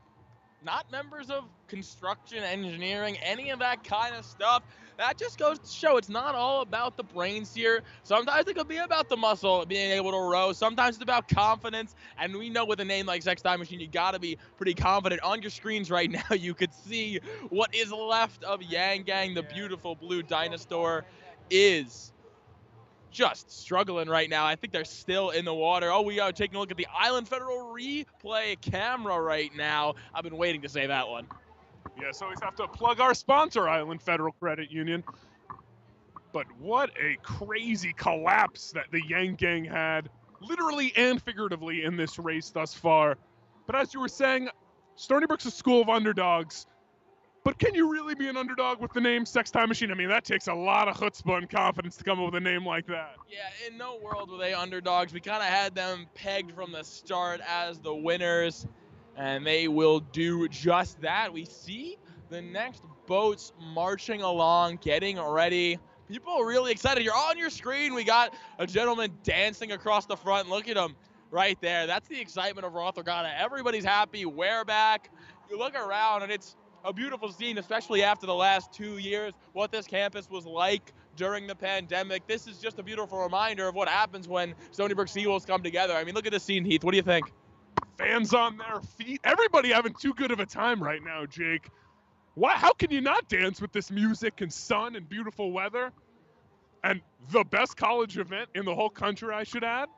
not members of construction, engineering, any of that kind of stuff. That just goes to show it's not all about the brains here. Sometimes it could be about the muscle, being able to row. Sometimes it's about confidence. And we know with a name like Sex Time Machine, you got to be pretty confident. On your screens right now, you could see what is left of Yang Gang. The beautiful blue dinosaur is just struggling right now. I think they're still in the water. Oh, we are taking a look at the Island Federal replay camera right now. I've been waiting to say that one. Yes, always have to plug our sponsor, Island Federal Credit Union. But what a crazy collapse that the Yang Gang had, literally and figuratively, in this race thus far. But as you were saying, Stony Brook's a school of underdogs. But can you really be an underdog with the name Sex Time Machine? I mean, that takes a lot of chutzpah and confidence to come up with a name like that. Yeah, in no world were they underdogs. We kind of had them pegged from the start as the winners, and they will do just that. We see the next boats marching along, getting ready. People are really excited. You're on your screen. We got a gentleman dancing across the front. Look at him right there. That's the excitement of Roth Regatta. Everybody's happy. We're back. You look around, and it's a beautiful scene, especially after the last 2 years, what this campus was like during the pandemic. This is just a beautiful reminder of what happens when Stony Brook Seawolves come together. I mean, look at this scene, Heath. What do you think? Fans on their feet. Everybody having too good of a time right now, Jake. How can you not dance with this music and sun and beautiful weather? And the best college event in the whole country, I should add.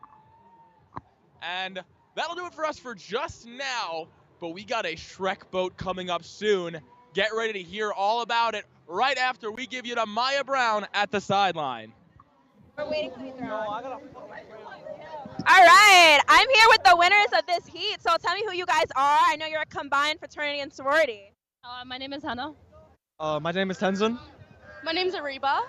And that'll do it for us for just now. But we got a Shrek boat coming up soon. Get ready to hear all about it right after we give you to Maya Brown at the sideline. We're waiting for you to throw. All right, I'm here with the winners of this heat. So tell me who you guys are. I know you're a combined fraternity and sorority. My name is Hannah. My name is Tenzin. My name's Ariba.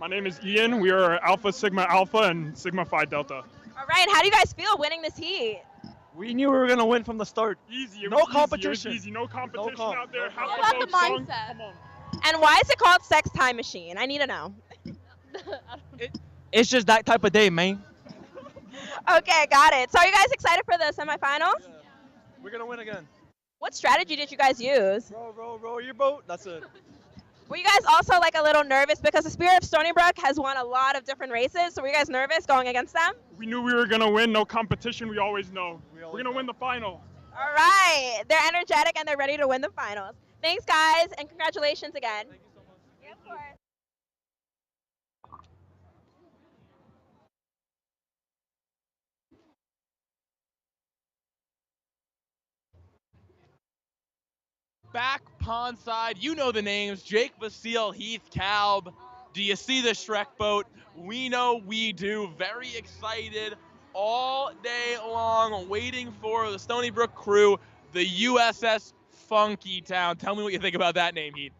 My name is Ian. We are Alpha Sigma Alpha and Sigma Phi Delta. All right, how do you guys feel winning this heat? We knew we were going to win from the start. Easy. No competition. Easy. No competition out there. What about the mindset? Come on. And why is it called Sex Time Machine? I need to know. It's just that type of day, man. Okay, got it. So are you guys excited for the semifinals? Yeah. We're going to win again. What strategy did you guys use? Row your boat. That's it. Were you guys also like a little nervous because the Spirit of Stony Brook has won a lot of different races? So were you guys nervous going against them? We knew we were going to win. No competition. We always know. We're going to win the final. All right. They're energetic and they're ready to win the finals. Thanks, guys, and congratulations again. Thank you so much. Yeah, of course. Back pond side, you know the names, Jake Basile, Heath Kalb. Do you see the Shrek boat? We know we do. Very excited all day long, waiting for the Stony Brook crew, the USS Funky Town. Tell me what you think about that name, Heath.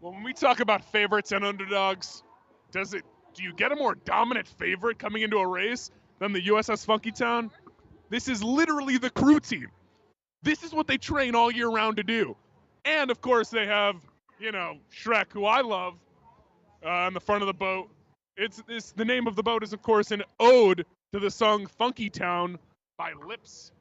Well, when we talk about favorites and underdogs, do you get a more dominant favorite coming into a race than the USS Funky Town? This is literally the crew team. This is what they train all year round to do. And, of course, they have, Shrek, who I love, on the front of the boat. The name of the boat is, of course, an ode to the song Funky Town by Lips.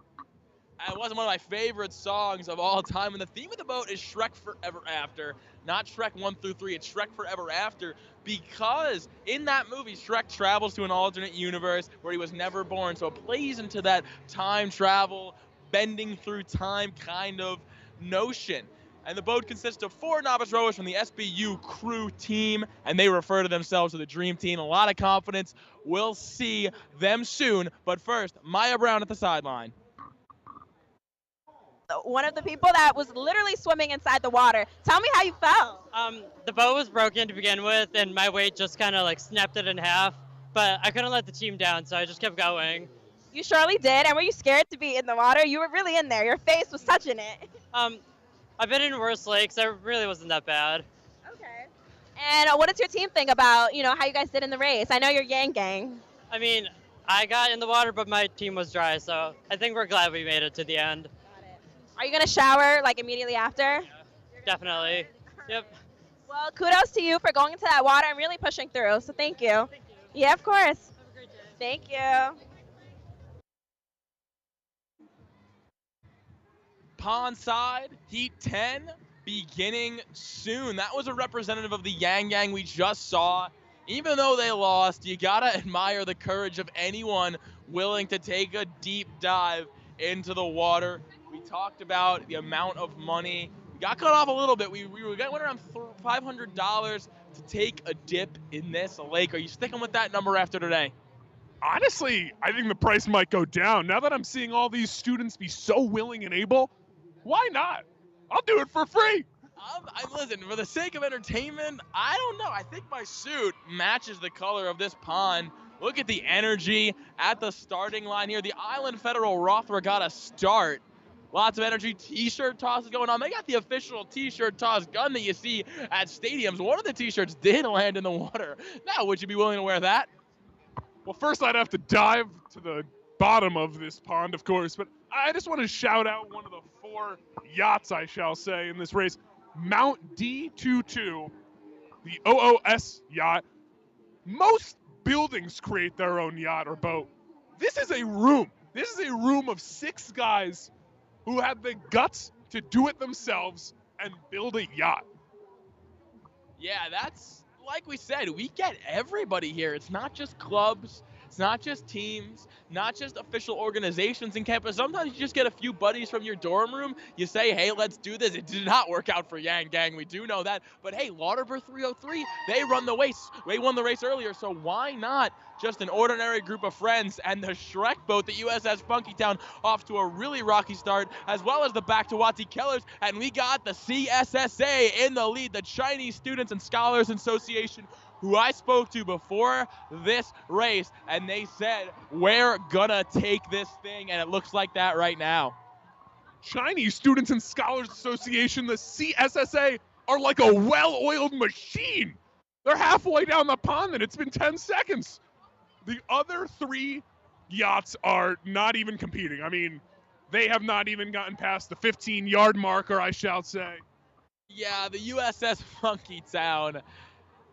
It wasn't one of my favorite songs of all time. And the theme of the boat is Shrek Forever After. Not Shrek 1 through 3. It's Shrek Forever After because in that movie, Shrek travels to an alternate universe where he was never born. So it plays into that time travel, bending through time kind of notion. And the boat consists of 4 novice rowers from the SBU crew team, and they refer to themselves as the Dream Team. A lot of confidence. We'll see them soon. But first, Maya Brown at the sideline. One of the people that was literally swimming inside the water. Tell me how you felt. The boat was broken to begin with, and my weight just kind of like snapped it in half. But I couldn't let the team down, so I just kept going. You surely did. And were you scared to be in the water? You were really in there. Your face was touching it. I've been in worse lakes. It really wasn't that bad. Okay. And what does your team think about, how you guys did in the race? I know you're Yang Gang. I mean, I got in the water, but my team was dry, so I think we're glad we made it to the end. Are you going to shower like immediately after? Definitely. Yep. Well, kudos to you for going into that water and really pushing through. So thank you. Yeah, of course. Have a great day. Thank you. Pond side, Heat 10 beginning soon. That was a representative of the Yang Gang we just saw. Even though they lost, you gotta admire the courage of anyone willing to take a deep dive into the water. We talked about the amount of money. We got cut off a little bit. We were getting around $500 to take a dip in this lake. Are you sticking with that number after today? Honestly, I think the price might go down. Now that I'm seeing all these students be so willing and able, why not? I'll do it for free. Listen, for the sake of entertainment, I don't know. I think my suit matches the color of this pond. Look at the energy at the starting line here. The Island Federal Roth Regatta start. Lots of energy. T-shirt tosses going on. They got the official T-shirt toss gun that you see at stadiums. One of the T-shirts did land in the water. Now, would you be willing to wear that? Well, first I'd have to dive to the bottom of this pond, of course, but I just want to shout out one of the 4 yachts, I shall say, in this race. Mount D22, the OOS yacht. Most buildings create their own yacht or boat. This is a room. This is a room of 6 guys who have the guts to do it themselves and build a yacht. Yeah, that's, like we said, we get everybody here. It's not just clubs. It's not just teams, not just official organizations in campus. Sometimes you just get a few buddies from your dorm room. You say, hey, let's do this. It did not work out for Yang Gang. We do know that. But hey, Lauterbur 303, they run the race. They won the race earlier, so why not just an ordinary group of friends and the Shrek boat, the USS Funkytown, off to a really rocky start, as well as the Back to Watsy Killers. And we got the CSSA in the lead, the Chinese Students and Scholars Association, who I spoke to before this race, and they said, we're gonna take this thing, and it looks like that right now. Chinese Students and Scholars Association, the CSSA, are like a well-oiled machine. They're halfway down the pond, and it's been 10 seconds. The other 3 yachts are not even competing. I mean, they have not even gotten past the 15-yard marker, I shall say. Yeah, the USS Funkytown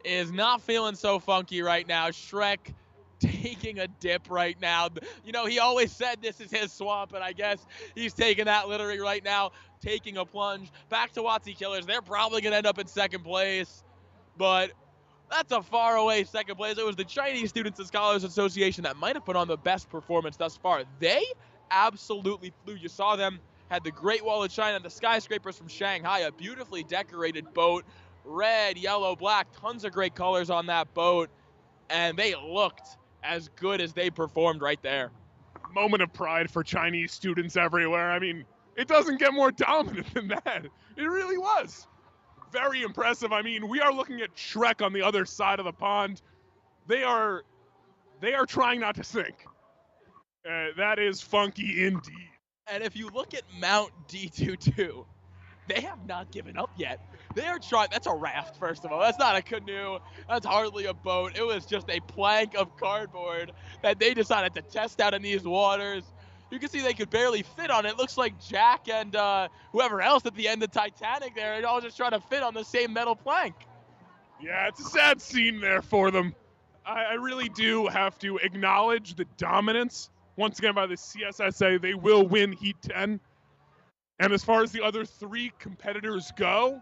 is not feeling so funky right now. Shrek taking a dip right now. You know, he always said this is his swamp, and I guess he's taking that literally right now, taking a plunge. Back to Watsy Killers. They're probably going to end up in second place, but that's a far away second place. It was the Chinese Students and Scholars Association that might have put on the best performance thus far. They absolutely flew. You saw them, had the Great Wall of China, the skyscrapers from Shanghai, a beautifully decorated boat. Red, yellow, black, tons of great colors on that boat, and they looked as good as they performed right there. Moment of pride for Chinese students everywhere. I mean, it doesn't get more dominant than that. It really was. Very impressive. I mean, we are looking at Shrek on the other side of the pond. They are trying not to sink. That is funky indeed. And if you look at Mount D22, they have not given up yet. They are trying. That's a raft, first of all. That's not a canoe. That's hardly a boat. It was just a plank of cardboard that they decided to test out in these waters. You can see they could barely fit on it. It looks like Jack and whoever else at the end of Titanic there are all just trying to fit on the same metal plank. Yeah, it's a sad scene there for them. I really do have to acknowledge the dominance, once again, by the CSSA. They will win Heat 10. And as far as the other 3 competitors go,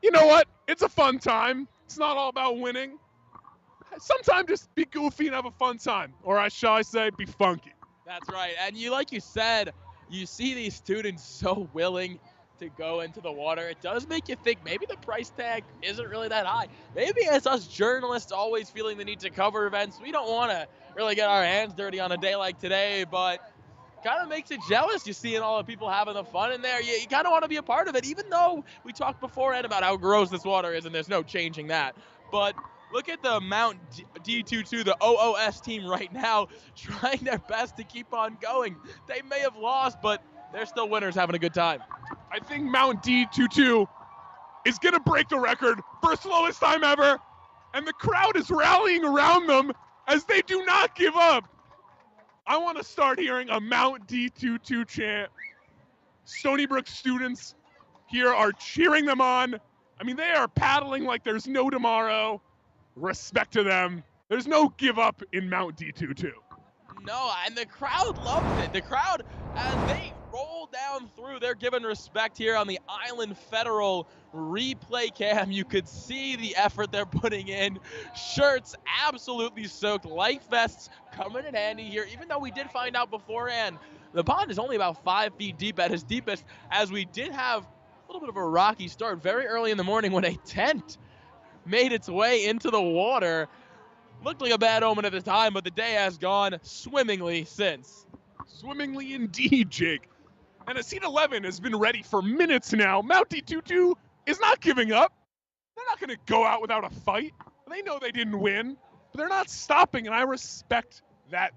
you know what? It's a fun time. It's not all about winning. Sometimes just be goofy and have a fun time. Or shall I say, be funky. That's right. And like you said, you see these students so willing to go into the water. It does make you think maybe the price tag isn't really that high. Maybe it's us journalists always feeling the need to cover events. We don't want to really get our hands dirty on a day like today, but kind of makes you jealous. You're seeing all the people having the fun in there. You kind of want to be a part of it, even though we talked beforehand about how gross this water is, and there's no changing that. But look at the Mount D22, the OOS team right now, trying their best to keep on going. They may have lost, but they're still winners having a good time. I think Mount D22 is going to break the record for slowest time ever, and the crowd is rallying around them as they do not give up. I want to start hearing a Mount D22 chant. Stony Brook students here are cheering them on. I mean, they are paddling like there's no tomorrow. Respect to them. There's no give up in Mount D22. No, and the crowd loved it. The crowd, as they roll down through, they're giving respect here on the Island Federal replay cam. You could see the effort they're putting in. Shirts absolutely soaked. Life vests coming in handy here, even though we did find out beforehand the pond is only about 5 feet deep at its deepest, as we did have a little bit of a rocky start very early in the morning when a tent made its way into the water. Looked like a bad omen at the time, but the day has gone swimmingly since. Swimmingly indeed, Jake. And a seat 11 has been ready for minutes now. Mount D22 is not giving up. They're not going to go out without a fight. They know they didn't win, but they're not stopping, and I respect that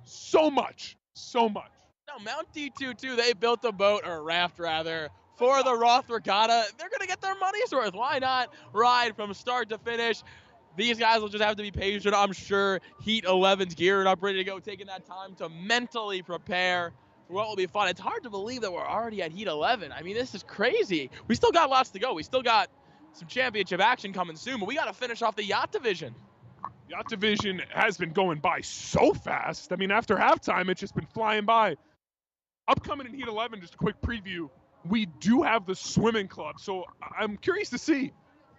so much, so much. No, Mount D22, they built a boat, or a raft rather, for the Roth Regatta. They're going to get their money's worth. Why not ride from start to finish? These guys will just have to be patient. I'm sure Heat 11's geared up, ready to go, taking that time to mentally prepare for what will be fun. It's hard to believe that we're already at Heat 11. I mean, this is crazy. We still got lots to go. We still got some championship action coming soon, but we got to finish off the yacht division. Yacht division has been going by so fast. I mean, after halftime, it's just been flying by. Upcoming in Heat 11, just a quick preview, we do have the swimming club. So I'm curious to see,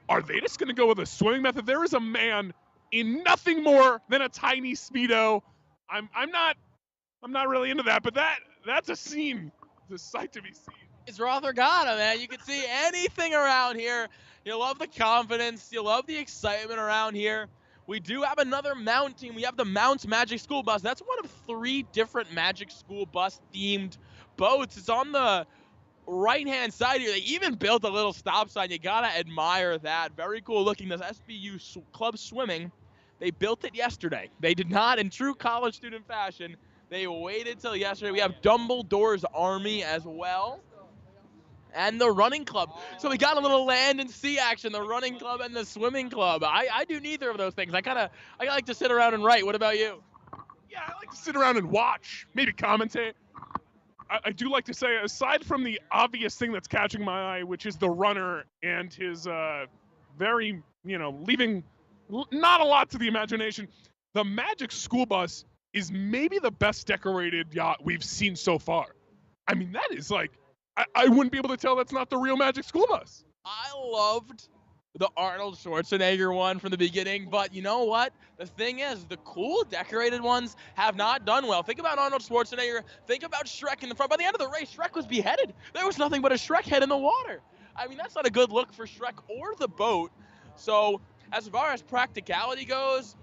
are they just going to go with a swimming method? There is a man in nothing more than a tiny Speedo. I'm not really into that, but that's a scene. It's a sight to be seen. It's Roth Regatta, man. You can see anything around here. You love the confidence. You love the excitement around here. We do have another Mount team. We have the Mount Magic School Bus. That's one of 3 different Magic School Bus themed boats. It's on the right-hand side here. They even built a little stop sign. You gotta admire that. Very cool looking. This SBU Club Swimming, they built it yesterday. They did not, in true college student fashion, they waited till yesterday. We have Dumbledore's Army as well, and the running club. So we got a little land and sea action, the running club and the swimming club. I do neither of those things. I like to sit around and write. What about you? Yeah, I like to sit around and watch, maybe commentate. I do like to say, aside from the obvious thing that's catching my eye, which is the runner and his very, leaving not a lot to the imagination, the Magic School Bus is maybe the best decorated yacht we've seen so far. I mean, that is like, I wouldn't be able to tell that's not the real Magic School Bus. I loved the Arnold Schwarzenegger one from the beginning, but you know what? The thing is, the cool decorated ones have not done well. Think about Arnold Schwarzenegger. Think about Shrek in the front. By the end of the race, Shrek was beheaded. There was nothing but a Shrek head in the water. I mean, that's not a good look for Shrek or the boat. So as far as practicality goes,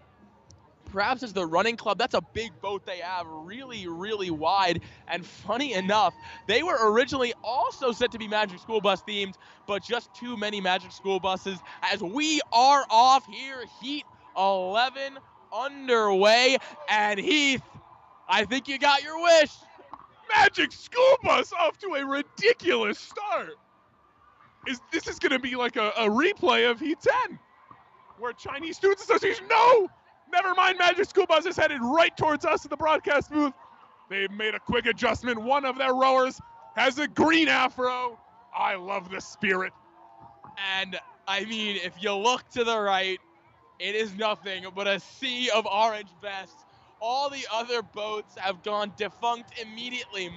perhaps it's the running club. That's a big boat they have, really, really wide. And funny enough, they were originally also set to be Magic School Bus themed, but just too many Magic School Buses as we are off here. Heat 11 underway. And Heath, I think you got your wish. Magic School Bus off to a ridiculous start. This is going to be like a replay of Heat 10, where Chinese Students Association, no! Never mind, Magic School Bus is headed right towards us at the broadcast booth. They've made a quick adjustment. One of their rowers has a green afro. I love the spirit. And, I mean, if you look to the right, it is nothing but a sea of orange vests. All the other boats have gone defunct immediately.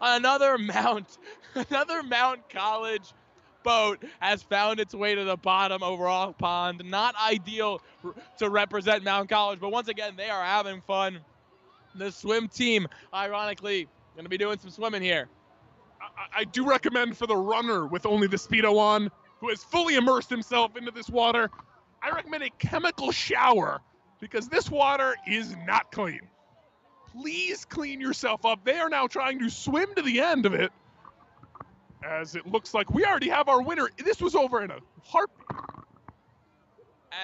Another Mount College boat has found its way to the bottom of Roth Pond. Not ideal to represent Mount College, but once again, they are having fun. The swim team, ironically, going to be doing some swimming here. I do recommend for the runner with only the Speedo on, who has fully immersed himself into this water, I recommend a chemical shower, because this water is not clean. Please clean yourself up. They are now trying to swim to the end of it, as it looks like we already have our winner. This was over in a heartbeat.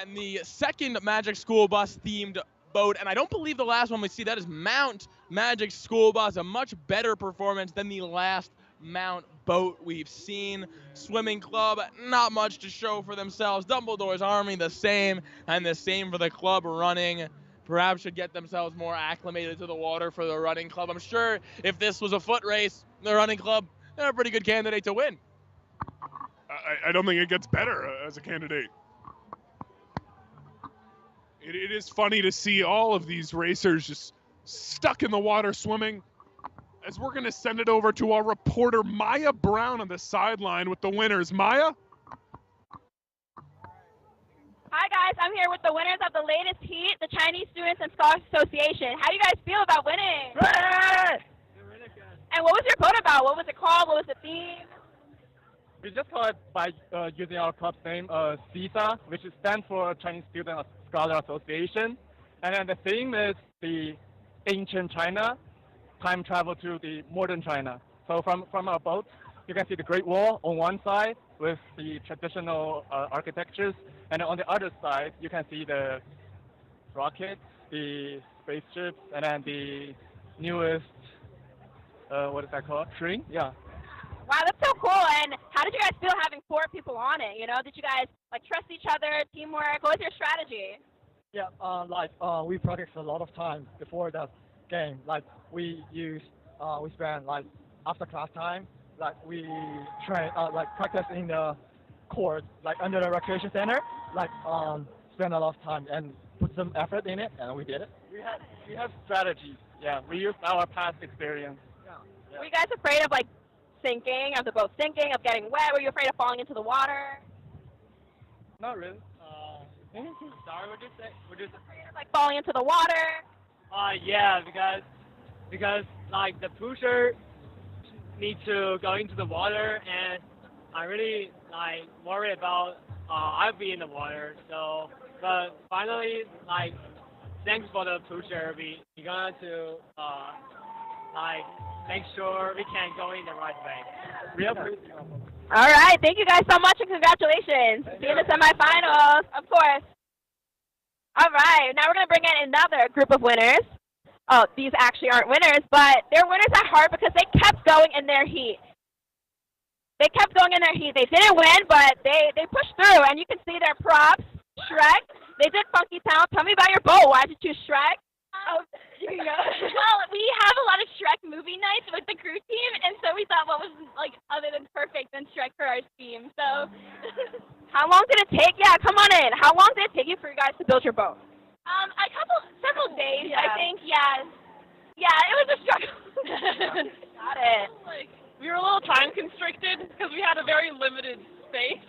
And the second Magic School Bus themed boat, and I don't believe the last one we see, that is Mount Magic School Bus, a much better performance than the last mount boat we've seen. Swimming club, not much to show for themselves. Dumbledore's Army, the same, and the same for the club running. Perhaps should get themselves more acclimated to the water for the running club. I'm sure if this was a foot race, the running club, they're a pretty good candidate to win. I don't think it gets better as a candidate. It is funny to see all of these racers just stuck in the water swimming. As we're going to send it over to our reporter, Maya Brown, on the sideline with the winners. Maya? Hi guys, I'm here with the winners of the latest heat, the Chinese Students and Scholars Association. How do you guys feel about winning? And what was your vote about? What was it called? What was the theme? We just call it by using our club's name, CISA, which stands for Chinese Student Scholar Association. And then the theme is the ancient China, time travel to the modern China. So from our boat, you can see the Great Wall on one side with the traditional architectures, and on the other side, you can see the rockets, the spaceships, and then the newest, what is that called? Train? Yeah. Wow, that's so cool. And how did you guys feel having 4 people on it? You know, did you guys like trust each other, teamwork? What was your strategy? Yeah, we practiced a lot of time before the game. Like we spend like after class time, like we train, practice in the court, like under the recreation center, spend a lot of time and put some effort in it, and we did it. We have strategies. Yeah, we used our past experience. Yeah. Were you guys afraid of like sinking, of the boat sinking, of getting wet? Were you afraid of falling into the water? Not really. Sorry, what did you say? Afraid of like falling into the water? Yeah, because like the pusher needs to go into the water, and I really like worry about I'll be in the water. So, but finally, like thanks for the pusher, we gonna to make sure we can go in the right way. Real All right, thank you guys so much and congratulations. See you in the semifinals, of course. All right, now we're going to bring in another group of winners. Oh, these actually aren't winners, but they're winners at heart because they kept going in their heat. They kept going in their heat. They didn't win, but they pushed through, and you can see their props. Shrek, they did Funky Town. Tell me about your boat. Why did you choose Shrek? Oh, here you go. Well, we have a lot of Shrek movie nights with the crew team, and so we thought what was like other than perfect than Shrek for our team. So, how long did it take? Yeah, come on in. How long did it take you for you guys to build your boat? several days, Yeah. I think. Yeah, it was a struggle. Got it. Like we were a little time constricted because we had a very limited space,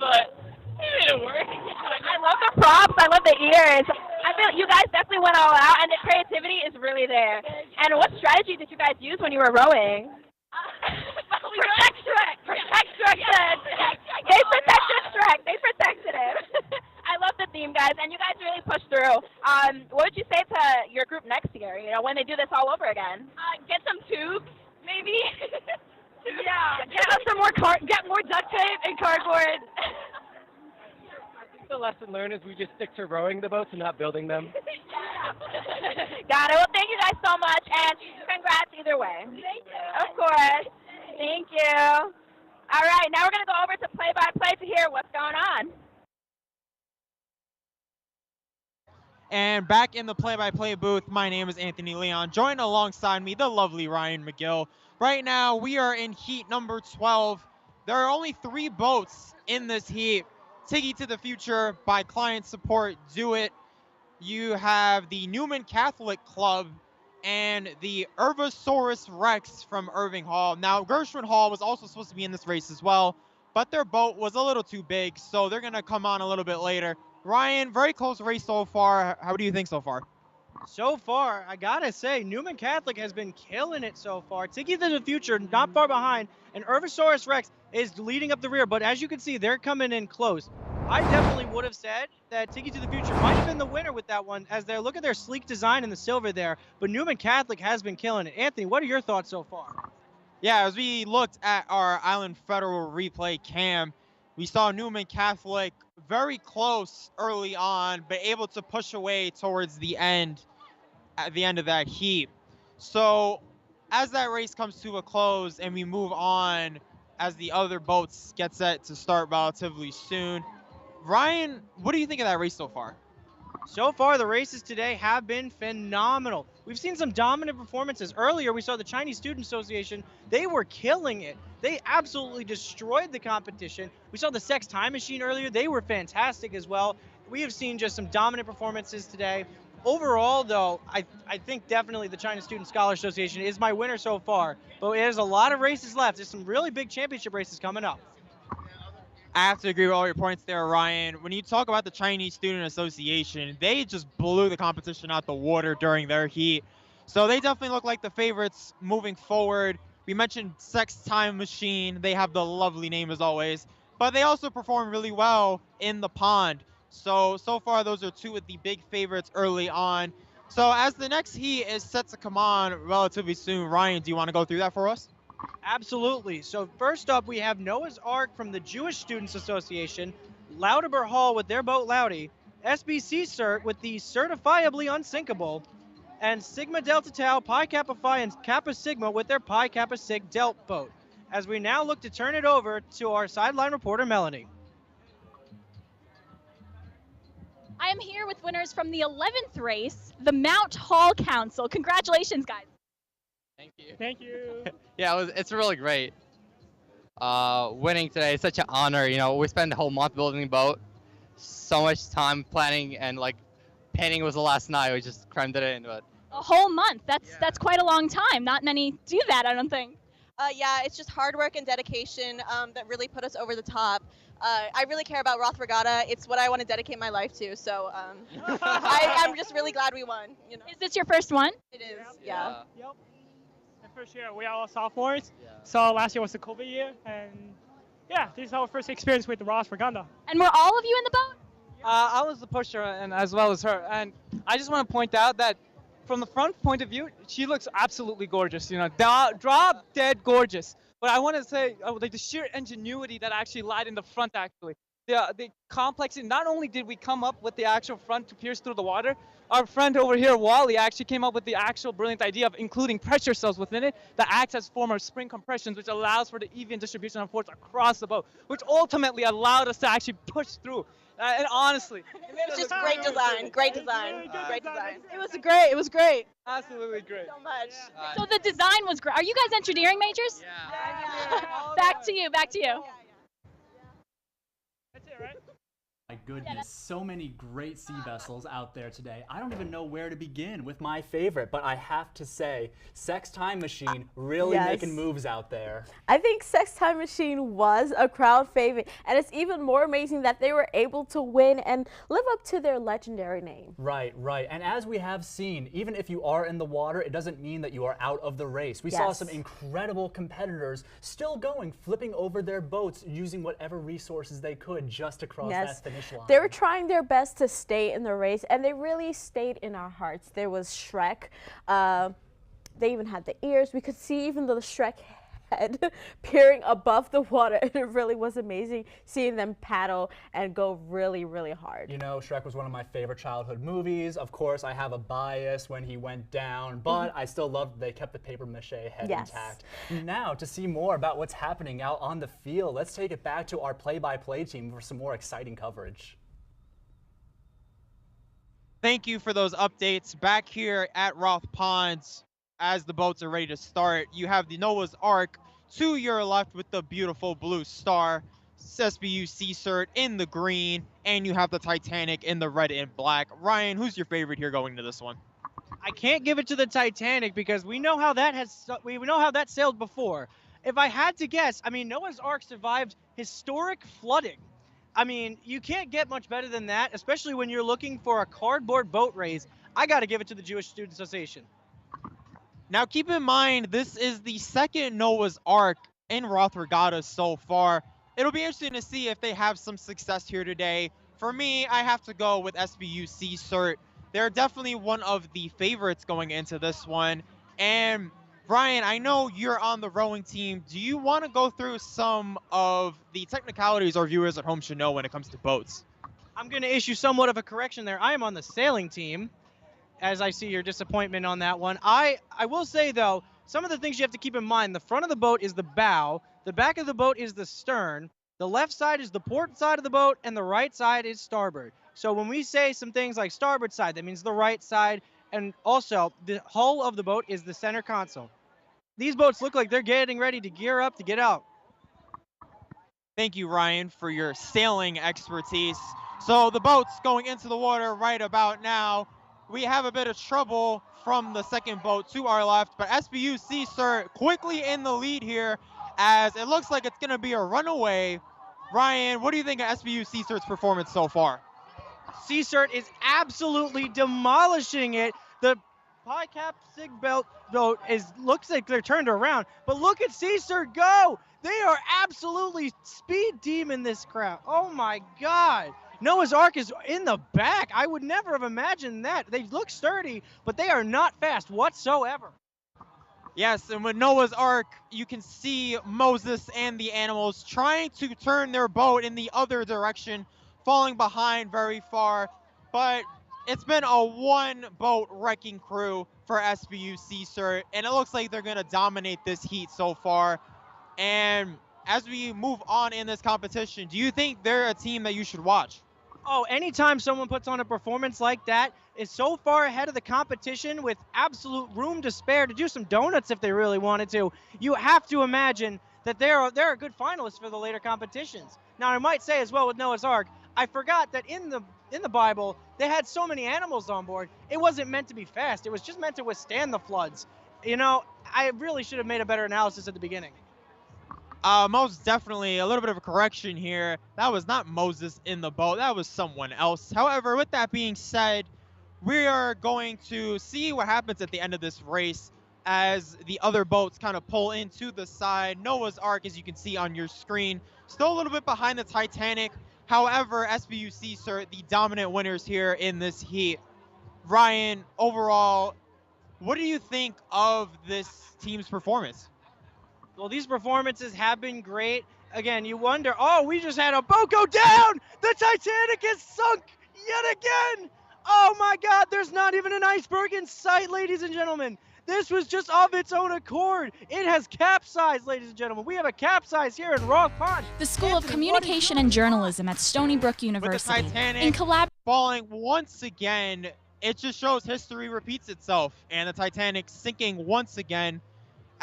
but we made it work. I love the props. I love the ears. I feel you guys definitely went all out, and the creativity is really there. And what strategy did you guys use when you were rowing? Protect Shrek. Protect Shrek. They protected Shrek. They protected him. I love the theme, guys, and you guys really pushed through. What would you say to your group next year? You know, when they do this all over again? Get some tubes, maybe. Yeah. Get us some more get more duct tape and cardboard. The lesson learned is we just stick to rowing the boats and not building them. Got it. Well, thank you guys so much, and congrats either way. Thank you. Of course. Thank you. All right, now we're going to go over to play-by-play to hear what's going on. And back in the play-by-play booth, my name is Anthony Leon. Joined alongside me, the lovely Ryan McGill. Right now, we are in heat number 12. There are only 3 boats in this heat. Tiggy to the Future by Client Support, Do It. You have the Newman Catholic Club and the Urvosaurus Rex from Irving Hall. Now, Gershwin Hall was also supposed to be in this race as well, but their boat was a little too big, so they're going to come on a little bit later. Ryan, very close race so far. How do you think so far? So far, I gotta say, Newman Catholic has been killing it so far. Tiki to the Future, not far behind, and Urvosaurus Rex is leading up the rear, but as you can see, they're coming in close. I definitely would have said that Tiki to the Future might have been the winner with that one, as they look at their sleek design and the silver there, but Newman Catholic has been killing it. Anthony, what are your thoughts so far? Yeah, as we looked at our Island Federal replay cam, we saw Newman Catholic very close early on, but able to push away towards the end, at the end of that heat. So as that race comes to a close and we move on as the other boats get set to start relatively soon, Ryan, what do you think of that race so far? So far, the races today have been phenomenal. We've seen some dominant performances. Earlier, we saw the Chinese Student Association. They were killing it. They absolutely destroyed the competition. We saw the Sex Time Machine earlier. They were fantastic as well. We have seen just some dominant performances today. Overall, though, I think definitely the China Student Scholar Association is my winner so far. But there's a lot of races left. There's some really big championship races coming up. I have to agree with all your points there, Ryan. When you talk about the Chinese Student Association, they just blew the competition out the water during their heat. So they definitely look like the favorites moving forward. We mentioned Sex Time Machine. They have the lovely name as always. But they also perform really well in the pond. So far, those are two of the big favorites early on. So as the next heat is set to come on relatively soon, Ryan, do you want to go through that for us? Absolutely. So first up, we have Noah's Ark from the Jewish Students Association, Lauterbur Hall with their boat Loudy, SBC Cert with the Certifiably Unsinkable, and Sigma Delta Tau, Pi Kappa Phi, and Kappa Sigma with their Pi Kappa Sig Delt boat. As we now look to turn it over to our sideline reporter, Melanie. I am here with winners from the 11th race, the Mount Hall Council. Congratulations, guys. Thank you. Thank you. Yeah, it's really great. Winning today is such an honor. You know, we spent the whole month building the boat, so much time planning, and like painting was the last night. We just crammed it in, but A whole month. That's quite a long time. Not many do that, I don't think. Yeah, it's just hard work and dedication that really put us over the top. I really care about Roth Regatta. It's what I want to dedicate my life to. So I'm just really glad we won. You know. Is this your first one? It is. Yeah. Yep. The first year, we are all sophomores. So last year was the COVID year, and yeah, this is our first experience with the Roth Regatta. And were all of you in the boat? I was the pusher, and as well as her. And I just want to point out that from the front point of view, she looks absolutely gorgeous. You know, drop dead gorgeous. But I want to say, like the sheer ingenuity that actually lied in the front, actually. The complexity. Not only did we come up with the actual front to pierce through the water, our friend over here, Wally, actually came up with the actual brilliant idea of including pressure cells within it that acts as form of spring compressions, which allows for the even distribution of force across the boat, which ultimately allowed us to actually push through. And honestly, It's just great design. Great design. Great design. It was great. It was great. Absolutely great. So much. So the design was great. Are you guys engineering majors? Yeah. Back to you. Back to you. My goodness, so many great sea vessels out there today. I don't even know where to begin with my favorite, but I have to say, Sex Time Machine really Yes. making moves out there. I think Sex Time Machine was a crowd favorite, and it's even more amazing that they were able to win and live up to their legendary name. Right, right. And as we have seen, even if you are in the water, it doesn't mean that you are out of the race. We saw Yes. some incredible competitors still going, flipping over their boats, using whatever resources they could just to cross that finish line. They were trying their best to stay in the race, and they really stayed in our hearts. There was Shrek. They even had the ears. We could see even the Shrek head peering above the water, and it really was amazing seeing them paddle and go really, really hard. You know, Shrek was one of my favorite childhood movies. Of course, I have a bias when he went down, but I still loved they kept the paper mache head intact. Now, to see more about what's happening out on the field, let's take it back to our play-by-play team for some more exciting coverage. Thank you for those updates. Back here at Roth Ponds, as the boats are ready to start, you have the Noah's Ark to your left with the beautiful blue star, SBU Sea Cert in the green, and you have the Titanic in the red and black. Ryan, who's your favorite here going into this one? I can't give it to the Titanic because we know how that sailed before. If I had to guess, I mean, Noah's Ark survived historic flooding. I mean, you can't get much better than that, especially when you're looking for a cardboard boat race. I got to give it to the Jewish Student Association. Now, keep in mind, this is the second Noah's Ark in Roth Regatta so far. It'll be interesting to see if they have some success here today. For me, I have to go with SBU Sea Cert. They're definitely one of the favorites going into this one. And Brian, I know you're on the rowing team. Do you want to go through some of the technicalities our viewers at home should know when it comes to boats? I'm going to issue somewhat of a correction there. I am on the sailing team, as I see your disappointment on that one. I will say, though, some of the things you have to keep in mind: the front of the boat is the bow, the back of the boat is the stern, the left side is the port side of the boat, and the right side is starboard. So when we say some things like starboard side, that means the right side, and also the hull of the boat is the center console. These boats look like they're getting ready to gear up to get out. Thank you, Ryan, for your sailing expertise. So the boat's going into the water right about now. We have a bit of trouble from the second boat to our left, but SBU Sea-Surt quickly in the lead here as it looks like it's going to be a runaway. Ryan, what do you think of SBU Sea-Surt's performance so far? Sea-Surt is absolutely demolishing it. The Pi Cap Sig Belt boat looks like they're turned around, but look at Sea-Surt go! They are absolutely speed demon this crowd. Oh my God! Noah's Ark is in the back. I would never have imagined that. They look sturdy, but they are not fast whatsoever. Yes, and with Noah's Ark, you can see Moses and the animals trying to turn their boat in the other direction, falling behind very far, but it's been a one-boat wrecking crew for SBU Sea-Surt, and it looks like they're going to dominate this heat so far. And as we move on in this competition, do you think they're a team that you should watch? Oh, anytime someone puts on a performance like that, is so far ahead of the competition with absolute room to spare to do some donuts if they really wanted to, you have to imagine that they're a good finalist for the later competitions. Now, I might say as well with Noah's Ark, I forgot that in the Bible, they had so many animals on board, it wasn't meant to be fast. It was just meant to withstand the floods. You know, I really should have made a better analysis at the beginning. Most definitely a little bit of a correction here. That was not Moses in the boat. That was someone else. However, with that being said, we are going to see what happens at the end of this race as the other boats kind of pull into the side. Noah's Ark, as you can see on your screen, still a little bit behind the Titanic. However, SBU Sea-Surt, the dominant winners here in this heat. Ryan, overall, what do you think of this team's performance? Well, these performances have been great. Again, you wonder, oh, we just had a boat go down! The Titanic is sunk yet again! Oh my God, there's not even an iceberg in sight, ladies and gentlemen. This was just of its own accord. It has capsized, ladies and gentlemen. We have a capsize here in Roth Pond. The School of Communication and Journalism at Stony Brook University. With the Titanic falling once again, it just shows history repeats itself, and the Titanic sinking once again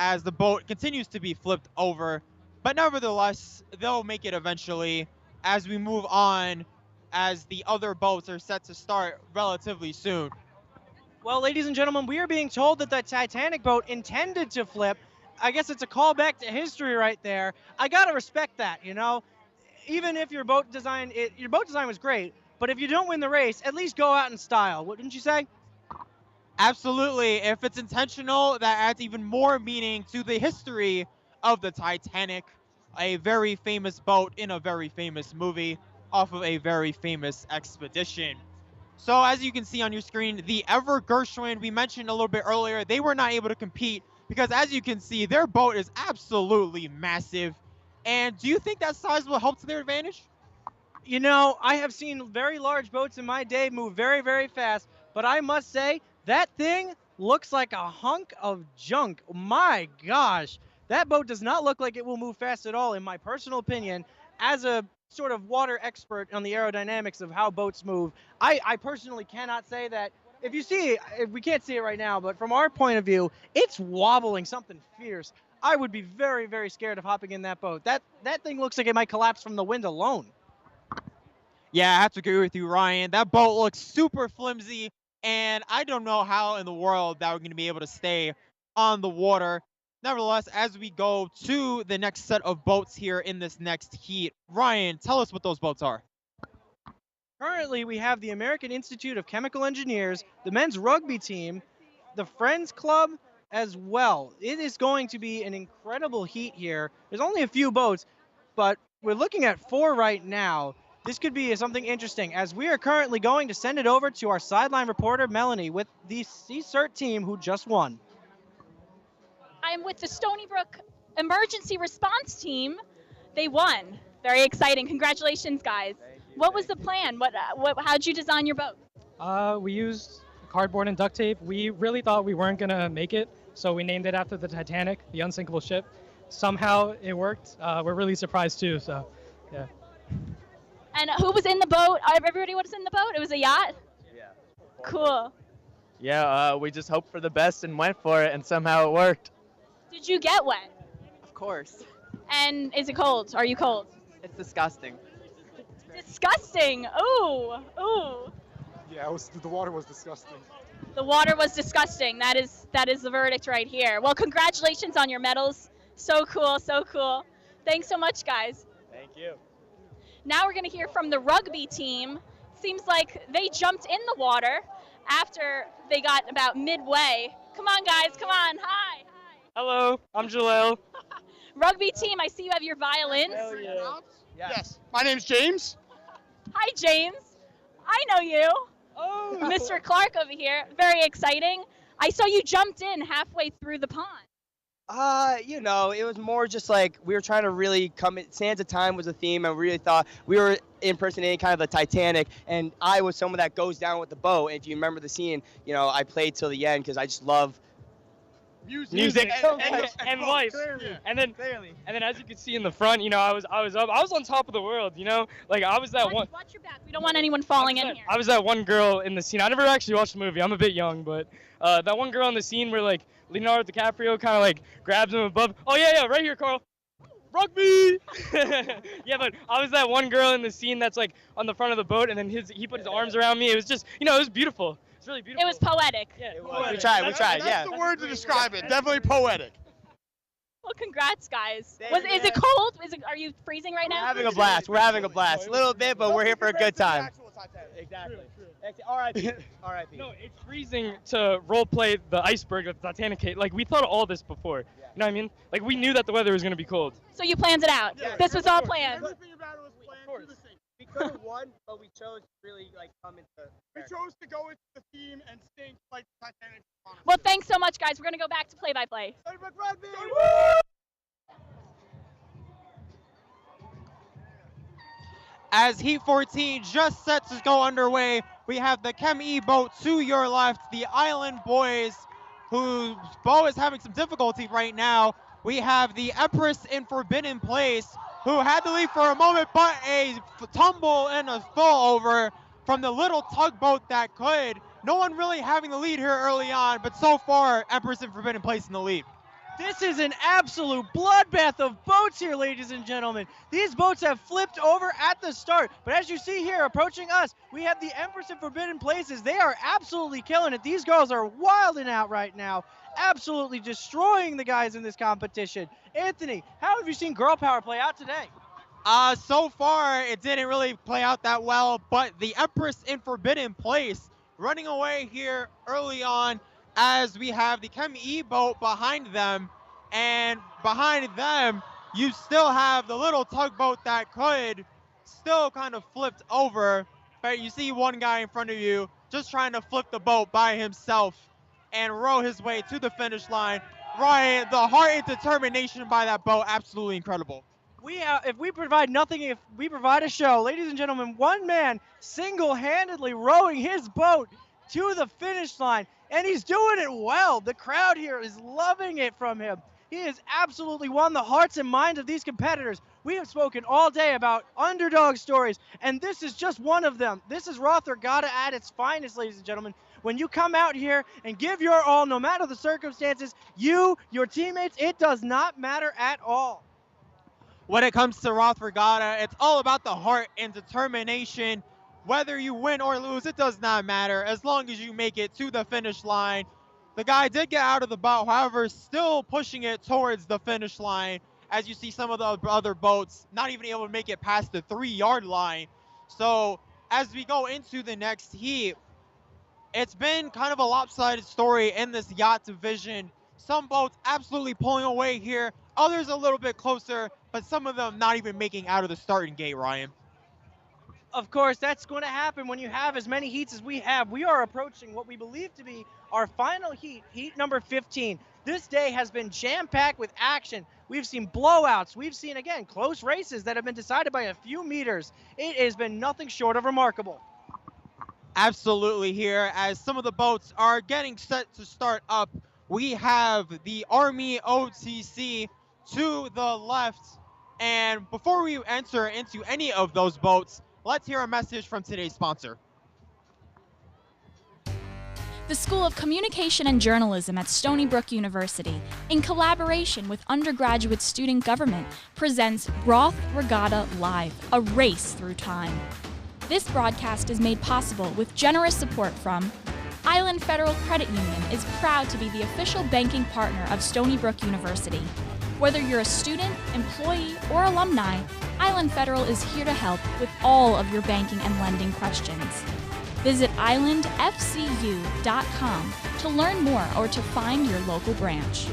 as the boat continues to be flipped over. But nevertheless, they'll make it eventually as we move on, as the other boats are set to start relatively soon. Well, ladies and gentlemen, we are being told that the Titanic boat intended to flip. I guess it's a callback to history right there. I gotta respect that, you know? Even if your boat design was great, but if you don't win the race, at least go out in style, wouldn't you say? Absolutely. If it's intentional, that adds even more meaning to the history of the Titanic, a very famous boat in a very famous movie off of a very famous expedition. So as you can see on your screen, the Ever Gershwin, we mentioned a little bit earlier, they were not able to compete because as you can see, their boat is absolutely massive. And do you think that size will help to their advantage? You know, I have seen very large boats in my day move very, very fast, but I must say, that thing looks like a hunk of junk. My gosh, that boat does not look like it will move fast at all, in my personal opinion. As a sort of water expert on the aerodynamics of how boats move, I personally cannot say that. If you see it, we can't see it right now, but from our point of view, it's wobbling something fierce. I would be very, very scared of hopping in that boat. That thing looks like it might collapse from the wind alone. Yeah, I have to agree with you, Ryan. That boat looks super flimsy, and I don't know how in the world that we're going to be able to stay on the water. Nevertheless, as we go to the next set of boats here in this next heat, Ryan, tell us what those boats are. Currently, we have the American Institute of Chemical Engineers, the men's rugby team, the Friends Club as well. It is going to be an incredible heat here. There's only a few boats, but we're looking at 4 right now. This could be something interesting, as we are currently going to send it over to our sideline reporter, Melanie, with the Sea-Surt team who just won. I'm with the Stony Brook Emergency Response Team. They won. Very exciting. Congratulations, guys. What was the plan? How'd you design your boat? We used cardboard and duct tape. We really thought we weren't going to make it, so we named it after the Titanic, the unsinkable ship. Somehow it worked. We're really surprised too. So, yeah. And who was in the boat? Everybody was in the boat? It was a yacht? Yeah. Cool. Yeah, we just hoped for the best and went for it, and somehow it worked. Did you get wet? Of course. And is it cold? Are you cold? It's disgusting. Disgusting. Ooh. Ooh. Yeah, the water was disgusting. The water was disgusting. That is the verdict right here. Well, congratulations on your medals. So cool, so cool. Thanks so much, guys. Thank you. Now we're going to hear from the rugby team. Seems like they jumped in the water after they got about midway. Come on, guys. Come on. Hi. Hello, I'm Jaleel. Rugby team, I see you have your violins. Hell yeah. Yes. My name's James. Hi, James. I know you. Oh. Mr. Clark over here. Very exciting. I saw you jumped in halfway through the pond. You know, it was more just like we were trying to really Sands of Time was a theme, and we really thought we were impersonating kind of the Titanic, and I was someone that goes down with the boat. And if you remember the scene, you know, I played till the end because I just love music and life. And then as you can see in the front, you know, I was on top of the world, you know? Like I was that one. Watch your back. We don't want anyone falling in here. I was that one girl in the scene. I never actually watched the movie. I'm a bit young, but that one girl in the scene where like Leonardo DiCaprio kind of like grabs him above. Oh yeah, right here, Carl. Rugby. Yeah, but I was that one girl in the scene that's like on the front of the boat, and then he put his arms around me. It was just, you know, it was beautiful. It's really beautiful. It was poetic. Yeah, We tried, yeah. That's the word to describe it. Definitely poetic. Well, congrats, guys. Is it cold? Are you freezing right now? We're having a blast. We're having a blast. A little bit, but we're here for a good time. Exactly. R.I.P. R.I.P. No, it's freezing to role play the iceberg that the Titanic hit. Like we thought of all this before. You know what I mean? Like we knew that the weather was gonna be cold. So you planned it out. Yeah, this was all planned. Everything about it was planned to the same. We could have won, but we chose to really like come into. We chose to go into the theme and stink like Titanic. Well, thanks so much, guys. We're gonna go back to play-by-play. As Heat 14 just sets to go underway, we have the Chem E boat to your left, the Island Boys, whose boat is having some difficulty right now. We have the Empress in Forbidden Place, who had to leave for a moment, but a tumble and a fall over from the little tugboat that could. No one really having the lead here early on, but so far, Empress in Forbidden Place in the lead. This is an absolute bloodbath of boats here, ladies and gentlemen. These boats have flipped over at the start, but as you see here, approaching us, we have the Empress in Forbidden Places. They are absolutely killing it. These girls are wilding out right now, absolutely destroying the guys in this competition. Anthony, how have you seen girl power play out today? So far, it didn't really play out that well, but the Empress in Forbidden Place running away here early on, as we have the Chem E boat behind them, and behind them you still have the little tugboat that could still kind of flipped over, but you see one guy in front of you just trying to flip the boat by himself and row his way to the finish line. Ryan, the heart and determination by that boat, absolutely incredible. If we provide nothing, if we provide a show, ladies and gentlemen, one man single-handedly rowing his boat to the finish line, and he's doing it well. The crowd here is loving it from him. He has absolutely won the hearts and minds of these competitors. We have spoken all day about underdog stories, and this is just one of them. This is Roth Regatta at its finest, ladies and gentlemen. When you come out here and give your all, no matter the circumstances, your teammates, it does not matter at all. When it comes to Roth Regatta, it's all about the heart and determination. Whether you win or lose, it does not matter as long as you make it to the finish line. The guy did get out of the boat, however, still pushing it towards the finish line, as you see some of the other boats not even able to make it past the 3-yard line. So as we go into the next heat, it's been kind of a lopsided story in this yacht division. Some boats absolutely pulling away here, others a little bit closer, but some of them not even making out of the starting gate, Ryan. Of course, that's going to happen when you have as many heats as we have. We are approaching what we believe to be our final heat, heat number 15. This day has been jam-packed with action. We've seen blowouts. We've seen, again, close races that have been decided by a few meters. It has been nothing short of remarkable. Absolutely here, as some of the boats are getting set to start up we have the Army OTC to the left. And before we enter into any of those boats, let's hear a message from today's sponsor. The School of Communication and Journalism at Stony Brook University, in collaboration with undergraduate student government, presents Roth Regatta Live, a race through time. This broadcast is made possible with generous support from Island Federal Credit Union is proud to be the official banking partner of Stony Brook University. Whether you're a student, employee, or alumni, Island Federal is here to help with all of your banking and lending questions. Visit islandfcu.com to learn more or to find your local branch.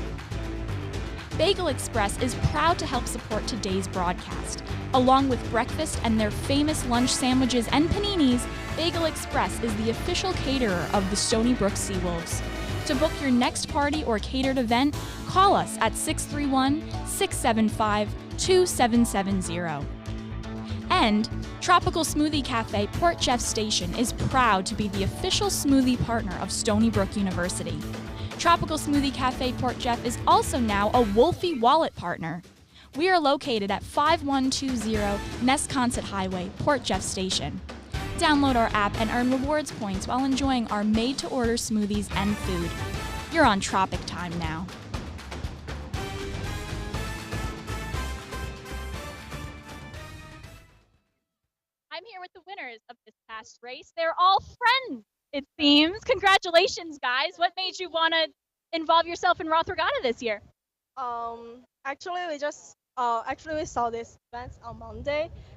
Bagel Express is proud to help support today's broadcast. Along with breakfast and their famous lunch sandwiches and paninis, Bagel Express is the official caterer of the Stony Brook Seawolves. To book your next party or catered event, call us at 631-675-2770. And Tropical Smoothie Cafe Port Jeff Station is proud to be the official smoothie partner of Stony Brook University. Tropical Smoothie Cafe Port Jeff is also now a Wolfie Wallet partner. We are located at 5120 Nesconset Highway, Port Jeff Station. Download our app and earn rewards points while enjoying our made-to-order smoothies and food. You're on Tropic Time now. I'm here with the winners of this past race. They're all friends, it seems. Congratulations, guys. What made you want to involve yourself in Roth Regatta this year? Actually, we saw this event on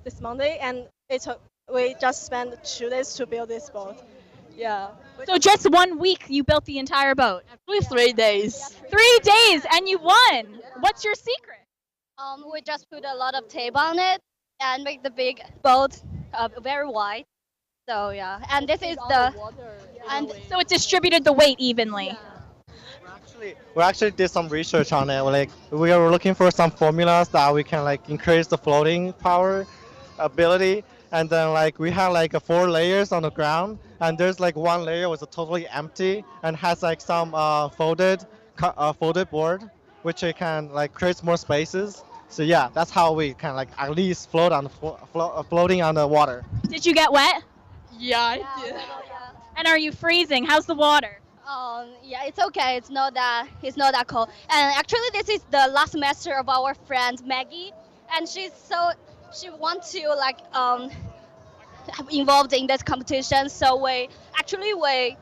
this Monday, and we just spent 2 days to build this boat. Yeah. So just 1 week, you built the entire boat? Actually, 3 days. 3 days, and you won. What's your secret? We just put a lot of tape on it and make the big boat very wide. So yeah, and this is so it distributed the weight evenly. We actually did some research on it. Like we are looking for some formulas that we can like increase the floating power ability, and then like we have like 4 layers on the ground, and there's like 1 layer was totally empty and has like some folded board, which it can like create more spaces. So yeah, that's how we can like at least float on the floating on the water. Did you get wet? Yeah, I did. And are you freezing? How's the water? Yeah, it's okay. It's not that cold. And actually, this is the last semester of our friend Maggie, and she wants to like involved in this competition. So we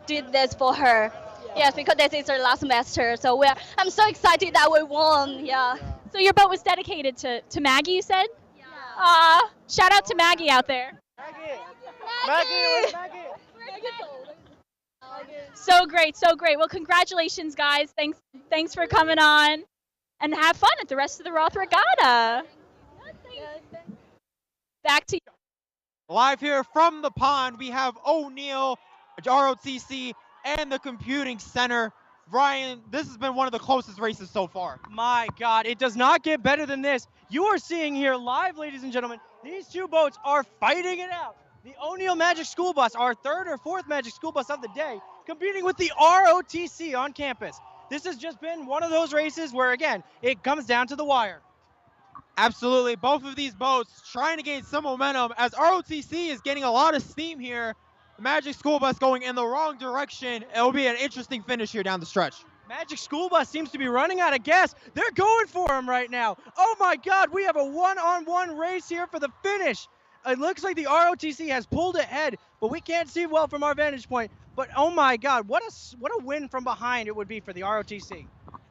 did this for her. Yes, because this is her last semester. So I'm so excited that we won. Yeah. So your boat was dedicated to Maggie, you said? Yeah. Shout out to Maggie out there. Maggie. So great, so great. Well, congratulations, guys. Thanks for coming on, and have fun at the rest of the Roth Regatta. Back to you. Live here from the pond, we have O'Neill, ROTC, and the Computing Center. Ryan, this has been one of the closest races so far. My God, it does not get better than this. You are seeing here live, ladies and gentlemen, these two boats are fighting it out. The O'Neill Magic School Bus, our 3rd or 4th Magic School Bus of the day, competing with the ROTC on campus. This has just been one of those races where, again, it comes down to the wire. Absolutely. Both of these boats trying to gain some momentum as ROTC is getting a lot of steam here. The Magic School Bus going in the wrong direction. It will be an interesting finish here down the stretch. Magic School Bus seems to be running out of gas. They're going for him right now. Oh my God, we have a one-on-one race here for the finish. It looks like the ROTC has pulled ahead, but we can't see well from our vantage point. But oh my God, what a win from behind it would be for the ROTC.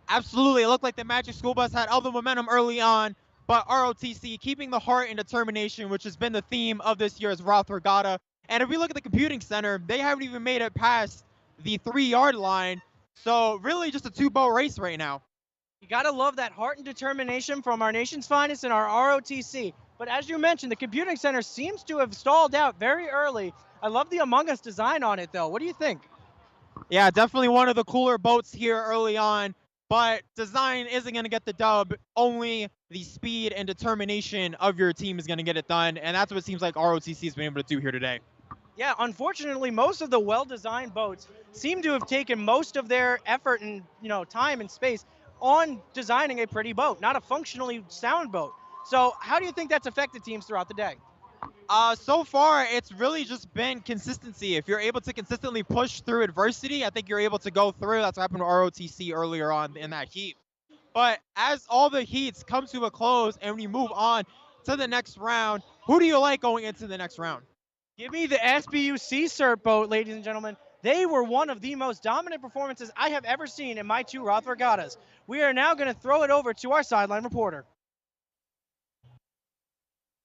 Absolutely. It looked like the Magic School Bus had all the momentum early on, but ROTC keeping the heart and determination, which has been the theme of this year's Roth Regatta. And if we look at the Computing Center, they haven't even made it past the 3-yard line. So really just a 2-boat race right now. You got to love that heart and determination from our nation's finest and our ROTC. But as you mentioned, the Computing Center seems to have stalled out very early. I love the Among Us design on it, though. What do you think? Yeah, definitely one of the cooler boats here early on. But design isn't going to get the dub. Only the speed and determination of your team is going to get it done. And that's what it seems like ROTC has been able to do here today. Yeah, unfortunately, most of the well-designed boats seem to have taken most of their effort and time and space on designing a pretty boat, not a functionally sound boat. So, how do you think that's affected teams throughout the day? So far, it's really just been consistency. If you're able to consistently push through adversity, I think you're able to go through. That's what happened to ROTC earlier on in that heat. But as all the heats come to a close and we move on to the next round, who do you like going into the next round? Give me the SBU Sea Serp boat, ladies and gentlemen. They were one of the most dominant performances I have ever seen in my 2 Roth Regattas. We are now going to throw it over to our sideline reporter.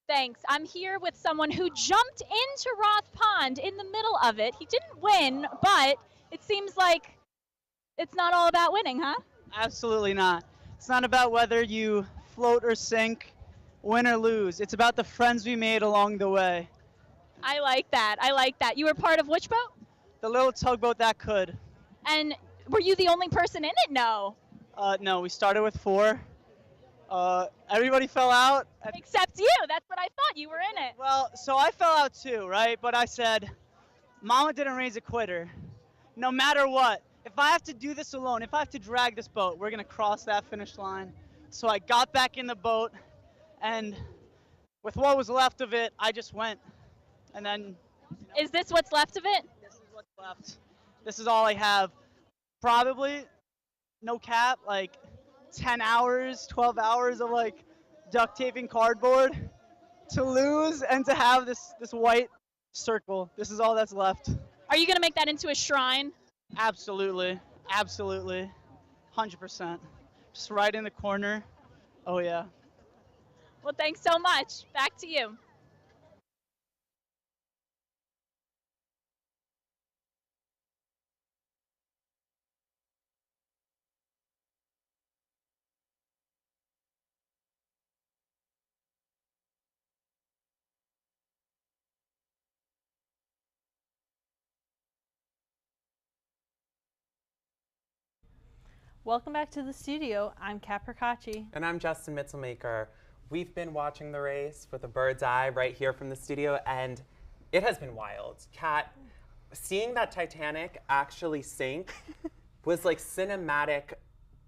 Thanks. I'm here with someone who jumped into Roth Pond in the middle of it. He didn't win, but it seems like it's not all about winning, huh? Absolutely not. It's not about whether you float or sink, win or lose. It's about the friends we made along the way. I like that. I like that. You were part of which boat? The little tugboat that could. And were you the only person in it? No. No, we started with 4. Everybody fell out. Except you. That's what I thought. You were in it. Well, so I fell out too, right? But I said, Mama didn't raise a quitter. No matter what, if I have to do this alone, if I have to drag this boat, we're going to cross that finish line. So I got back in the boat, and with what was left of it, I just went. And then... Is this what's left of it? This is what's left. This is all I have. Probably, no cap, like 10 hours, 12 hours of like duct taping cardboard to lose and to have this white circle. This is all that's left. Are you going to make that into a shrine? Absolutely. Absolutely. 100%. Just right in the corner. Oh, yeah. Well, thanks so much. Back to you. Welcome back to the studio. I'm Kat Percacci. And I'm Justin Mitzelmaker. We've been watching the race with a bird's eye right here from the studio, and it has been wild. Kat, seeing that Titanic actually sink was like cinematic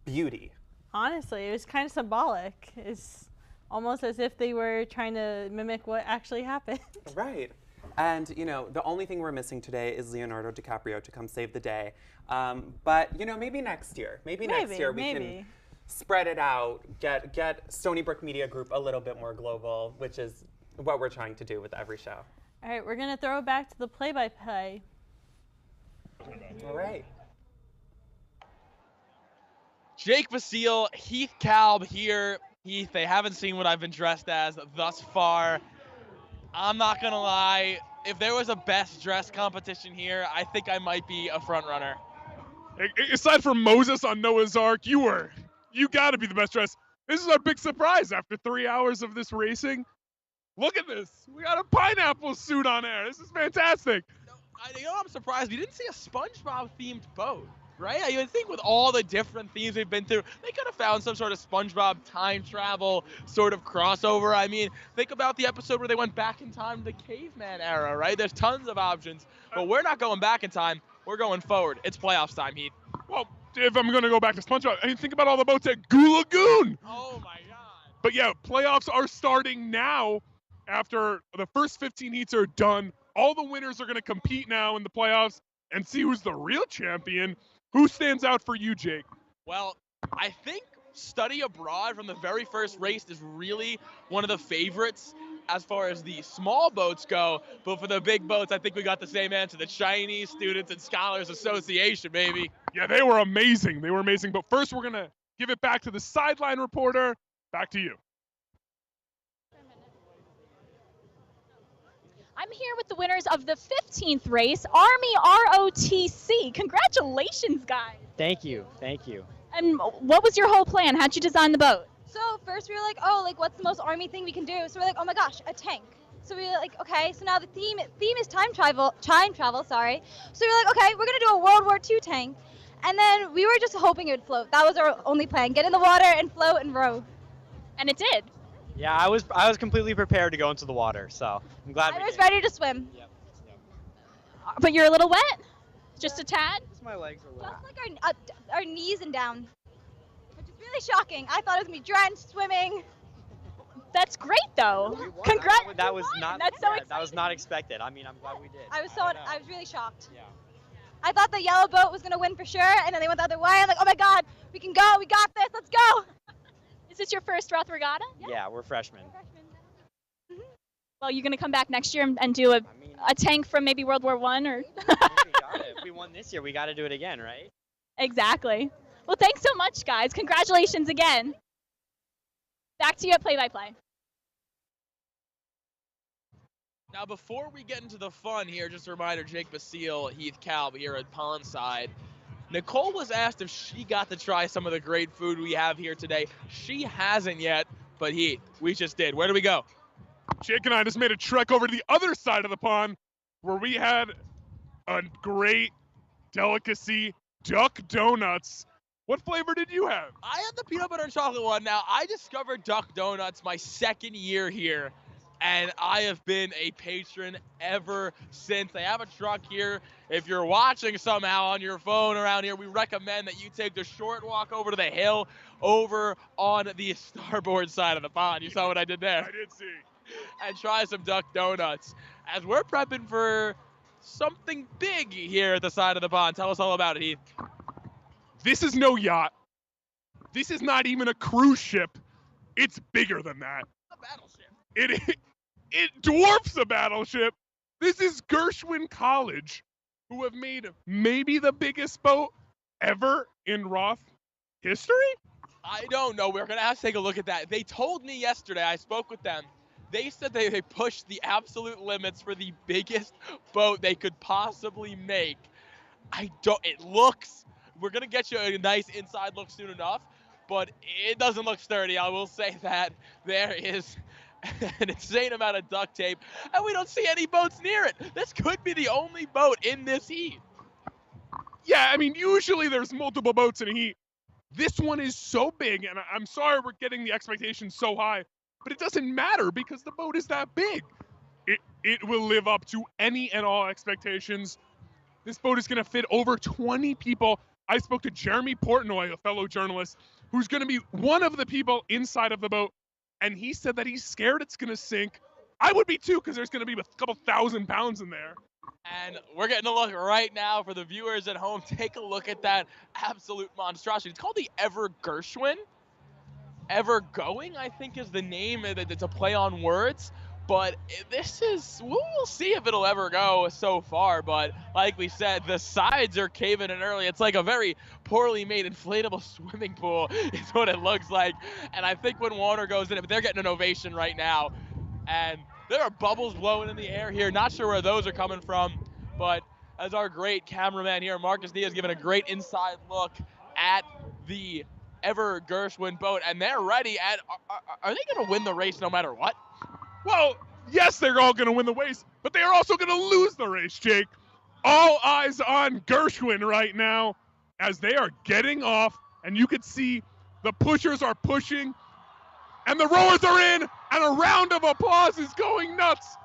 beauty. Honestly, it was kind of symbolic. It's almost as if they were trying to mimic what actually happened. Right. And, you know, the only thing we're missing today is Leonardo DiCaprio to come save the day. But, you know, maybe next year. Maybe next year we can spread it out, get Stony Brook Media Group a little bit more global, which is what we're trying to do with every show. All right, we're going to throw it back to the play-by-play. All right. Jake Vasile, Heath Kalb here. Heath, they haven't seen what I've been dressed as thus far. I'm not going to lie. If there was a best dress competition here, I think I might be a front runner. Aside from Moses on Noah's Ark, you got to be the best dressed. This is our big surprise after 3 hours of this racing. Look at this. We got a pineapple suit on air. This is fantastic. You know, I'm surprised we didn't see a SpongeBob-themed boat, right? I would think with all the different themes we've been through, they could have found some sort of SpongeBob time travel sort of crossover. I mean, think about the episode where they went back in time to the caveman era, right? There's tons of options, but we're not going back in time. We're going forward. It's playoffs time, Heath. Well, if I'm going to go back to SpongeBob, I mean, think about all the boats at Goo Lagoon. Oh, my God. But yeah, playoffs are starting now. After the first 15 heats are done, all the winners are going to compete now in the playoffs and see who's the real champion. Who stands out for you, Jake? Well, I think Study Abroad from the very first race is really one of the favorites as far as the small boats go. But for the big boats, I think we got the same answer, the Chinese Students and Scholars Association, baby. Yeah, they were amazing. They were amazing. But first, we're going to give it back to the sideline reporter. Back to you. I'm here with the winners of the 15th race, Army ROTC. Congratulations, guys. Thank you. Thank you. And what was your whole plan? How'd you design the boat? So first we were like, oh, like what's the most Army thing we can do? So we're like, oh my gosh, a tank. So we were like, okay, so now the theme is time travel, sorry. So we were like, okay, we're gonna do a World War II tank. And then we were just hoping it would float. That was our only plan, get in the water and float and row. And it did. Yeah, I was completely prepared to go into the water, so I'm glad I was ready to swim. Yep. But you're a little wet? Just a tad? My legs are wet. Just like our knees and down, which is really shocking. I thought it was gonna be drenched swimming. That's great though. Congrats. That was not. That's so That was not expected. I mean, I'm glad we did. I was really shocked. Yeah. I thought the yellow boat was gonna win for sure, and then they went the other way. I'm like, oh my God, we can go. We got this. Let's go. Is this your first Roth Regatta? Yeah, we're freshmen. Well, you're gonna come back next year and do a tank from maybe World War I or. If we won this year, we got to do it again, right? Exactly. Well, thanks so much, guys. Congratulations again. Back to you at play-by-play. Now, before we get into the fun here, just a reminder, Jake Basile, Heath Kalb here at Pondside. Nicole was asked if she got to try some of the great food we have here today. She hasn't yet, but Heath, we just did. Where do we go? Jake and I just made a trek over to the other side of the pond where we had a great delicacy, duck donuts. What flavor did you have? I had the peanut butter and chocolate one. Now, I discovered Duck Donuts my second year here, and I have been a patron ever since. They have a truck here. If you're watching somehow on your phone around here, we recommend that you take the short walk over to the hill over on the starboard side of the pond. You saw what I did there? I did see. And try some Duck Donuts as we're prepping for something big here at the side of the pond. Tell us all about it, Heath. This is no yacht. This is not even a cruise ship. It's bigger than that. A battleship. It dwarfs a battleship. This is Gershwin College, who have made maybe the biggest boat ever in Roth history? I don't know. We're going to have to take a look at that. They told me yesterday, I spoke with them, they said they pushed the absolute limits for the biggest boat they could possibly make. We're going to get you a nice inside look soon enough, but it doesn't look sturdy. I will say that. There is an insane amount of duct tape, and we don't see any boats near it. This could be the only boat in this heat. Yeah, I mean, usually there's multiple boats in a heat. This one is so big, and I'm sorry we're getting the expectations so high, but it doesn't matter because the boat is that big. It will live up to any and all expectations. This boat is going to fit over 20 people. I spoke to Jeremy Portnoy, a fellow journalist, who's going to be one of the people inside of the boat, and he said that he's scared it's going to sink. I would be too, because there's going to be a couple 1,000 pounds in there. And we're getting a look right now for the viewers at home. Take a look at that absolute monstrosity. It's called the Ever Gershwin. Ever Going, I think, is the name. It's a play on words. But we'll see if it'll ever go so far. But like we said, the sides are caving in early. It's like a very poorly made inflatable swimming pool is what it looks like. And I think when water goes in it, but they're getting an ovation right now. And there are bubbles blowing in the air here. Not sure where those are coming from. But as our great cameraman here, Marcus Diaz, giving a great inside look at the Ever Gershwin boat. And they're ready. And are they going to win the race no matter what? Well, yes, they're all going to win the race, but they are also going to lose the race, Jake. All eyes on Gershwin right now as they are getting off, and you can see the pushers are pushing, and the rowers are in, and a round of applause is going nuts.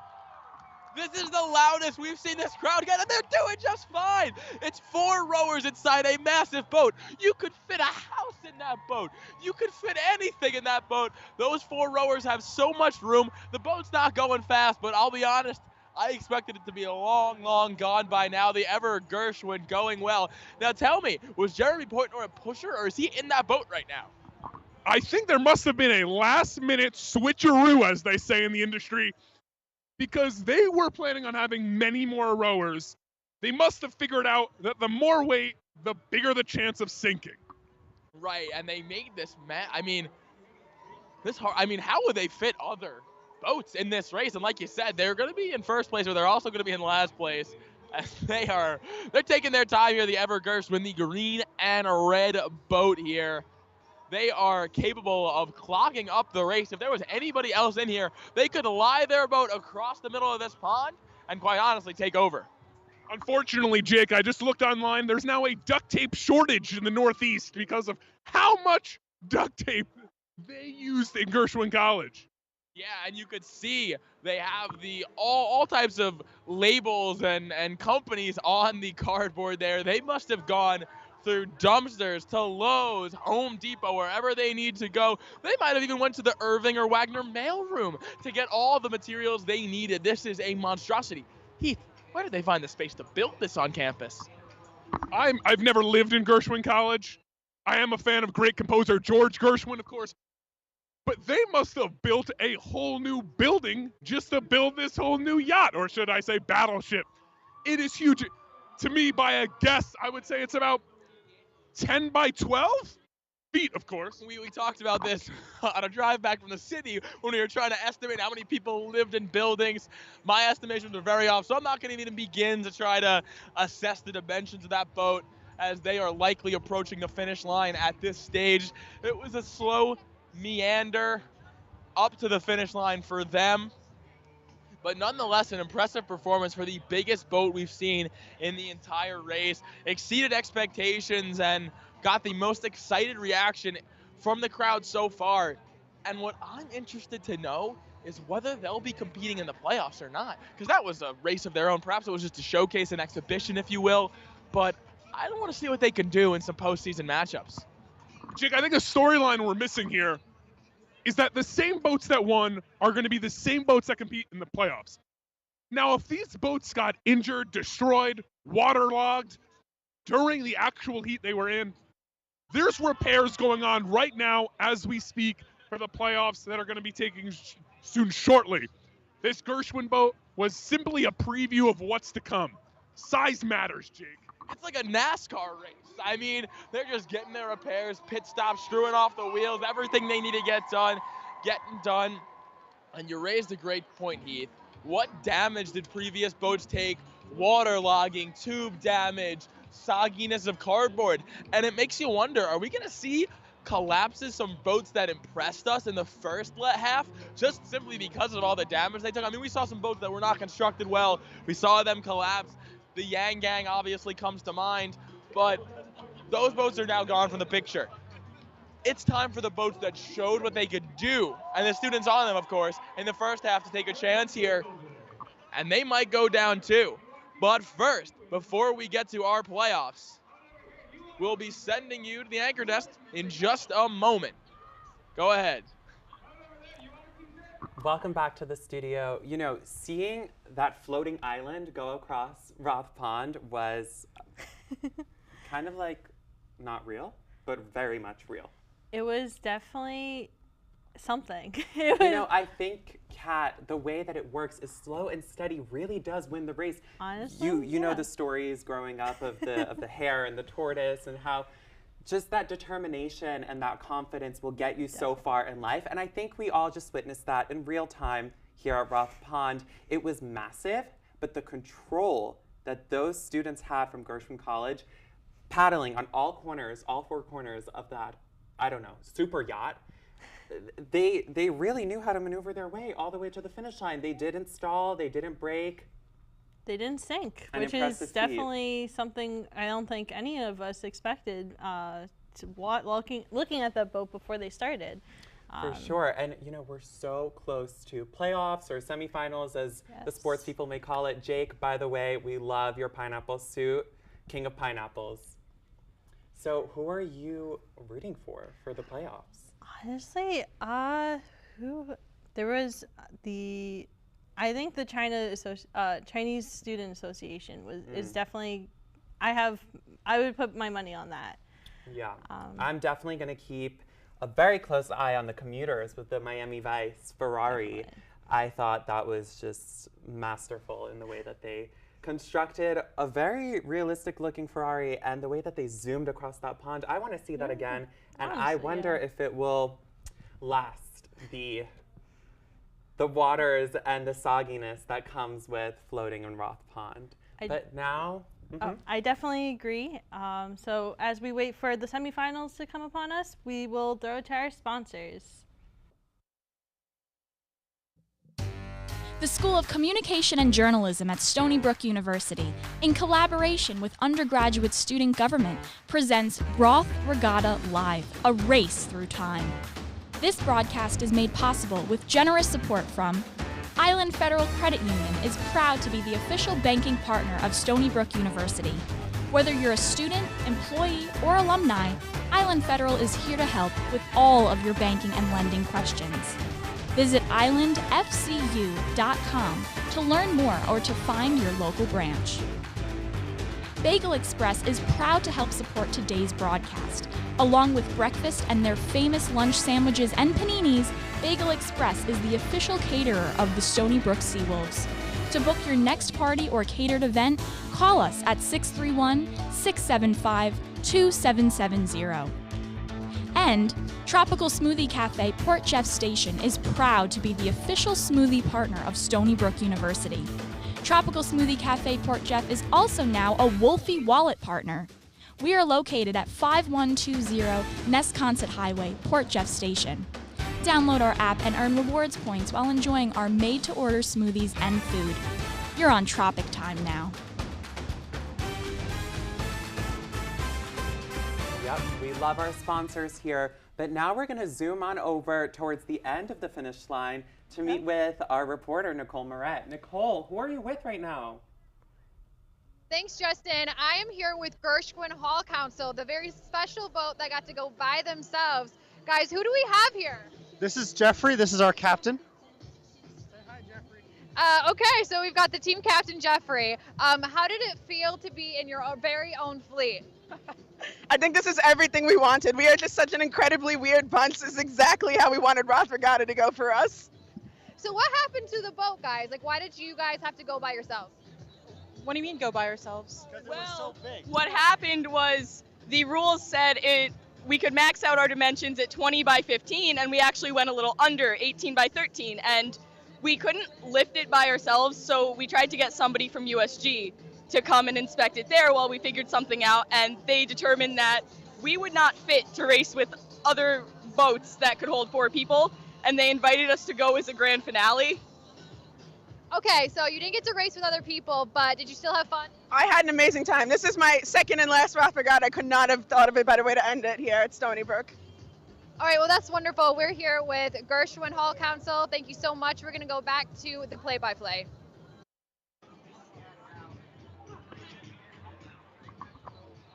This is the loudest we've seen this crowd get, and they're doing just fine. It's 4 rowers inside a massive boat. You could fit a house in that boat. You could fit anything in that boat. Those 4 rowers have so much room. The boat's not going fast, but I'll be honest, I expected it to be a long, long gone by now. The Ever Gershwin going well. Now tell me, was Jeremy Portnoy a pusher, or is he in that boat right now? I think there must have been a last-minute switcheroo, as they say in the industry, because they were planning on having many more rowers. They must have figured out that the more weight, the bigger the chance of sinking. Right, and they made this how would they fit other boats in this race? And like you said, they're going to be in first place, or they're also going to be in last place. And they're taking their time here, the Ever Gershwin, the green and red boat here. They are capable of clogging up the race. If there was anybody else in here, they could lie their boat across the middle of this pond and quite honestly take over. Unfortunately, Jake, I just looked online. There's now a duct tape shortage in the Northeast because of how much duct tape they used in Gershwin College. Yeah, and you could see they have the all types of labels and companies on the cardboard there. They must have gone through dumpsters to Lowe's, Home Depot, wherever they need to go. They might have even went to the Irving or Wagner mailroom to get all the materials they needed. This is a monstrosity. Heath, where did they find the space to build this on campus? I've never lived in Gershwin College. I am a fan of great composer George Gershwin, of course. But they must have built a whole new building just to build this whole new yacht, or should I say battleship. It is huge. To me, by a guess, I would say it's about 10 by 12 feet, of course. We talked about this on a drive back from the city when we were trying to estimate how many people lived in buildings. My estimations are very off, so I'm not going to even begin to try to assess the dimensions of that boat as they are likely approaching the finish line at this stage. It was a slow meander up to the finish line for them, but nonetheless an impressive performance for the biggest boat we've seen in the entire race. Exceeded expectations and got the most excited reaction from the crowd so far. And what I'm interested to know is whether they'll be competing in the playoffs or not, because that was a race of their own. Perhaps it was just a showcase, an exhibition, if you will, but I don't want to see what they can do in some postseason matchups. Jake, I think a storyline we're missing here is that the same boats that won are going to be the same boats that compete in the playoffs. Now, if these boats got injured, destroyed, waterlogged during the actual heat they were in, there's repairs going on right now as we speak for the playoffs that are going to be taking soon shortly. This Gershwin boat was simply a preview of what's to come. Size matters, Jake. It's like a NASCAR race. I mean, they're just getting their repairs, pit stops, screwing off the wheels, everything they need to get done, getting done. And you raised a great point, Heath. What damage did previous boats take? Waterlogging, tube damage, sogginess of cardboard. And it makes you wonder, are we going to see collapses, some boats that impressed us in the first half, just simply because of all the damage they took? I mean, we saw some boats that were not constructed well. We saw them collapse. The Yang Gang obviously comes to mind, but those boats are now gone from the picture. It's time for the boats that showed what they could do, and the students on them, of course, in the first half to take a chance here, and they might go down too. But first, before we get to our playoffs, we'll be sending you to the anchor desk in just a moment. Go ahead. Welcome back to the studio. You know, seeing that floating island go across Roth Pond was kind of like not real, but very much real. It was definitely something. You know, I think, Kat, the way that it works is slow and steady really does win the race. Honestly, you know the stories growing up of the hare and the tortoise and how just that determination and that confidence will get you so far in life. And I think we all just witnessed that in real time here at Roth Pond. It was massive, but the control that those students had from Gershwin College, paddling on all corners, all four corners of that, I don't know, super yacht, they really knew how to maneuver their way all the way to the finish line. They didn't stall, they didn't break. They didn't sink, which is definitely something I don't think any of us expected looking at that boat before they started. For sure, and you know, we're so close to playoffs or semifinals as the sports people may call it. Jake, by the way, we love your pineapple suit, king of pineapples. So who are you rooting for the playoffs? Honestly, I think the Chinese Student Association is definitely, I would put my money on that. Yeah, I'm definitely going to keep a very close eye on the commuters with the Miami Vice Ferrari. Definitely. I thought that was just masterful in the way that they constructed a very realistic looking Ferrari and the way that they zoomed across that pond. I want to see that again, and honestly, I wonder if it will last the waters and the sogginess that comes with floating in Roth Pond. But now, I definitely agree. So as we wait for the semifinals to come upon us, we will throw to our sponsors. The School of Communication and Journalism at Stony Brook University, in collaboration with undergraduate student government, presents Roth Regatta Live, a race through time. This broadcast is made possible with generous support from Island Federal Credit Union is proud to be the official banking partner of Stony Brook University. Whether you're a student, employee, or alumni, Island Federal is here to help with all of your banking and lending questions. Visit islandfcu.com to learn more or to find your local branch. Bagel Express is proud to help support today's broadcast. Along with breakfast and their famous lunch sandwiches and paninis, Bagel Express is the official caterer of the Stony Brook Seawolves. To book your next party or catered event, call us at 631-675-2770. And Tropical Smoothie Cafe Port Jeff Station is proud to be the official smoothie partner of Stony Brook University. Tropical Smoothie Cafe Port Jeff is also now a Wolfie Wallet partner. We are located at 5120 Nesconset Highway, Port Jeff Station. Download our app and earn rewards points while enjoying our made-to-order smoothies and food. You're on Tropic Time now. Yep, we love our sponsors here, but now we're going to zoom on over towards the end of the finish line to meet with our reporter, Nicole Moret. Nicole, who are you with right now? Thanks, Justin. I am here with Gershwin Hall Council, the very special boat that got to go by themselves. Guys, who do we have here? This is Jeffrey. This is our captain. Okay, so we've got the team captain, Jeffrey. How did it feel to be in your very own fleet? I think this is everything we wanted. We are just such an incredibly weird bunch. This is exactly how we wanted Roth Regatta to go for us. So what happened to the boat, guys? Like, why did you guys have to go by yourselves? What do you mean go by ourselves? Well, what happened was the rules said we could max out our dimensions at 20 by 15, and we actually went a little under 18 by 13, and we couldn't lift it by ourselves, so we tried to get somebody from USG to come and inspect it there while we figured something out, and they determined that we would not fit to race with other boats that could hold 4 people, and they invited us to go as a grand finale. Okay, so you didn't get to race with other people, but did you still have fun? I had an amazing time. This is my second and last Roth Regatta. I could not have thought of a better way to end it here at Stony Brook. All right, well, that's wonderful. We're here with Gershwin Hall Council. Thank you so much. We're going to go back to the play-by-play.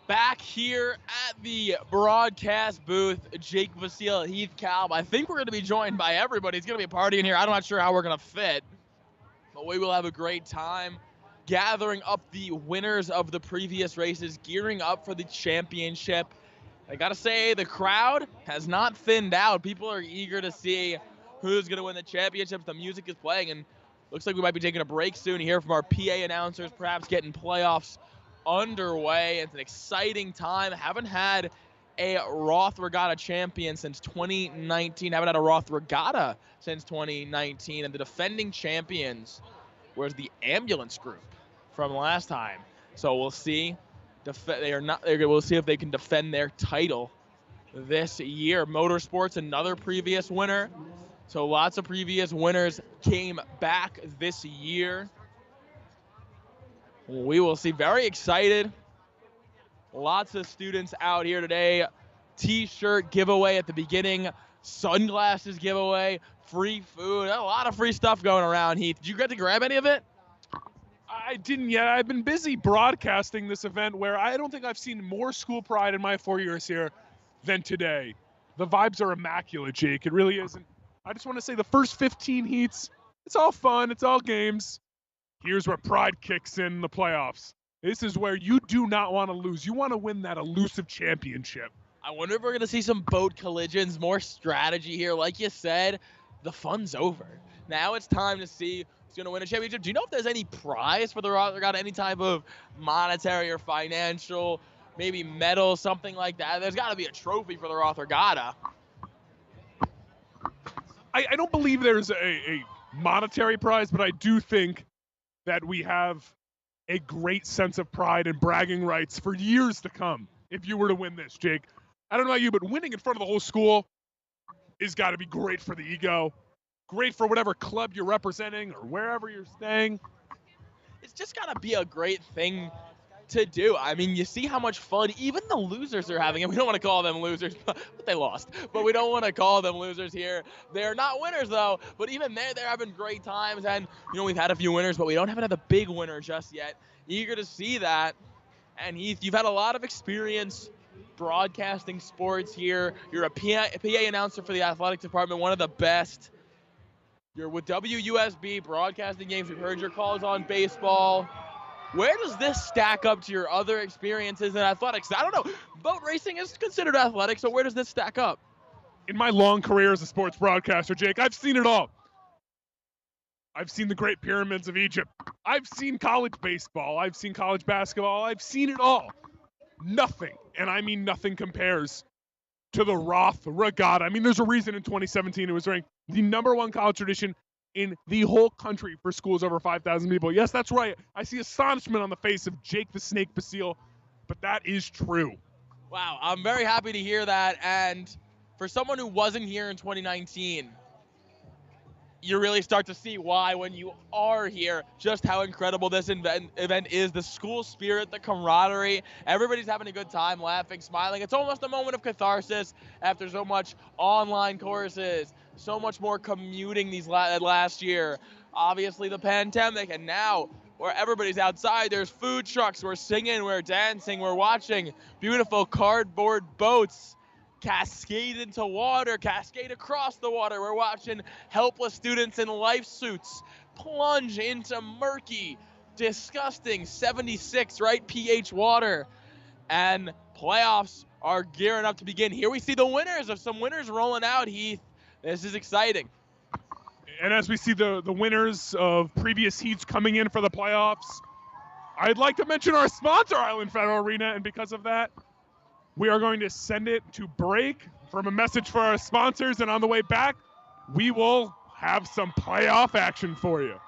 Back here at the broadcast booth, Jake Vasile, Heath Kalb. I think we're going to be joined by everybody. It's going to be a party in here. I'm not sure how we're going to fit, but we will have a great time gathering up the winners of the previous races, gearing up for the championship. I got to say, the crowd has not thinned out. People are eager to see who's going to win the championships. The music is playing, and looks like we might be taking a break soon here from our PA announcers, perhaps getting playoffs underway. It's an exciting time. Haven't had a Roth Regatta champion since 2019. Haven't had a Roth Regatta since 2019. And the defending champions was the ambulance group from last time. So we'll see. We'll see if they can defend their title this year. Motorsports, another previous winner. So lots of previous winners came back this year. We will see. Very excited. Lots of students out here today. T-shirt giveaway at the beginning. Sunglasses giveaway. Free food. A lot of free stuff going around, Heath. Did you get to grab any of it? I didn't yet. I've been busy broadcasting this event where I don't think I've seen more school pride in my 4 years here than today. The vibes are immaculate, Jake. It really is. And I just want to say the first 15 heats, it's all fun. It's all games. Here's where pride kicks in the playoffs. This is where you do not want to lose. You want to win that elusive championship. I wonder if we're going to see some boat collisions, more strategy here. Like you said, the fun's over. Now it's time to see who's going to win a championship. Do you know if there's any prize for the Roth Regatta, any type of monetary or financial, maybe medal, something like that? There's got to be a trophy for the Roth Regatta. I don't believe there's a monetary prize, but I do think that we have a great sense of pride and bragging rights for years to come if you were to win this, Jake. I don't know about you, but winning in front of the whole school is got to be great for the ego, great for whatever club you're representing or wherever you're staying. It's just got to be a great thing to do. I mean, you see how much fun even the losers are having, and we don't want to call them losers, but they lost. But we don't want to call them losers here. They're not winners though, but even they're having great times. And we've had a few winners, but we don't have another big winner just yet. Eager to see that. And Heath, you've had a lot of experience broadcasting sports here. You're a PA announcer for the athletics department, one of the best. You're with WUSB broadcasting games. We've heard your calls on baseball. Where does this stack up to your other experiences in athletics? I don't know. Boat racing is considered athletics, so where does this stack up? In my long career as a sports broadcaster, Jake, I've seen it all. I've seen the Great Pyramids of Egypt. I've seen college baseball. I've seen college basketball. I've seen it all. Nothing, and I mean nothing, compares to the Roth Regatta. I mean, there's a reason in 2017 it was ranked the #1 college tradition in the whole country for schools over 5,000 people. Yes, that's right. I see astonishment on the face of Jake the Snake Basile, but that is true. Wow, I'm very happy to hear that. And for someone who wasn't here in 2019, you really start to see why when you are here, just how incredible this event is. The school spirit, the camaraderie, everybody's having a good time, laughing, smiling. It's almost a moment of catharsis after so much online courses, so much more commuting these last year. Obviously the pandemic, and now where everybody's outside, there's food trucks, we're singing, we're dancing, we're watching beautiful cardboard boats cascade into water, cascade across the water. We're watching helpless students in life suits plunge into murky, disgusting 76, right, pH water. And playoffs are gearing up to begin. Here we see the winners of some winners rolling out, Heath. This is exciting. And as we see the winners of previous heats coming in for the playoffs, I'd like to mention our sponsor, Island Federal Arena, and because of that, we are going to send it to break from a message for our sponsors, and on the way back, we will have some playoff action for you.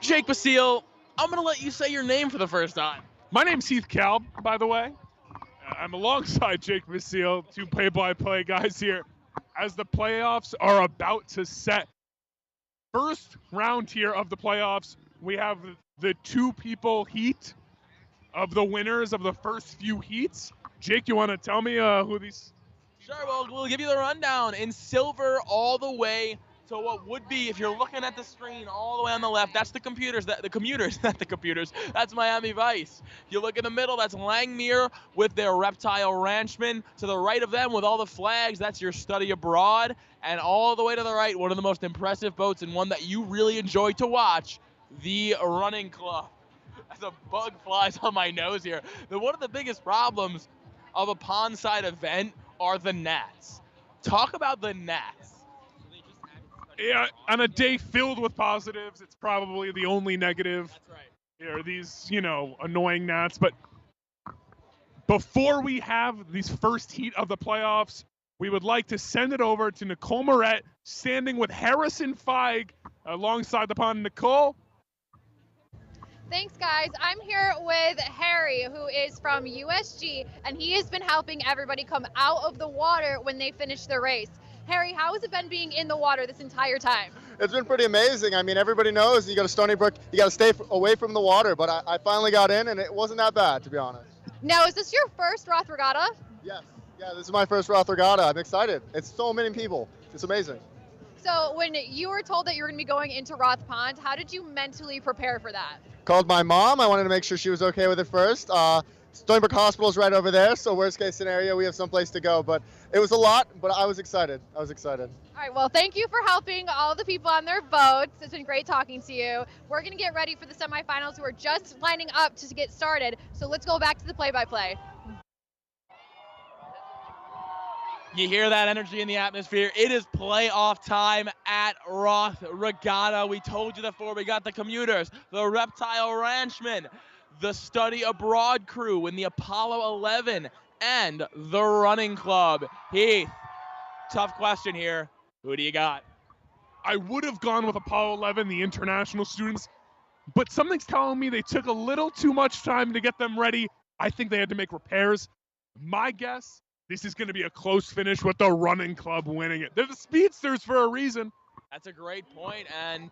Jake Basile, I'm going to let you say your name for the first time. My name's Heath Kalb, by the way. I'm alongside Jake Basile, two play-by-play guys here, as the playoffs are about to set. First round here of the playoffs, we have the two-people heat of the winners of the first few heats. Jake, you want to tell me who these? Sure, we'll give you the rundown. In silver, all the way to what would be, if you're looking at the screen, all the way on the left, that's the commuters, not the computers, that's Miami Vice. If you look in the middle, that's Langmuir with their Reptile Ranchmen. To the right of them with all the flags, that's your study abroad. And all the way to the right, one of the most impressive boats and one that you really enjoy to watch, the Running Club. As a bug flies on my nose here. One of the biggest problems of a pondside event are the gnats. Talk about the gnats. Yeah, on a day filled with positives, it's probably the only negative. That's right. There are these, annoying gnats. But before we have these first heat of the playoffs, we would like to send it over to Nicole Moret, standing with Harrison Feig alongside the pond. Nicole? Thanks, guys. I'm here with Harry, who is from USG, and he has been helping everybody come out of the water when they finish their race. Harry, how has it been being in the water this entire time? It's been pretty amazing. I mean, everybody knows you go to Stony Brook, you got to stay away from the water, but I finally got in, and it wasn't that bad, to be honest. Now, is this your first Roth Regatta? Yes. Yeah, this is my first Roth Regatta. I'm excited. It's so many people. It's amazing. So when you were told that you were going to be going into Roth Pond, how did you mentally prepare for that? Called my mom. I wanted to make sure she was okay with it first. Stony Brook Hospital is right over there, so worst case scenario, we have someplace to go. But it was a lot, but I was excited. All right, well, thank you for helping all the people on their boats. It's been great talking to you. We're going to get ready for the semifinals. We're just lining up to get started, so let's go back to the play-by-play. You hear that energy in the atmosphere. It is playoff time at Roth Regatta. We told you before, we got the commuters, the Reptile Ranchmen, the Study Abroad crew in the Apollo 11, and the Running Club. Heath, tough question here. Who do you got? I would have gone with Apollo 11, the international students, but something's telling me they took a little too much time to get them ready. I think they had to make repairs. My guess, this is going to be a close finish with the Running Club winning it. They're the speedsters for a reason. That's a great point, and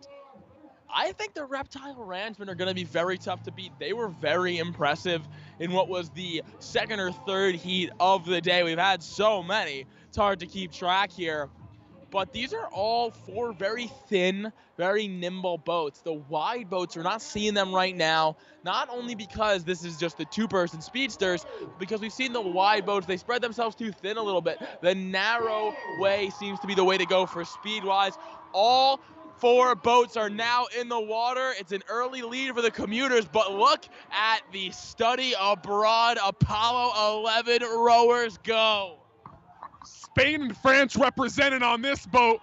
I think the Reptile Ranchmen are going to be very tough to beat. They were very impressive in what was the second or third heat of the day. We've had so many. It's hard to keep track here. But these are all four very thin, very nimble boats. The wide boats, we're not seeing them right now, not only because this is just the two-person speedsters, because we've seen the wide boats, they spread themselves too thin a little bit. The narrow way seems to be the way to go for speed-wise. All four boats are now in the water. It's an early lead for the commuters, but look at the Study Abroad Apollo 11 rowers go. Spain and France represented on this boat,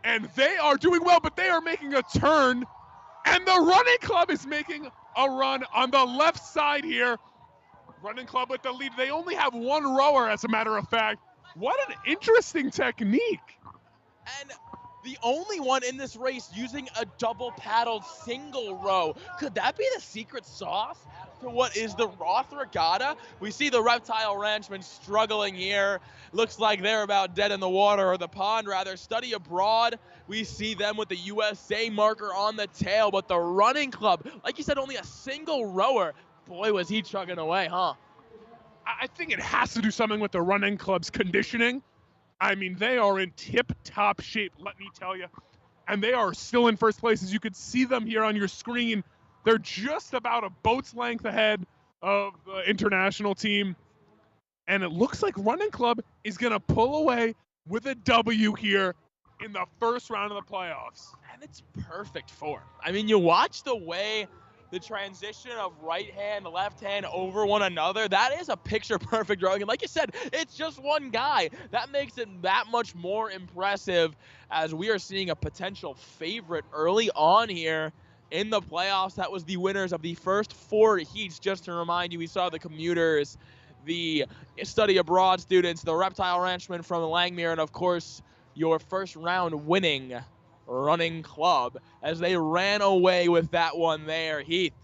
and they are doing well, but they are making a turn, and the Running Club is making a run on the left side here. Running Club with the lead. They only have one rower, as a matter of fact. What an interesting technique. And the only one in this race using a double-paddled single row. Could that be the secret sauce to what is the Roth Regatta? We see the Reptile Ranchmen struggling here. Looks like they're about dead in the water, or the pond rather. Study Abroad, we see them with the USA marker on the tail, but the Running Club, like you said, only a single rower. Boy, was he chugging away, huh? I think it has to do something with the Running Club's conditioning. I mean, they are in tip-top shape, let me tell you. And they are still in first place. As you can see them here on your screen, they're just about a boat's length ahead of the international team. And it looks like Running Club is going to pull away with a W here in the first round of the playoffs. And it's perfect form. I mean, you watch the way the transition of right hand, left hand over one another, that is a picture-perfect rowing. And like you said, it's just one guy. That makes it that much more impressive, as we are seeing a potential favorite early on here in the playoffs. That was the winners of the first four heats. Just to remind you, we saw the commuters, the Study Abroad students, the Reptile Ranchmen from Langmuir, and of course, your first round winning Running Club as they ran away with that one there. Heath,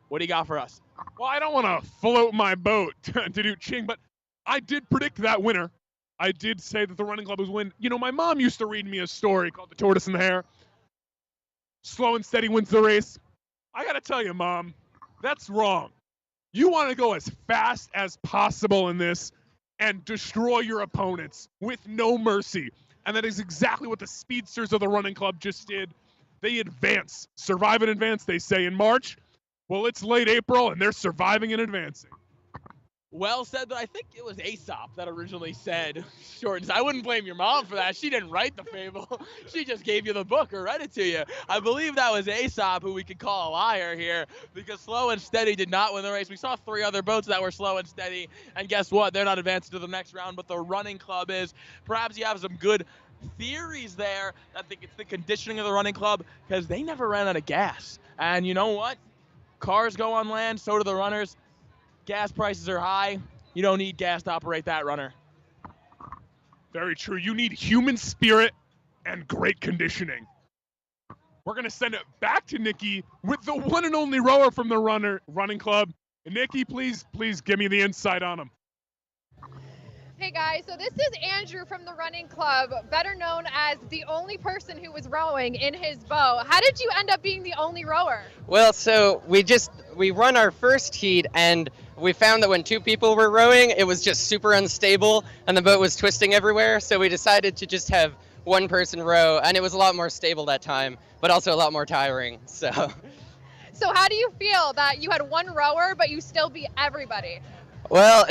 what do you got for us? Well, I don't want to float my boat to do Ching, but I did predict that winner. I did say that the Running Club was win. You know, my mom used to read me a story called The Tortoise and the Hare. Slow and steady wins the race. I got to tell you, Mom, that's wrong. You want to go as fast as possible in this and destroy your opponents with no mercy. And that is exactly what the speedsters of the Running Club just did. They advance. Survive and advance, they say, in March. Well, it's late April, and they're surviving and advancing. Well said, but I think it was Aesop that originally said shortens. I wouldn't blame your mom for that. She didn't write the fable. She just gave you the book or read it to you. I believe that was Aesop, who we could call a liar here, because Slow and Steady did not win the race. We saw 3 other boats that were Slow and Steady, and guess what? They're not advancing to the next round, but the Running Club is. Perhaps you have some good theories there. I think it's the conditioning of the Running Club, because they never ran out of gas. And you know what? Cars go on land, so do the runners. Gas prices are high. You don't need gas to operate that runner. Very true. You need human spirit and great conditioning. We're going to send it back to Nikki with the one and only rower from the Running Club. And Nikki, please give me the insight on him. Hey guys, so this is Andrew from the Running Club, better known as the only person who was rowing in his boat. How did you end up being the only rower? Well, so we run our first heat, and we found that when 2 people were rowing, it was just super unstable and the boat was twisting everywhere. So we decided to just have one person row, and it was a lot more stable that time, but also a lot more tiring. So how do you feel that you had one rower, but you still beat everybody? Well,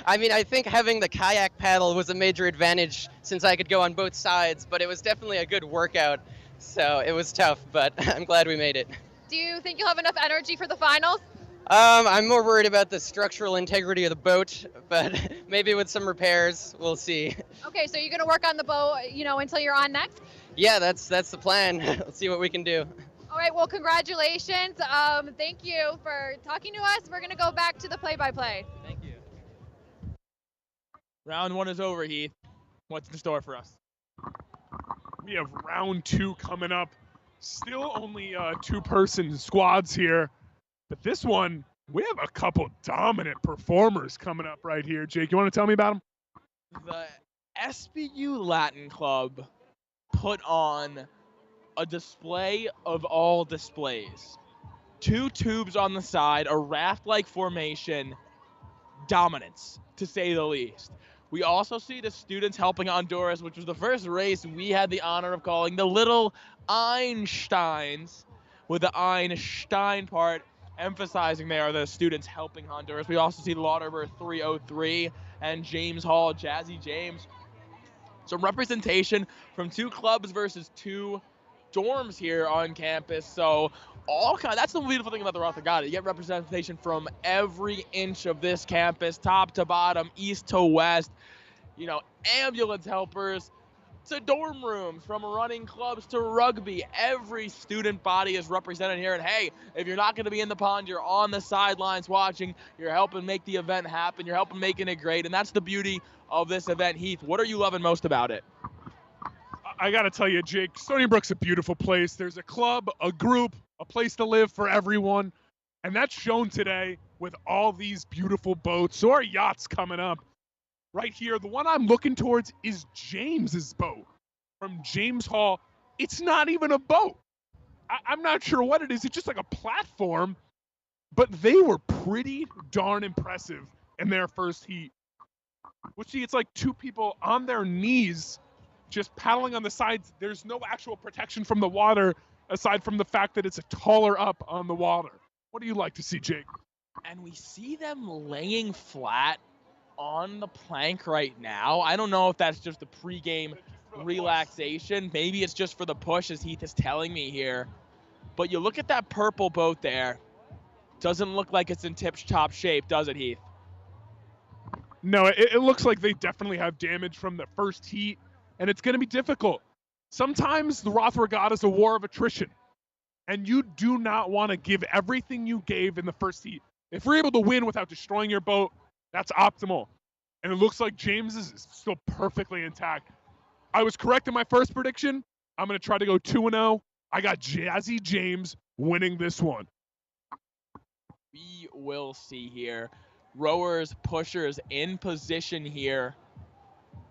I mean, I think having the kayak paddle was a major advantage since I could go on both sides, but it was definitely a good workout. So it was tough, but I'm glad we made it. Do you think you'll have enough energy for the finals? I'm more worried about the structural integrity of the boat, but maybe with some repairs, we'll see. Okay, so you're going to work on the boat, until you're on next? Yeah, that's the plan. Let's see what we can do. All right, well, congratulations. Thank you for talking to us. We're going to go back to the play-by-play. Thank you. Round 1 is over, Heath. What's in store for us? We have round 2 coming up. Still only 2-person squads here. But this one, we have a couple dominant performers coming up right here. Jake, you want to tell me about them? The SBU Latin Club put on a display of all displays. 2 tubes on the side, a raft-like formation, dominance, to say the least. We also see the students helping Honduras, which was the first race we had the honor of calling the Little Einsteins, with the Einstein part emphasizing they are the students helping Honduras. We also see Lauterbur 303 and James Hall, Jazzy James. Some representation from 2 clubs versus 2 dorms here on campus. So that's the beautiful thing about the Roth Regatta. You get representation from every inch of this campus, top to bottom, east to west. Ambulance helpers to dorm rooms, from running clubs to rugby. Every student body is represented here. And hey, if you're not going to be in the pond, you're on the sidelines watching. You're helping make the event happen. You're helping making it great. And that's the beauty of this event. Heath, what are you loving most about it? I got to tell you, Jake, Stony Brook's a beautiful place. There's a club, a group, a place to live for everyone. And that's shown today with all these beautiful boats. So our yachts coming up. Right here, the one I'm looking towards is James's boat from James Hall. It's not even a boat. I'm not sure what it is. It's just like a platform. But they were pretty darn impressive in their first heat. Well, see, it's like 2 people on their knees just paddling on the sides. There's no actual protection from the water aside from the fact that it's a taller up on the water. What do you like to see, Jake? And we see them laying flat on the plank right now. I don't know if that's just a pregame relaxation. Maybe it's just for the push, as Heath is telling me here. But you look at that purple boat there. Doesn't look like it's in tip-top shape, does it, Heath? No, it looks like they definitely have damage from the first heat, and it's going to be difficult. Sometimes the Roth Regatta is a war of attrition, and you do not want to give everything you gave in the first heat. If we're able to win without destroying your boat, that's optimal. And it looks like James's is still perfectly intact. I was correct in my first prediction. I'm going to try to go 2-0. I got Jazzy James winning this one. We will see here. Rowers, pushers in position here.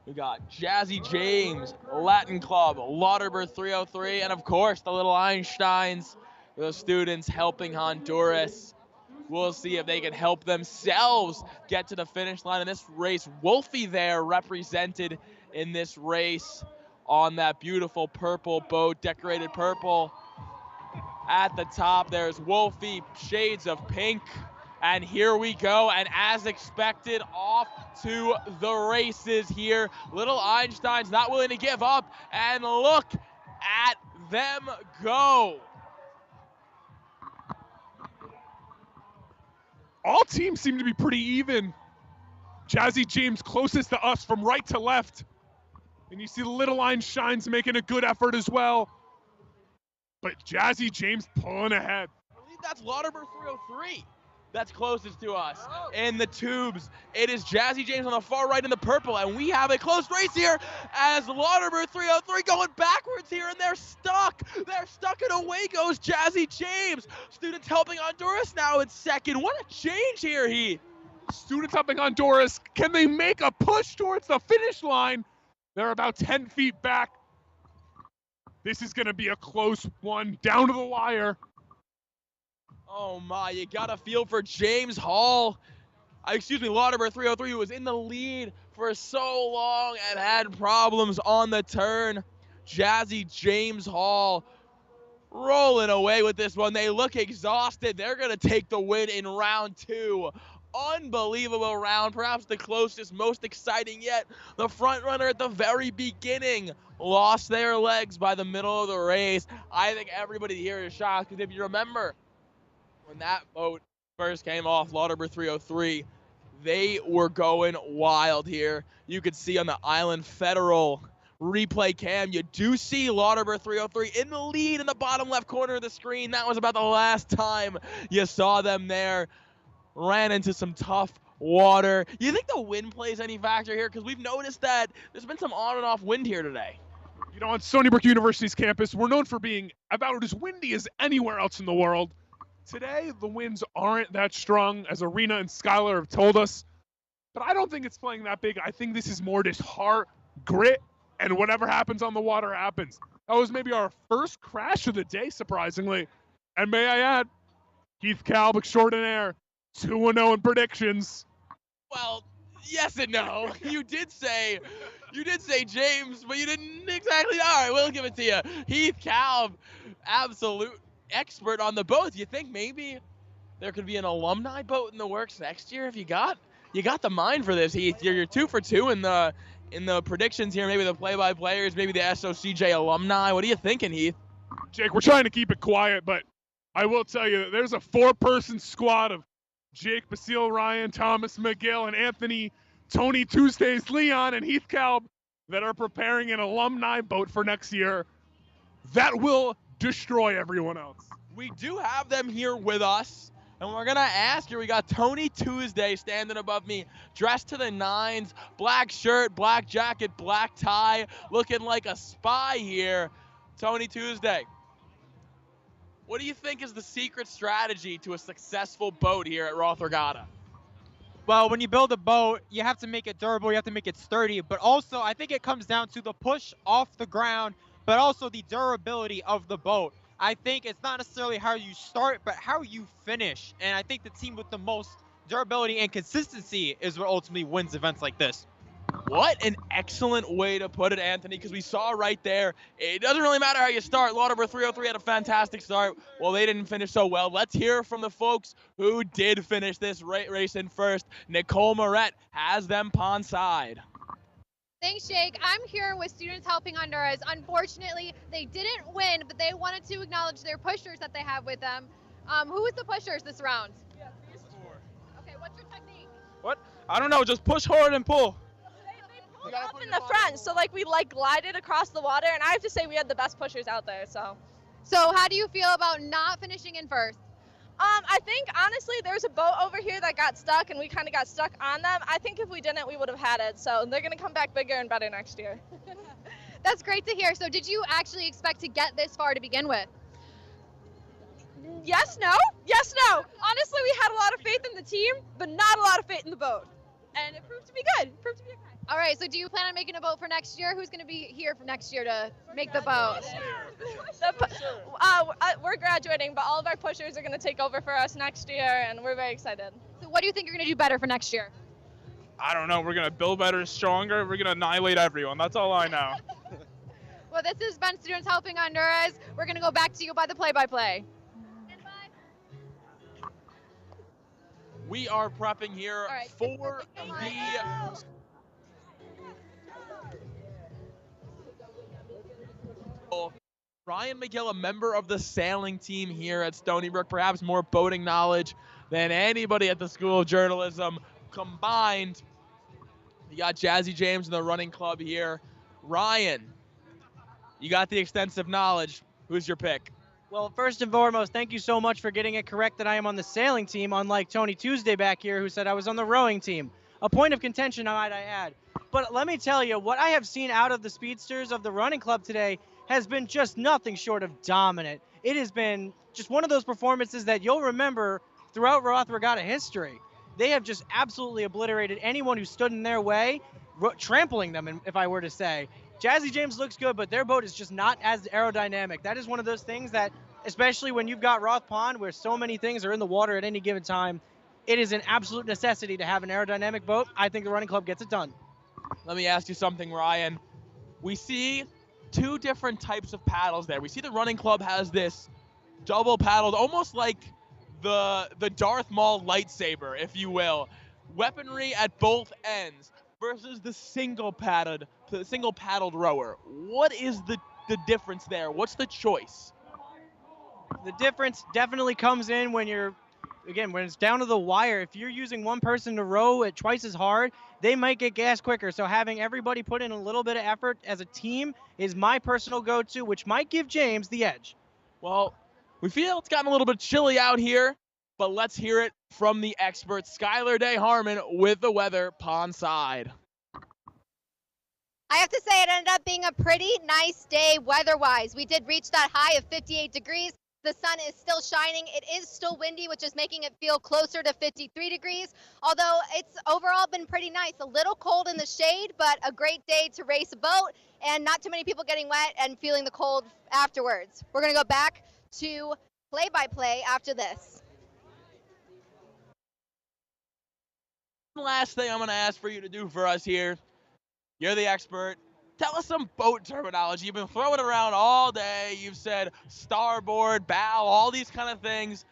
We got Jazzy James, Latin Club, Lauterbur 303, and of course the little Einsteins, the students helping Honduras. We'll see if they can help themselves get to the finish line in this race. Wolfie there represented in this race on that beautiful purple boat, decorated purple. At the top, there's Wolfie, shades of pink. And here we go, and as expected, off to the races here. Little Einstein's not willing to give up, and look at them go. All teams seem to be pretty even. Jazzy James closest to us from right to left. And you see the Little Einsteins making a good effort as well. But Jazzy James pulling ahead. I believe that's Lauterbur 303. That's closest to us. In the tubes, it is Jazzy James on the far right in the purple, and we have a close race here as Lauterbur 303 going backwards here, and they're stuck. They're stuck, and away goes Jazzy James. Students helping Honduras now in second. What a change here, Heath. Students helping Honduras. Can they make a push towards the finish line? They're about 10 feet back. This is going to be a close one, down to the wire. Oh my, you got to feel for James Hall. Lauterbur 303, who was in the lead for so long and had problems on the turn. Jazzy James Hall rolling away with this one. They look exhausted. They're going to take the win in round two. Unbelievable round, perhaps the closest, most exciting yet. The front runner at the very beginning lost their legs by the middle of the race. I think everybody here is shocked, because if you remember, when that boat first came off, Lauterbur 303, they were going wild here. You could see on the Island Federal replay cam, you do see Lauterbur 303 in the lead in the bottom left corner of the screen. That was about the last time you saw them there. Ran into some tough water. You think the wind plays any factor here? Because we've noticed that there's been some on and off wind here today. You know, on Stony Brook University's campus, we're known for being about as windy as anywhere else in the world. Today, the winds aren't that strong, as Arena and Skylar have told us. But I don't think it's playing that big. I think this is more just heart, grit, and whatever happens on the water happens. That was maybe our first crash of the day, surprisingly. And may I add, Heath Kalb extraordinaire, 2-0 in predictions. Well, yes and no. You did say James, but you didn't exactly. All right, we'll give it to you. Heath Kalb, absolute expert on the boat. You think maybe there could be an alumni boat in the works next year if you got the mind for this, Heath? You're 2 for 2 in the predictions here. Maybe the play-by-players, maybe the SOCJ alumni. What are you thinking, Heath? Jake, we're trying to keep it quiet, but I will tell you that there's a 4-person squad of Jake Basile, Ryan, Thomas McGill, and Anthony, Tony Tuesdays, Leon, and Heath Kalb that are preparing an alumni boat for next year that will destroy everyone else. We do have them here with us, and we're going to ask you. We got Tony Tuesday standing above me, dressed to the nines, black shirt, black jacket, black tie, looking like a spy here. Tony Tuesday, what do you think is the secret strategy to a successful boat here at Roth Regatta? Well, when you build a boat, you have to make it durable, you have to make it sturdy, but also I think it comes down to the push off the ground, but also the durability of the boat. I think it's not necessarily how you start, but how you finish. And I think the team with the most durability and consistency is what ultimately wins events like this. What an excellent way to put it, Anthony, because we saw right there, it doesn't really matter how you start. Lauterbur 303 had a fantastic start. Well, they didn't finish so well. Let's hear from the folks who did finish this race in first. Nicole Moret has them pond side. Thanks, Jake. I'm here with Students Helping Honduras. Unfortunately, they didn't win, but they wanted to acknowledge their pushers that they have with them. Who was the pushers this round? Yeah, these 4. Okay, what's your technique? What? I don't know. Just push hard and pull. They pulled up in the front, so we glided across the water, and I have to say we had the best pushers out there. So how do you feel about not finishing in first? I think honestly there's a boat over here that got stuck, and we kind of got stuck on them. I think if we didn't, we would have had it. So they're gonna come back bigger and better next year. That's great to hear. So did you actually expect to get this far to begin with? Yes, no. Yes, no. Honestly, we had a lot of faith in the team, but not a lot of faith in the boat. And it proved to be good. It proved to be okay. All right, so do you plan on making a boat for next year? Who's going to be here for next year to make the boat? We're graduating, but all of our pushers are going to take over for us next year, and we're very excited. So what do you think you're going to do better for next year? I don't know. We're going to build better, stronger. We're going to annihilate everyone. That's all I know. Well, this has been Students Helping Honduras. We're going to go back to you by the play-by-play. We are prepping here for the Ryan McGill, a member of the sailing team here at Stony Brook, perhaps more boating knowledge than anybody at the School of Journalism combined. You got Jazzy James in the running club here. Ryan, you got the extensive knowledge. Who's your pick? Well, first and foremost, thank you so much for getting it correct that I am on the sailing team, unlike Tony Tuesday back here who said I was on the rowing team. A point of contention, might I add. But let me tell you, what I have seen out of the speedsters of the running club today has been just nothing short of dominant. It has been just one of those performances that you'll remember throughout Roth Regatta history. They have just absolutely obliterated anyone who stood in their way, trampling them, if I were to say. Jazzy James looks good, but their boat is just not as aerodynamic. That is one of those things that, especially when you've got Roth Pond where so many things are in the water at any given time, it is an absolute necessity to have an aerodynamic boat. I think the running club gets it done. Let me ask you something, Ryan. We see two different types of paddles there. We see the running club has this double paddled, almost like the Darth Maul lightsaber, if you will. Weaponry at both ends versus the single paddled rower. What is the difference there? What's the choice? The difference definitely comes in when when it's down to the wire. If you're using one person to row at twice as hard, they might get gas quicker. So having everybody put in a little bit of effort as a team is my personal go-to, which might give James the edge. Well, we feel it's gotten a little bit chilly out here, but let's hear it from the expert, Skylar Day Harmon, with the weather pond side. I have to say it ended up being a pretty nice day weather-wise. We did reach that high of 58 degrees. The sun is still shining. It is still windy, which is making it feel closer to 53 degrees, although it's overall been pretty nice. A little cold in the shade, but a great day to race a boat and not too many people getting wet and feeling the cold afterwards. We're going to go back to play-by-play after this. Last thing I'm going to ask for you to do for us here, you're the expert. Tell us some boat terminology. You've been throwing it around all day. You've said starboard, bow, all these kind of things.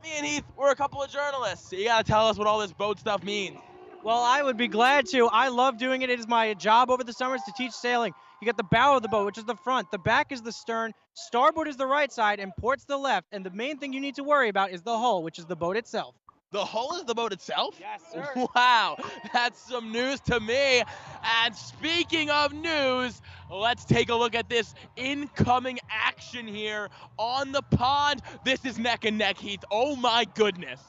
Me and Heath, we're a couple of journalists. So you got to tell us what all this boat stuff means. Well, I would be glad to. I love doing it. It is my job over the summers to teach sailing. You got the bow of the boat, which is the front. The back is the stern. Starboard is the right side, and port's the left. And the main thing you need to worry about is the hull, which is the boat itself. The hull is the boat itself? Yes, sir. Wow, that's some news to me. And speaking of news, let's take a look at this incoming action here on the pond. This is neck and neck, Heath. Oh my goodness.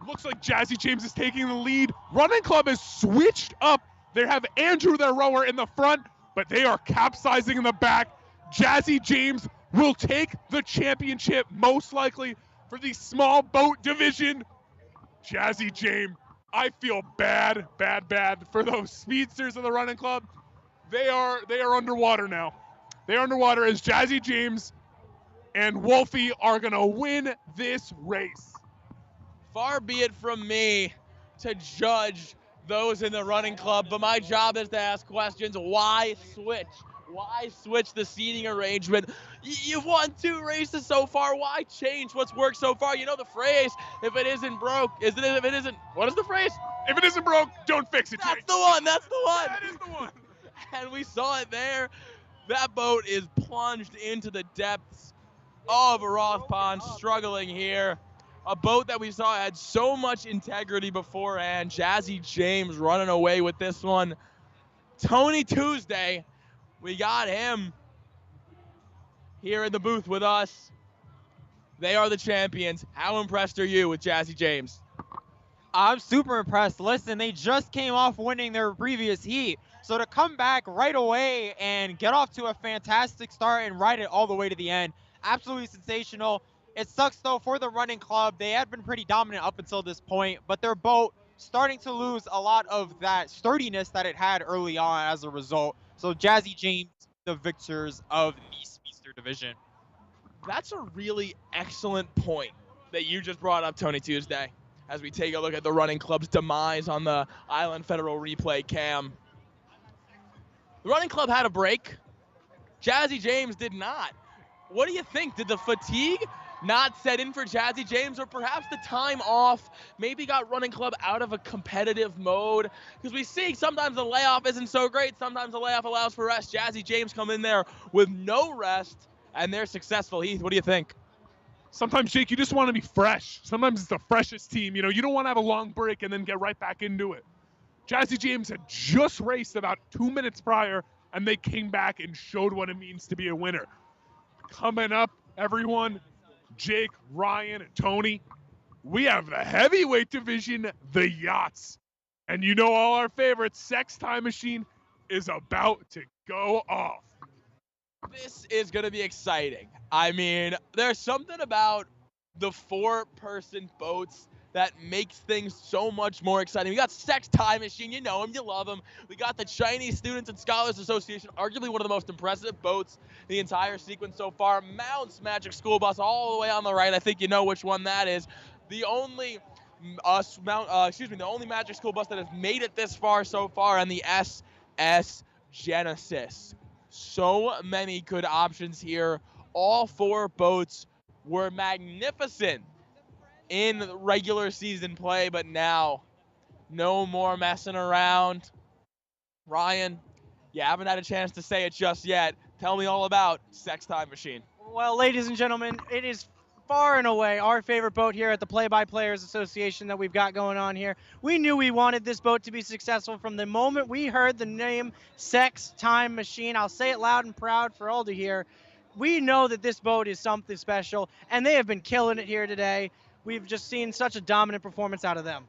Looks like Jazzy James is taking the lead. Running Club has switched up. They have Andrew, their rower, in the front, but they are capsizing in the back. Jazzy James will take the championship, most likely, for the small boat division. Jazzy James, I feel bad for those speedsters of the running club. They are underwater now. They are underwater as Jazzy James and Wolfie are gonna win this race. Far be it from me to judge those in the running club, but my job is to ask questions. Why switch? Why switch the seating arrangement? You've won 2 races so far. Why change what's worked so far? You know the phrase, if it isn't broke, if it isn't, what is the phrase? If it isn't broke, don't fix it. That's the one, that's the one. That is the one. And we saw it there. That boat is plunged into the depths of Roth Pond, struggling here. A boat that we saw had so much integrity beforehand. Jazzy James running away with this one. Tony Tuesday, we got him here in the booth with us. They are the champions. How impressed are you with Jazzy James? I'm super impressed. Listen, they just came off winning their previous heat. So to come back right away and get off to a fantastic start and ride it all the way to the end, absolutely sensational. It sucks though for the running club. They had been pretty dominant up until this point, but their boat starting to lose a lot of that sturdiness that it had early on as a result. So Jazzy James, the victors of the Speedster division. That's a really excellent point that you just brought up, Tony Tuesday, as we take a look at the running club's demise on the Island Federal Replay cam. The running club had a break. Jazzy James did not. What do you think? Did the fatigue not set in for Jazzy James, or perhaps the time off maybe got running club out of a competitive mode? Because we see sometimes the layoff isn't so great. Sometimes the layoff allows for rest. Jazzy James come in there with no rest, and they're successful. Heath, what do you think? Sometimes, Jake, you just want to be fresh. Sometimes it's the freshest team. You know, you don't want to have a long break and then get right back into it. Jazzy James had just raced about 2 minutes prior, and they came back and showed what it means to be a winner. Coming up, everyone, Jake, Ryan, and Tony, we have the heavyweight division, the Yachts. And you know all our favorites, Sex Time Machine is about to go off. This is going to be exciting. I mean, there's something about the 4-person boats that makes things so much more exciting. We got Sex Time Machine, you know him, you love him. We got the Chinese Students and Scholars Association, arguably one of the most impressive boats in the entire sequence so far. Mounts Magic School Bus all the way on the right. I think you know which one that is. The only the only Magic School Bus that has made it this far so far, and the SS Genesis. So many good options here. All 4 boats were magnificent in regular season play, but now no more messing around. Ryan, you haven't had a chance to say it just yet. Tell me all about Sex Time Machine. Well, ladies and gentlemen, it is far and away our favorite boat here at the Play-by Players Association that we've got going on here. We knew we wanted this boat to be successful from the moment we heard the name Sex Time Machine. I'll say it loud and proud for all to hear. We know that this boat is something special, and they have been killing it here today. We've just seen such a dominant performance out of them.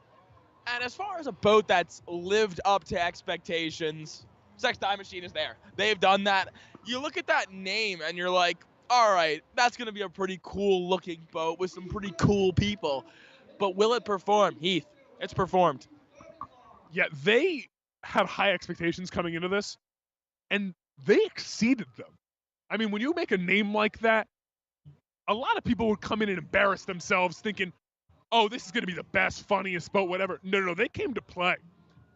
And as far as a boat that's lived up to expectations, Sex Time Machine is there. They've done that. You look at that name and you're like, all right, that's going to be a pretty cool looking boat with some pretty cool people. But will it perform? Heath, it's performed. Yeah, they had high expectations coming into this, and they exceeded them. I mean, when you make a name like that, a lot of people would come in and embarrass themselves thinking, oh, this is going to be the best, funniest boat, whatever. No, they came to play.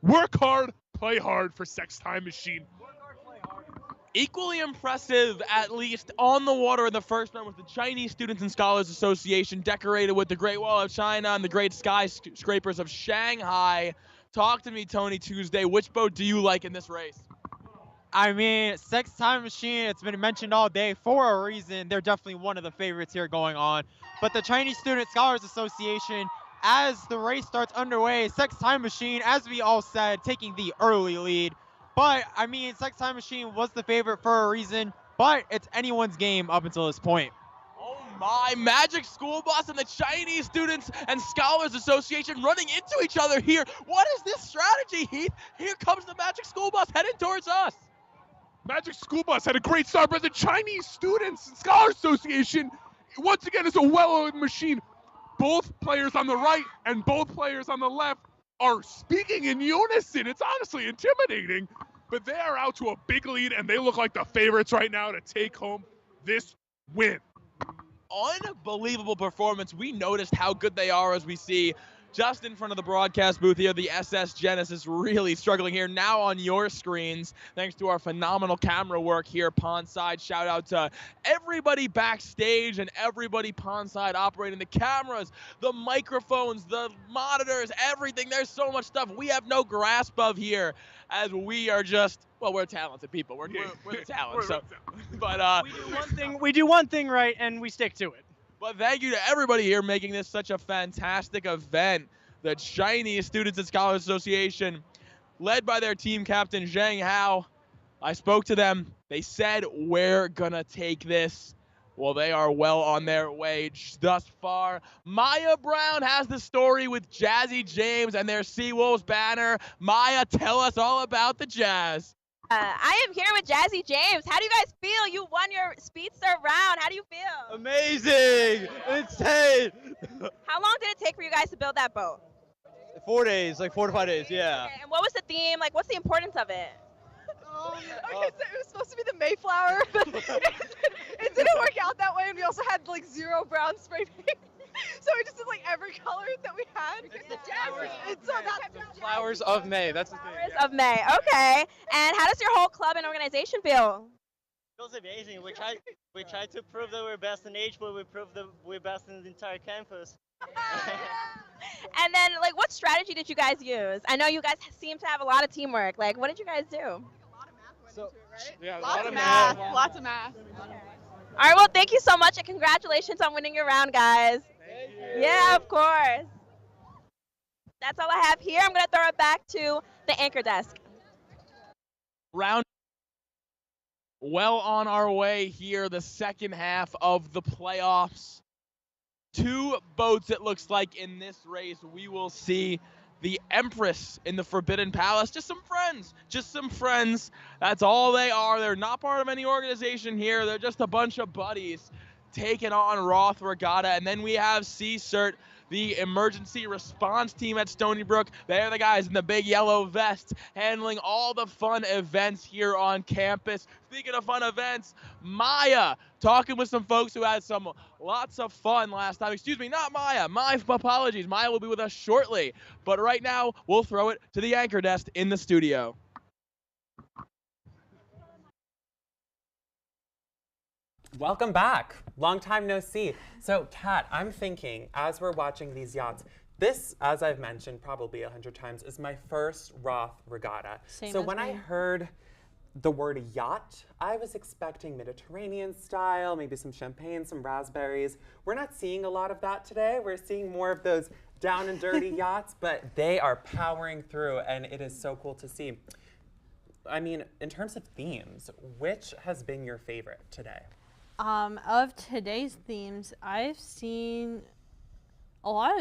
Work hard, play hard for Sex Time Machine. Equally impressive, at least on the water in the first round, was the Chinese Students and Scholars Association, decorated with the Great Wall of China and the Great Skyscrapers of Shanghai. Talk to me, Tony Tuesday. Which boat do you like in this race? I mean, Sex Time Machine, it's been mentioned all day for a reason. They're definitely one of the favorites here going on. But the Chinese Student Scholars Association, as the race starts underway, Sex Time Machine, as we all said, taking the early lead. But, I mean, Sex Time Machine was the favorite for a reason, but it's anyone's game up until this point. Oh my, Magic School Bus and the Chinese Students and Scholars Association running into each other here. What is this strategy, Heath? Here comes the Magic School Bus heading towards us. Magic School Bus had a great start, but the Chinese Students and Scholars Association, once again, is a well-oiled machine. Both players on the right and both players on the left are speaking in unison. It's honestly intimidating, but they are out to a big lead, and they look like the favorites right now to take home this win. Unbelievable performance. We noticed how good they are as we see just in front of the broadcast booth here, the SS Genesis really struggling here now on your screens, thanks to our phenomenal camera work here pondside. Shout out to everybody backstage and everybody pondside operating the cameras, the microphones, the monitors, everything. There's so much stuff we have no grasp of here, as we are just, well, we're talented people. We're the talent. But we do one thing right, and we stick to it. But thank you to everybody here making this such a fantastic event. The Chinese Students and Scholars Association, led by their team captain, Zhang Hao. I spoke to them. They said, we're going to take this Well, they are well on their way thus far. Maya Brown has the story with Jazzy James and their Seawolves banner. Maya, tell us all about the Jazz. I am here with Jazzy James. How do you guys feel? You won your speedster round. How do you feel? Amazing! Insane! How long did it take for you guys to build that boat? 4 days, like 4 to 5 days, yeah. Okay, and what was the theme? Like, what's the importance of it? Okay, so it was supposed to be the Mayflower, but it didn't work out that way, and we also had like 0 brown spray paint. So we just did like every color that we had. Flowers of May. That's the thing. Flowers of May. Okay. And how does your whole club and organization feel? Feels amazing. We tried to prove that we're best in age, but we proved that we're best in the entire campus. And then, like, what strategy did you guys use? I know you guys seem to have a lot of teamwork. Like, what did you guys do? Yeah, Lots of math. Lots of math. All right. Well, thank you so much, and congratulations on winning your round, guys. Yeah, of course. That's all I have here. I'm going to throw it back to the anchor desk. Round well on our way here, the second half of the playoffs. 2 boats, it looks like, in this race. We will see the Empress in the Forbidden Palace. Just some friends. That's all they are. They're not part of any organization here. They're just a bunch of buddies taking on Roth Regatta. And then we have CSERT, the emergency response team at Stony Brook. They're the guys in the big yellow vests handling all the fun events here on campus. Speaking of fun events, Maya talking with some folks who had some lots of fun last time. Excuse me, not Maya. My apologies. Maya will be with us shortly. But right now, we'll throw it to the anchor desk in the studio. Welcome back. Long time no see. So, Kat, I'm thinking, as we're watching these yachts, this, as I've mentioned probably 100 times, is my first Roth Regatta. Same so as when I me. heard the word yacht, I was expecting Mediterranean style, maybe some champagne, some raspberries. We're not seeing a lot of that today. We're seeing more of those down and dirty yachts, but they are powering through, and it is so cool to see. I mean, in terms of themes, which has been your favorite today? Of today's themes, we've seen a lot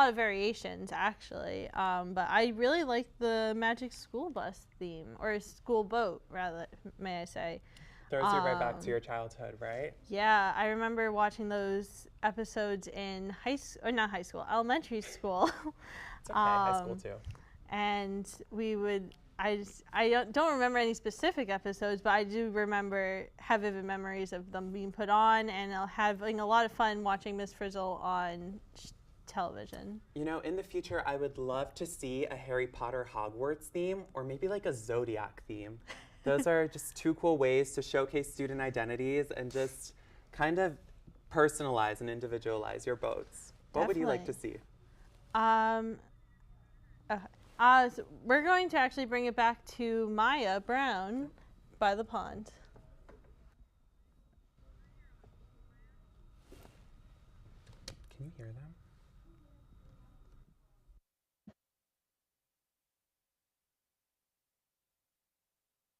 of variations actually, but I really like the Magic School Bus theme, or school boat rather, may I say. Throws you right back to your childhood, right? Yeah, I remember watching those episodes in elementary school. It's okay, high school too. And we would, I don't remember any specific episodes, but I do have vivid memories of them being put on and having a lot of fun watching Miss Frizzle on television. You know, in the future, I would love to see a Harry Potter Hogwarts theme, or maybe like a Zodiac theme. Those are just 2 cool ways to showcase student identities and just kind of personalize and individualize your boats. What would you like to see? So we're going to actually bring it back to Maya Brown by the pond. Can you hear them?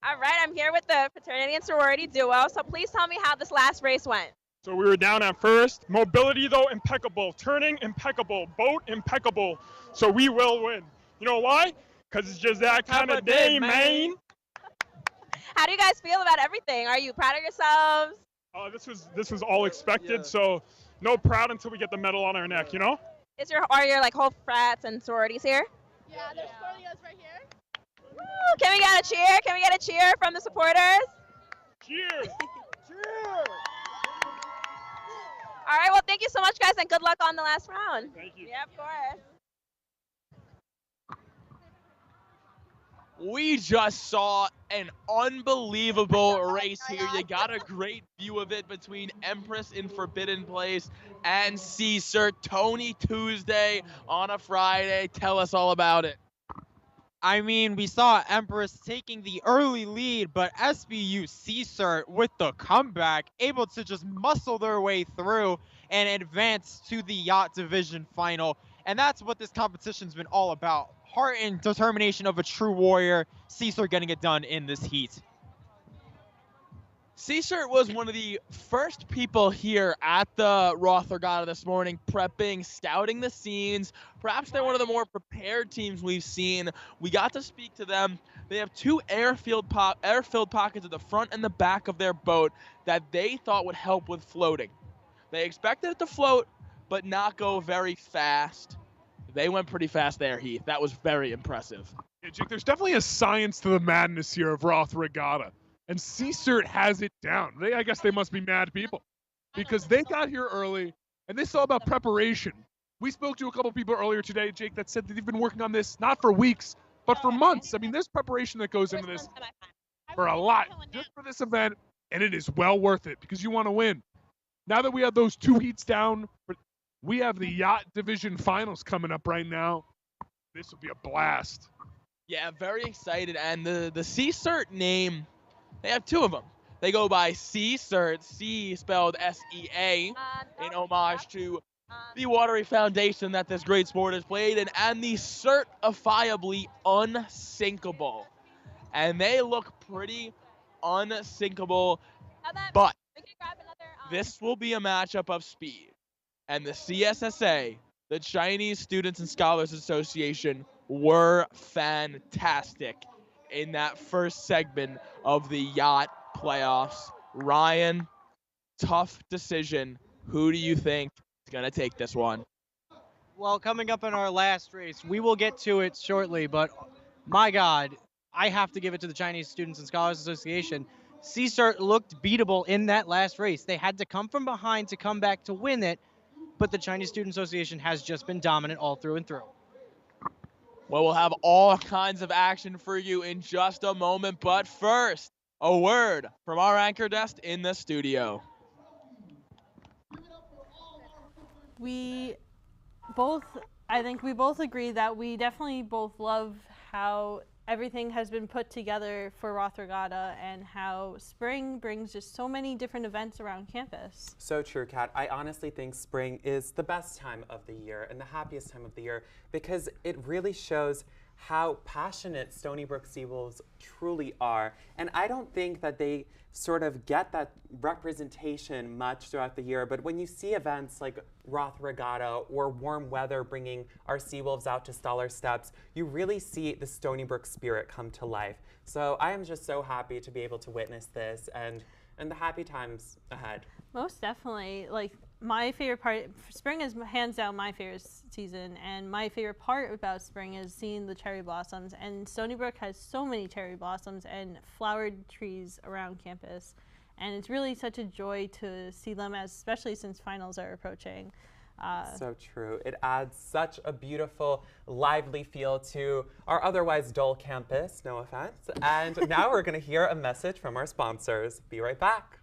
All right, I'm here with the fraternity and sorority duo. So please tell me how this last race went. So we were down at first. Mobility, though, impeccable. Turning, impeccable. Boat, impeccable. So we will win. You know why? Because it's just that kind of day, man. How do you guys feel about everything? Are you proud of yourselves? This was all expected, so no proud until we get the medal on our neck, you know? Are your like whole frats and sororities here? Yeah, there's 40 of us right here. Woo, can we get a cheer? Can we get a cheer from the supporters? Cheers! Cheers! All right, well, thank you so much, guys, and good luck on the last round. Thank you. Yeah, of course. We just saw an unbelievable race here. You got a great view of it between Empress in Forbidden Place and CSERT. Tony Tuesday on a Friday. Tell us all about it. I mean, we saw Empress taking the early lead, but SBU CSERT with the comeback, able to just muscle their way through and advance to the Yacht Division final. And that's what this competition's been all about. Heart and determination of a true warrior. CSERT getting it done in this heat. C-Cert was one of the first people here at the Roth Regatta this morning, prepping, scouting the scenes. Perhaps they're one of the more prepared teams we've seen. We got to speak to them. They have two air-filled pockets at the front and the back of their boat that they thought would help with floating. They expected it to float, but not go very fast. They went pretty fast there, Heath. That was very impressive. Yeah, Jake, there's definitely a science to the madness here of Roth Regatta. And C-Cert has it down. I guess they must be mad people because they got here early and they saw about preparation. We spoke to a couple people earlier today, Jake, that said that they've been working on this not for weeks, but for months. I mean, there's preparation that goes into this for a lot just for this event, and it is well worth it because you want to win. Now that we have those two heats down, we have the Yacht Division Finals coming up right now. This will be a blast. Yeah, very excited. And the C-Cert name, they have two of them. They go by C-Cert, C spelled S-E-A, in homage to the watery foundation that this great sport has played in, and the certifiably unsinkable. And they look pretty unsinkable, but this will be a matchup of speed. And the CSSA, the Chinese Students and Scholars Association, were fantastic in that first segment of the yacht playoffs. Ryan, tough decision. Who do you think is going to take this one? Well, coming up in our last race, we will get to it shortly, but my God, I have to give it to the Chinese Students and Scholars Association. C-Cert looked beatable in that last race. They had to come from behind to come back to win it, but the Chinese Student Association has just been dominant all through and through. Well, we'll have all kinds of action for you in just a moment, but first, a word from our anchor desk in the studio. I think we both agree that we definitely both love how everything has been put together for Roth Regatta and how spring brings just so many different events around campus. So true, Kat. I honestly think spring is the best time of the year and the happiest time of the year because it really shows how passionate Stony Brook Seawolves truly are. And I don't think that they sort of get that representation much throughout the year, but when you see events like Roth Regatta or warm weather bringing our Seawolves out to Stoller Steps, you really see the Stony Brook spirit come to life. So I am just so happy to be able to witness this and the happy times ahead. Most definitely. Like, my favorite part, spring is hands down my favorite season, and my favorite part about spring is seeing the cherry blossoms. And Stony Brook has so many cherry blossoms and flowered trees around campus, and it's really such a joy to see them, especially since finals are approaching. So true. It adds such a beautiful, lively feel to our otherwise dull campus, no offense. And now we're going to hear a message from our sponsors. Be right back.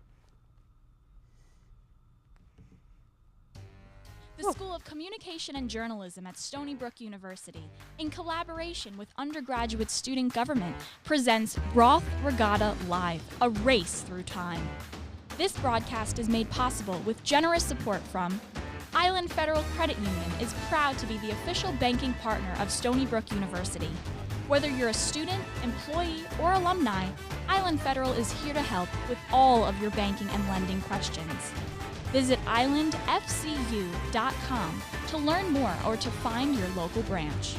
The School of Communication and Journalism at Stony Brook University, in collaboration with undergraduate student government, presents Roth Regatta Live, a race through time. This broadcast is made possible with generous support from Island Federal Credit Union is proud to be the official banking partner of Stony Brook University. Whether you're a student, employee, or alumni, Island Federal is here to help with all of your banking and lending questions. Visit islandfcu.com to learn more or to find your local branch.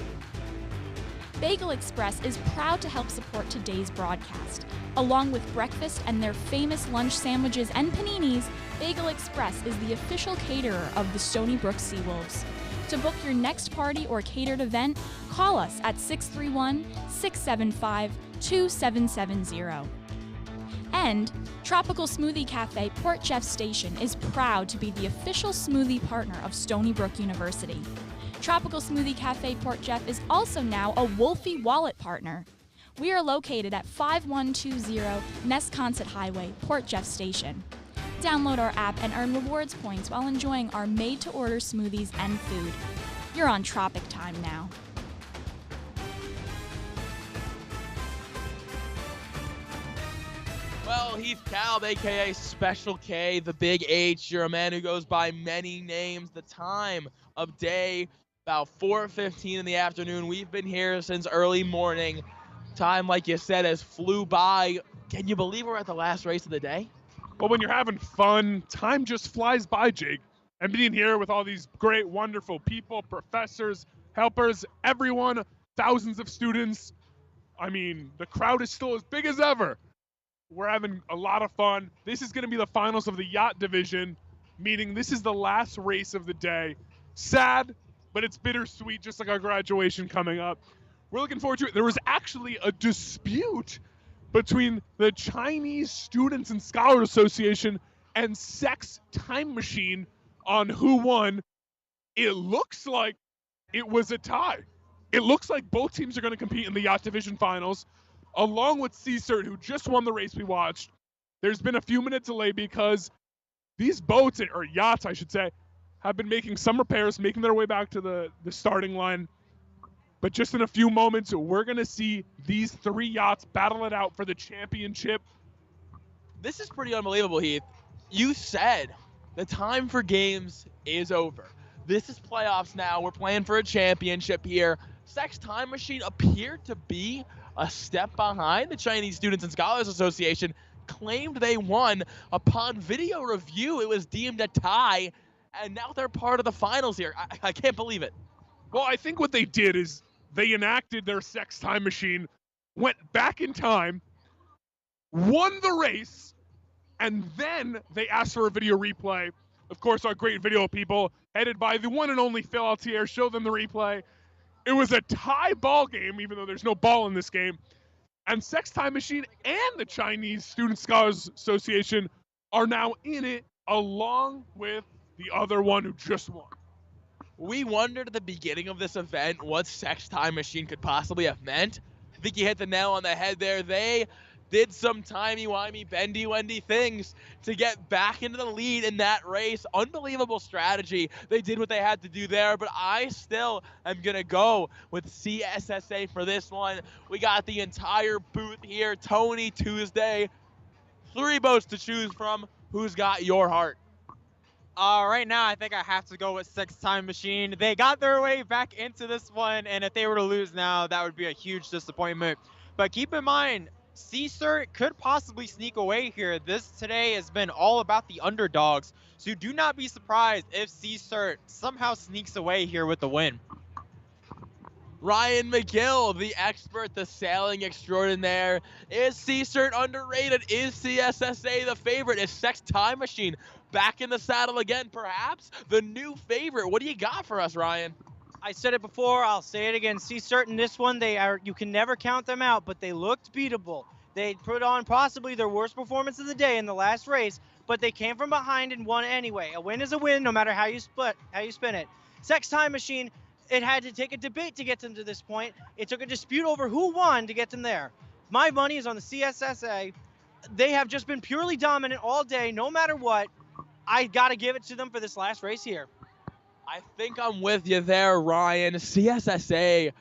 Bagel Express is proud to help support today's broadcast. Along with breakfast and their famous lunch sandwiches and paninis, Bagel Express is the official caterer of the Stony Brook Seawolves. To book your next party or catered event, call us at 631-675-2770. And Tropical Smoothie Cafe Port Jeff Station is proud to be the official smoothie partner of Stony Brook University. Tropical Smoothie Cafe Port Jeff is also now a Wolfie Wallet partner. We are located at 5120 Nesconset Highway, Port Jeff Station. Download our app and earn rewards points while enjoying our made-to-order smoothies and food. You're on Tropic time now. Well, Heath Kalb, a.k.a. Special K, the Big H. You're a man who goes by many names. The time of day, about 4:15 in the afternoon. We've been here since early morning. Time, like you said, has flew by. Can you believe we're at the last race of the day? But when you're having fun, time just flies by, Jake. And being here with all these great, wonderful people, professors, helpers, everyone, thousands of students. I mean, the crowd is still as big as ever. We're having a lot of fun. This is going to be the finals of the yacht division, meaning this is the last race of the day. Sad, but it's bittersweet, just like our graduation coming up. We're looking forward to it. There was actually a dispute between the Chinese Students and Scholars Association and Sex Time Machine on who won. It looks like it was a tie. It looks like both teams are going to compete in the yacht division finals, along with CSERT, who just won the race we watched. There's been a few minute delay because these boats, or yachts I should say, have been making some repairs, making their way back to the starting line. But just in a few moments, we're going to see these three yachts battle it out for the championship. This is pretty unbelievable, Heath. You said the time for games is over. This is playoffs now. We're playing for a championship here. Sex Time Machine appeared to be a step behind. The Chinese Students and Scholars Association claimed they won. Upon video review, it was deemed a tie, and now they're part of the finals here. I can't believe it. Well, I think what they did is they enacted their Sex Time Machine, went back in time, won the race, and then they asked for a video replay. Of course, our great video people, headed by the one and only Phil Altier, show them the replay. It was a tie ball game, even though there's no ball in this game. And Sex Time Machine and the Chinese Student Scholars Association are now in it, along with the other one who just won. We wondered at the beginning of this event what Sex Time Machine could possibly have meant. I think you hit the nail on the head there. They did some timey-wimey, bendy-wendy things to get back into the lead in that race. Unbelievable strategy. They did what they had to do there, but I still am going to go with CSSA for this one. We got the entire booth here. Tony Tuesday. 3 boats to choose from. Who's got your heart? Right now, I think I have to go with Sex Time Machine. They got their way back into this one, and if they were to lose now, that would be a huge disappointment. But keep in mind, CSERT could possibly sneak away here. This today has been all about the underdogs, so do not be surprised if CSERT somehow sneaks away here with the win. Ryan McGill, the expert, the sailing extraordinaire. Is CSERT underrated? Is CSSA the favorite? Is Sex Time Machine back in the saddle again, perhaps? The new favorite. What do you got for us, Ryan? I said it before, I'll say it again. CSERT in this one, you can never count them out, but they looked beatable. They put on possibly their worst performance of the day in the last race, but they came from behind and won anyway. A win is a win, no matter how you spin it. Sex Time Machine, it had to take a debate to get them to this point. It took a dispute over who won to get them there. My money is on the CSSA. They have just been purely dominant all day, no matter what. I got to give it to them for this last race here. I think I'm with you there, Ryan. CSSA,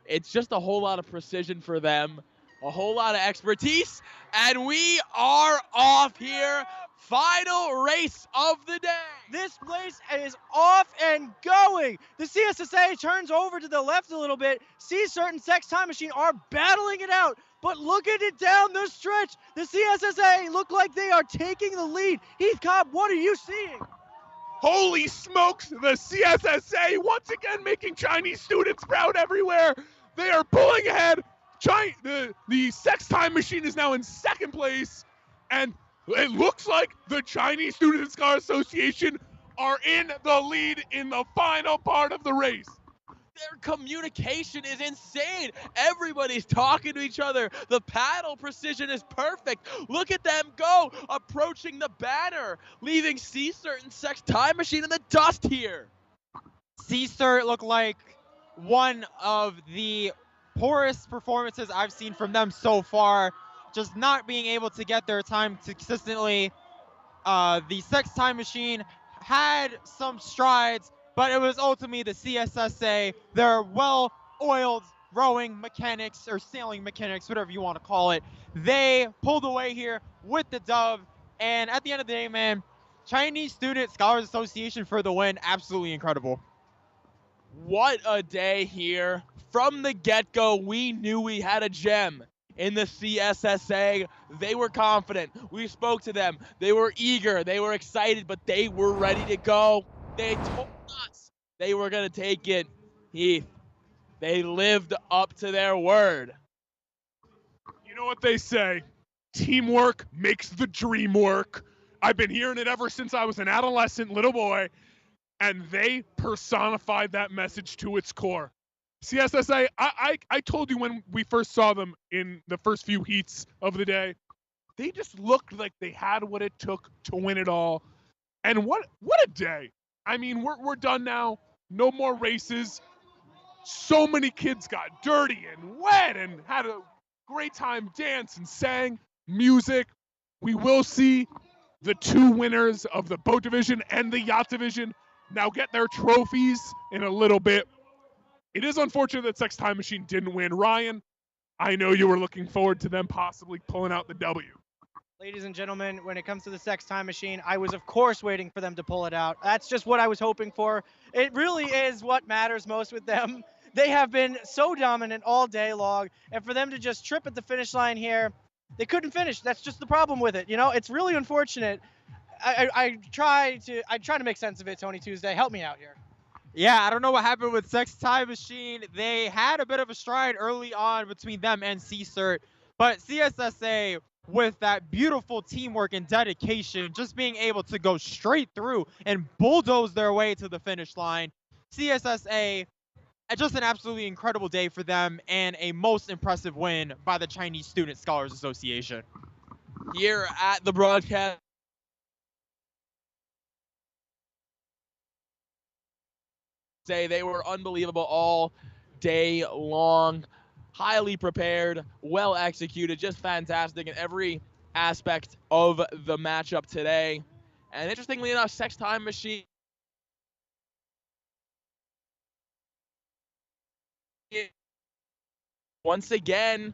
it's just a whole lot of precision for them, a whole lot of expertise, and we are off here. Final race of the day. This place is off and going. The CSSA turns over to the left a little bit. CSERT and Sex Time Machine are battling it out, but look at it down the stretch. The CSSA look like they are taking the lead. Heath Cobb, what are you seeing? Holy smokes, the CSSA once again making Chinese students proud everywhere. They are pulling ahead. The Sex Time Machine is now in second place, and it looks like the Chinese Student and Scholar Association are in the lead in the final part of the race. Their communication is insane. Everybody's talking to each other. The paddle precision is perfect. Look at them go, approaching the banner, leaving CSERT and Sex Time Machine in the dust here. CSERT looked like one of the poorest performances I've seen from them so far. Just not being able to get their time consistently. The Sex Time Machine had some strides, but it was ultimately the CSSA, their well-oiled rowing mechanics or sailing mechanics, whatever you want to call it. They pulled away here with the dove, and at the end of the day, man, Chinese Student Scholars Association for the win. Absolutely incredible. What a day here. From the get-go, we knew we had a gem in the CSSA. They were confident. We spoke to them. They were eager. They were excited, but they were ready to go. They told us they were going to take it. Heath, they lived up to their word. You know what they say? Teamwork makes the dream work. I've been hearing it ever since I was an adolescent little boy, and they personified that message to its core. CSSA, I told you when we first saw them in the first few heats of the day, they just looked like they had what it took to win it all. And what a day. I mean, we're done now. No more races. So many kids got dirty and wet and had a great time, danced and sang music. We will see the 2 winners of the boat division and the yacht division now get their trophies in a little bit. It is unfortunate that Sex Time Machine didn't win. Ryan, I know you were looking forward to them possibly pulling out the W. Ladies and gentlemen, when it comes to the Sex Time Machine, I was, of course, waiting for them to pull it out. That's just what I was hoping for. It really is what matters most with them. They have been so dominant all day long, and for them to just trip at the finish line here, they couldn't finish. That's just the problem with it. You know, it's really unfortunate. I try to make sense of it, Tony Tuesday. Help me out here. Yeah, I don't know what happened with Sex Time Machine. They had a bit of a stride early on between them and CSERT, but CSSA, with that beautiful teamwork and dedication, just being able to go straight through and bulldoze their way to the finish line. CSSA, just an absolutely incredible day for them and a most impressive win by the Chinese Student Scholars Association. Here at the broadcast, they were unbelievable all day long. Highly prepared, well executed, just fantastic in every aspect of the matchup today. And interestingly enough, Sex Time Machine once again,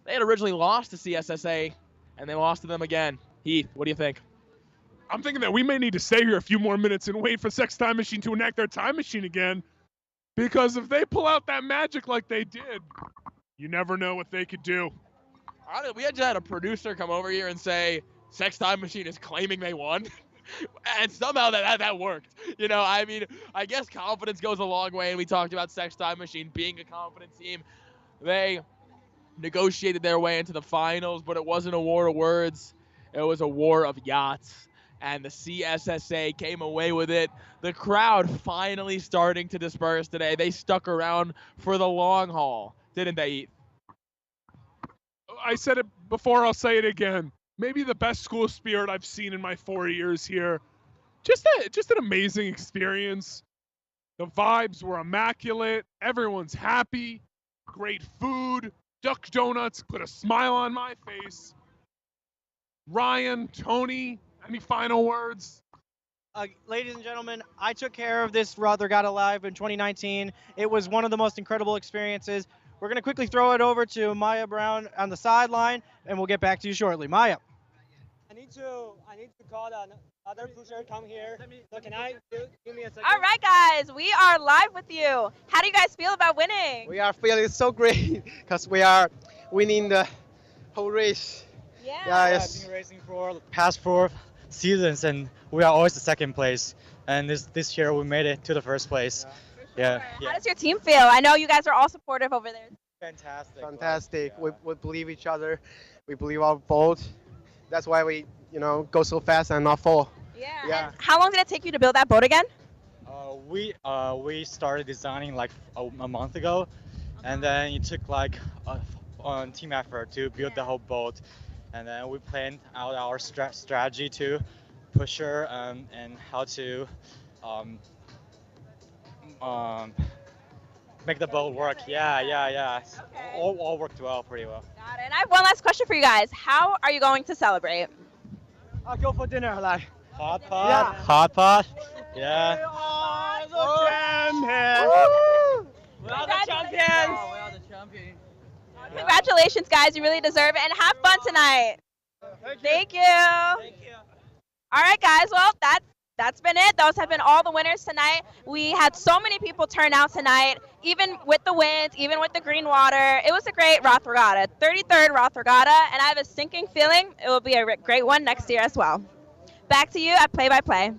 they had originally lost to CSSA, and they lost to them again. Heath, what do you think? I'm thinking that we may need to stay here a few more minutes and wait for Sex Time Machine to enact their time machine again. Because if they pull out that magic like they did, you never know what they could do. We had a producer come over here and say, Sex Time Machine is claiming they won. And somehow that worked. You know, I mean, I guess confidence goes a long way, and we talked about Sex Time Machine being a confident team. They negotiated their way into the finals, but it wasn't a war of words. It was a war of yachts. And the CSSA came away with it. The crowd finally starting to disperse today. They stuck around for the long haul, didn't they, Heath? I said it before, I'll say it again. Maybe the best school spirit I've seen in my 4 years here. Just an amazing experience. The vibes were immaculate. Everyone's happy. Great food. Duck Donuts put a smile on my face. Ryan, Tony, any final words? Ladies and gentlemen, I took care of this Roth Regatta Live in 2019. It was one of the most incredible experiences. We're going to quickly throw it over to Maya Brown on the sideline, and we'll get back to you shortly. Maya. I need to call the other pusher come here. So can I give me a second? All right, guys, we are live with you. How do you guys feel about winning? We are feeling so great because we are winning the whole race. Yeah. I've been racing for the past 4 seasons, and we are always the second place. And this year we made it to the first place. Yeah. How does your team feel? I know you guys are all supportive over there. Fantastic. We believe each other. We believe our boat. That's why we, go so fast and not fall. Yeah. And how long did it take you to build that boat again? We started designing like a month ago, and then it took like a team effort to build the whole boat, and then we planned out our strategy to push her and how to make the boat work. Yeah. Okay. All worked well, pretty well. Got it. And I have one last question for you guys. How are you going to celebrate? I'll go for dinner, like hot pot. Yeah. Hot pot. Yeah. We are the champions. Congratulations, guys. You really deserve it. And have fun tonight. Thank you. All right, guys. Well, that's been it. Those have been all the winners tonight. We had so many people turn out tonight, even with the winds, even with the green water, it was a great Roth Regatta. 33rd Roth Regatta, and I have a sinking feeling it will be a great one next year as well. Back to you at play-by-play.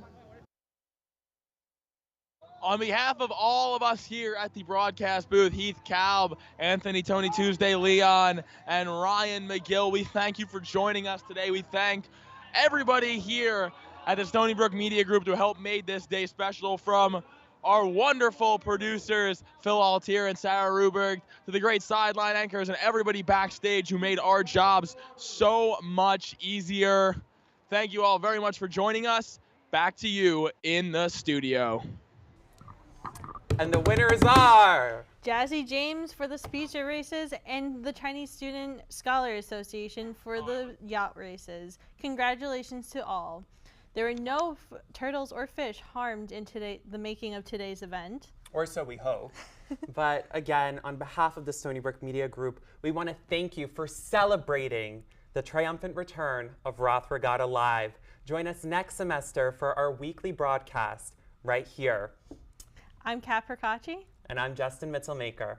On behalf of all of us here at the broadcast booth, Heath Kalb, Anthony Tony Tuesday, Leon, and Ryan McGill, we thank you for joining us today. We thank everybody here at the Stony Brook Media Group who helped make this day special, from our wonderful producers, Phil Altier and Sarah Ruberg, to the great sideline anchors and everybody backstage who made our jobs so much easier. Thank you all very much for joining us. Back to you in the studio. And the winners are Jazzy James for the speech races and the Chinese Student Scholar Association for the yacht races. Congratulations to all. There were no turtles or fish harmed in the making of today's event. Or so we hope. But again, on behalf of the Stony Brook Media Group, we want to thank you for celebrating the triumphant return of Roth Regatta Live. Join us next semester for our weekly broadcast right here. I'm Kat Percacci. And I'm Justin Mitzelmaker.